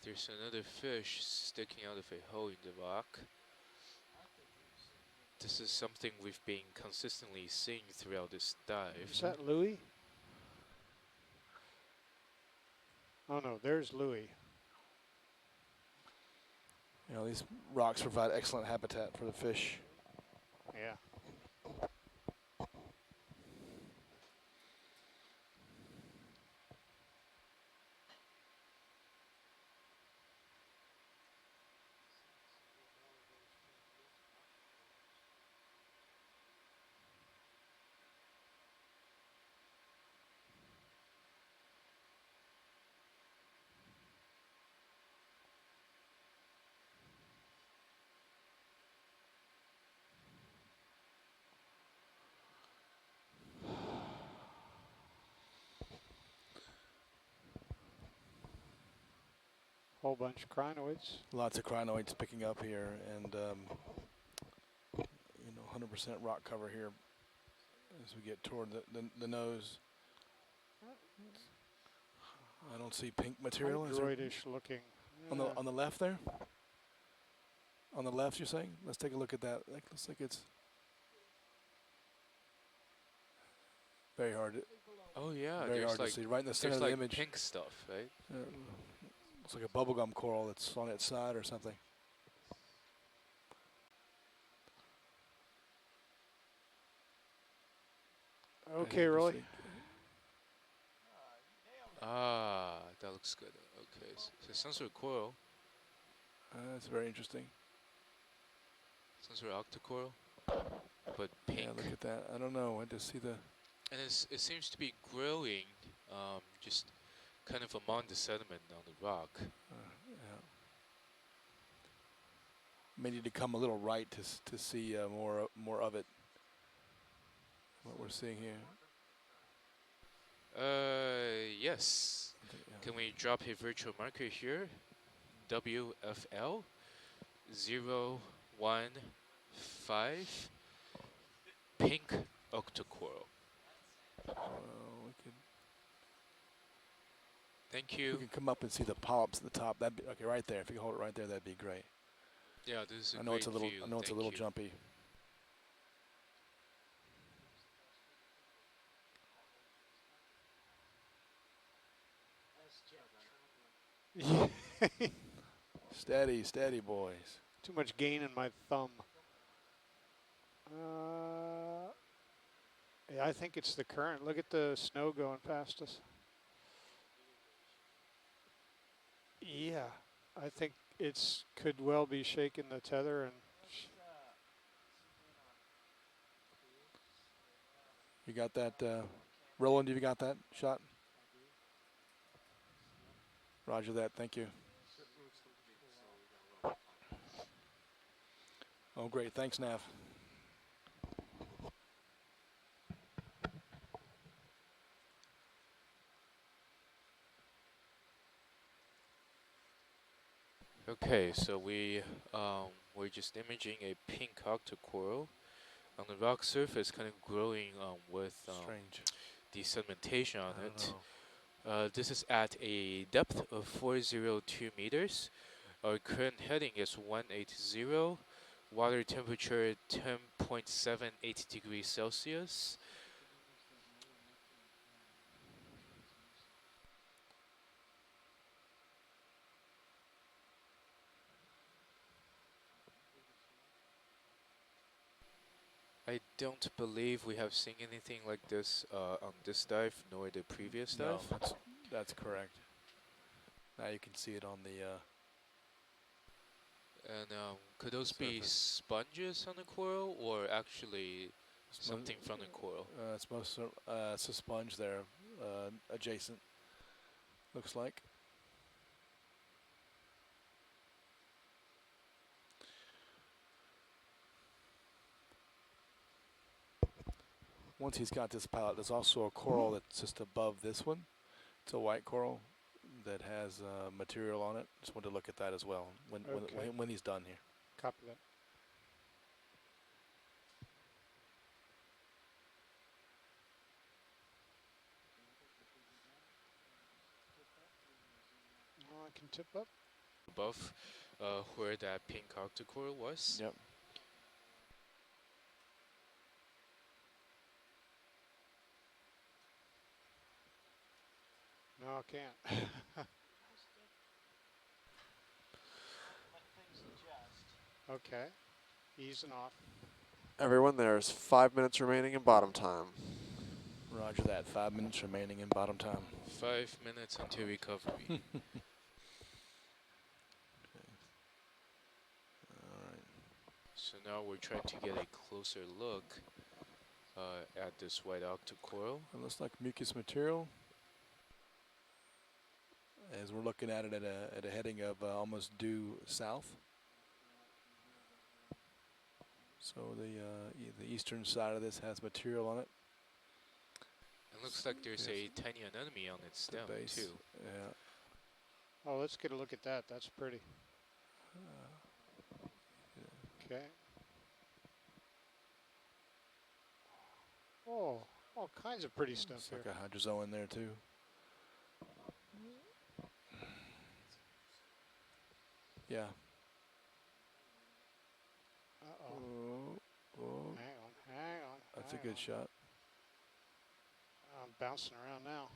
There's another fish sticking out of a hole in the rock. This is something we've been consistently seeing throughout this dive. Is that Louis? Oh no, there's Louis. You know, these rocks provide excellent habitat for the fish. Yeah. Whole bunch of crinoids. Lots of crinoids picking up here, and you know, 100% rock cover here as we get toward the nose. I don't see pink material. Is there Hydroidish looking. on the left there? On the left, you're saying? Let's take a look at that. That looks like it's very hard. Oh yeah, Very there's hard like to see. Right in the center there's of the like image. pink stuff, right? Looks like a bubblegum coral that's on its side or something. Okay, Roy. Ah, that looks good. Okay, so some sort of coral, That's very interesting. some sort of octocoral, but pink. Yeah, look at that. I don't know. I just see the. And it seems to be growing, just kind of among the sediment on the rock. Yeah. May need to come a little right to see more of it. What we're seeing here. Yes. Can we drop a virtual marker here? WFL 015 pink octocoral. We could. Thank We you. can come up and see the polyps at the top. That'd be okay, right there. If you can hold it right there, that'd be great. Yeah, this is a I know great it's a little. view. I know it's a Thank little you. jumpy. Yeah. Steady, steady, boys. Too much gain in my thumb. Yeah, I think it's the current. Look at the snow going past us. Yeah, I think it's could well be shaking the tether and. You got that, Roland? You got that shot? Roger that. Thank you. Oh, great. Thanks, Nav. Okay, so we're just imaging a pink octocoral on the rock surface, kind of growing with Strange. the sedimentation on I don't it. know. This is at a depth of 402 meters. Our current heading is 180. Water temperature 10.78 degrees Celsius. I don't believe we have seen anything like this on this dive, nor the previous dive. No, that's correct. Now you can see it on the. And could those be surface. sponges on the coral, or actually something from the coral. It's most it's a sponge there, adjacent. Looks like. Once he's got this palette, there's also a coral that's just above this one. It's a white coral that has material on it. Just wanted to look at that as well Okay. when he's done here. Copy that. Oh, I can tip up. Above where that pink octocoral was. Yep. No, I can't. Okay. Easing off. Everyone, there's 5 minutes remaining in bottom time. Roger that. 5 minutes remaining in bottom time. 5 minutes until recovery. So now we're trying to get a closer look at this white octocoral. It looks like mucus material. As we're looking at it at a heading of almost due south. So the eastern side of this has material on it. It looks like there's a tiny anemone on its stem base. too. Yeah. Oh, let's get a look at that. That's pretty. Okay. Oh, all kinds of pretty stuff It's here. like a hydrozoa in there too. Yeah. Uh-oh. Oh, Hang on. that's a good shot. I'm bouncing around now.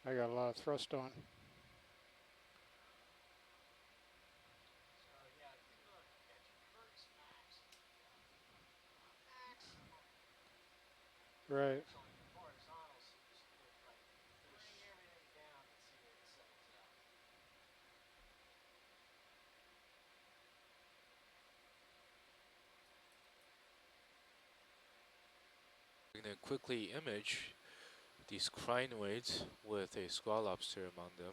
I got a lot of thrust on. Right. We're going to quickly image these crinoids with a squall lobster among them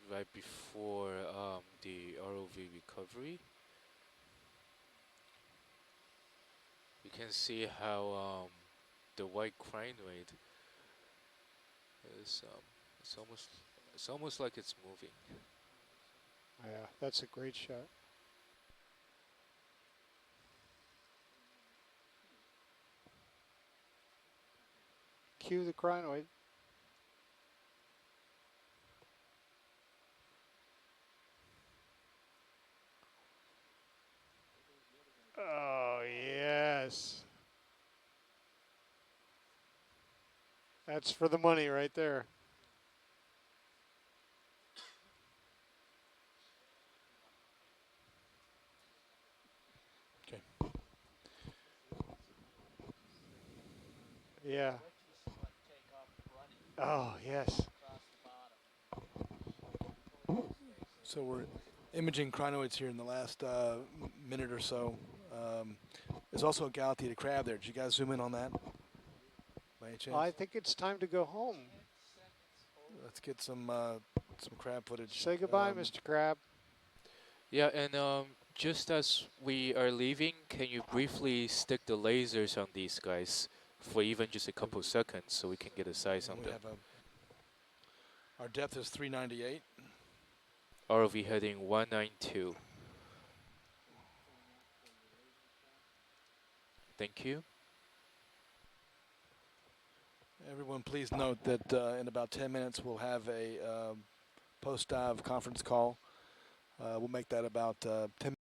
right before the ROV recovery. You can see how the white crinoid is it's almost like it's moving. Yeah, that's a great shot. Cue the crinoid. Oh, yes. That's for the money right there. Okay. Yeah. Oh, yes. So we're imaging crinoids here in the last minute or so. There's also a Galathea crab there. Did you guys zoom in on that by any chance? I think it's time to go home. Let's get some crab footage. Say goodbye, Mr. Crab. Yeah, and just as we are leaving, can you briefly stick the lasers on these guys for even just a couple seconds so we can get a size on We them? have our depth is 398. ROV heading 192. Thank you. Everyone, please note that in about 10 minutes we'll have a post-dive conference call. We'll make that about 10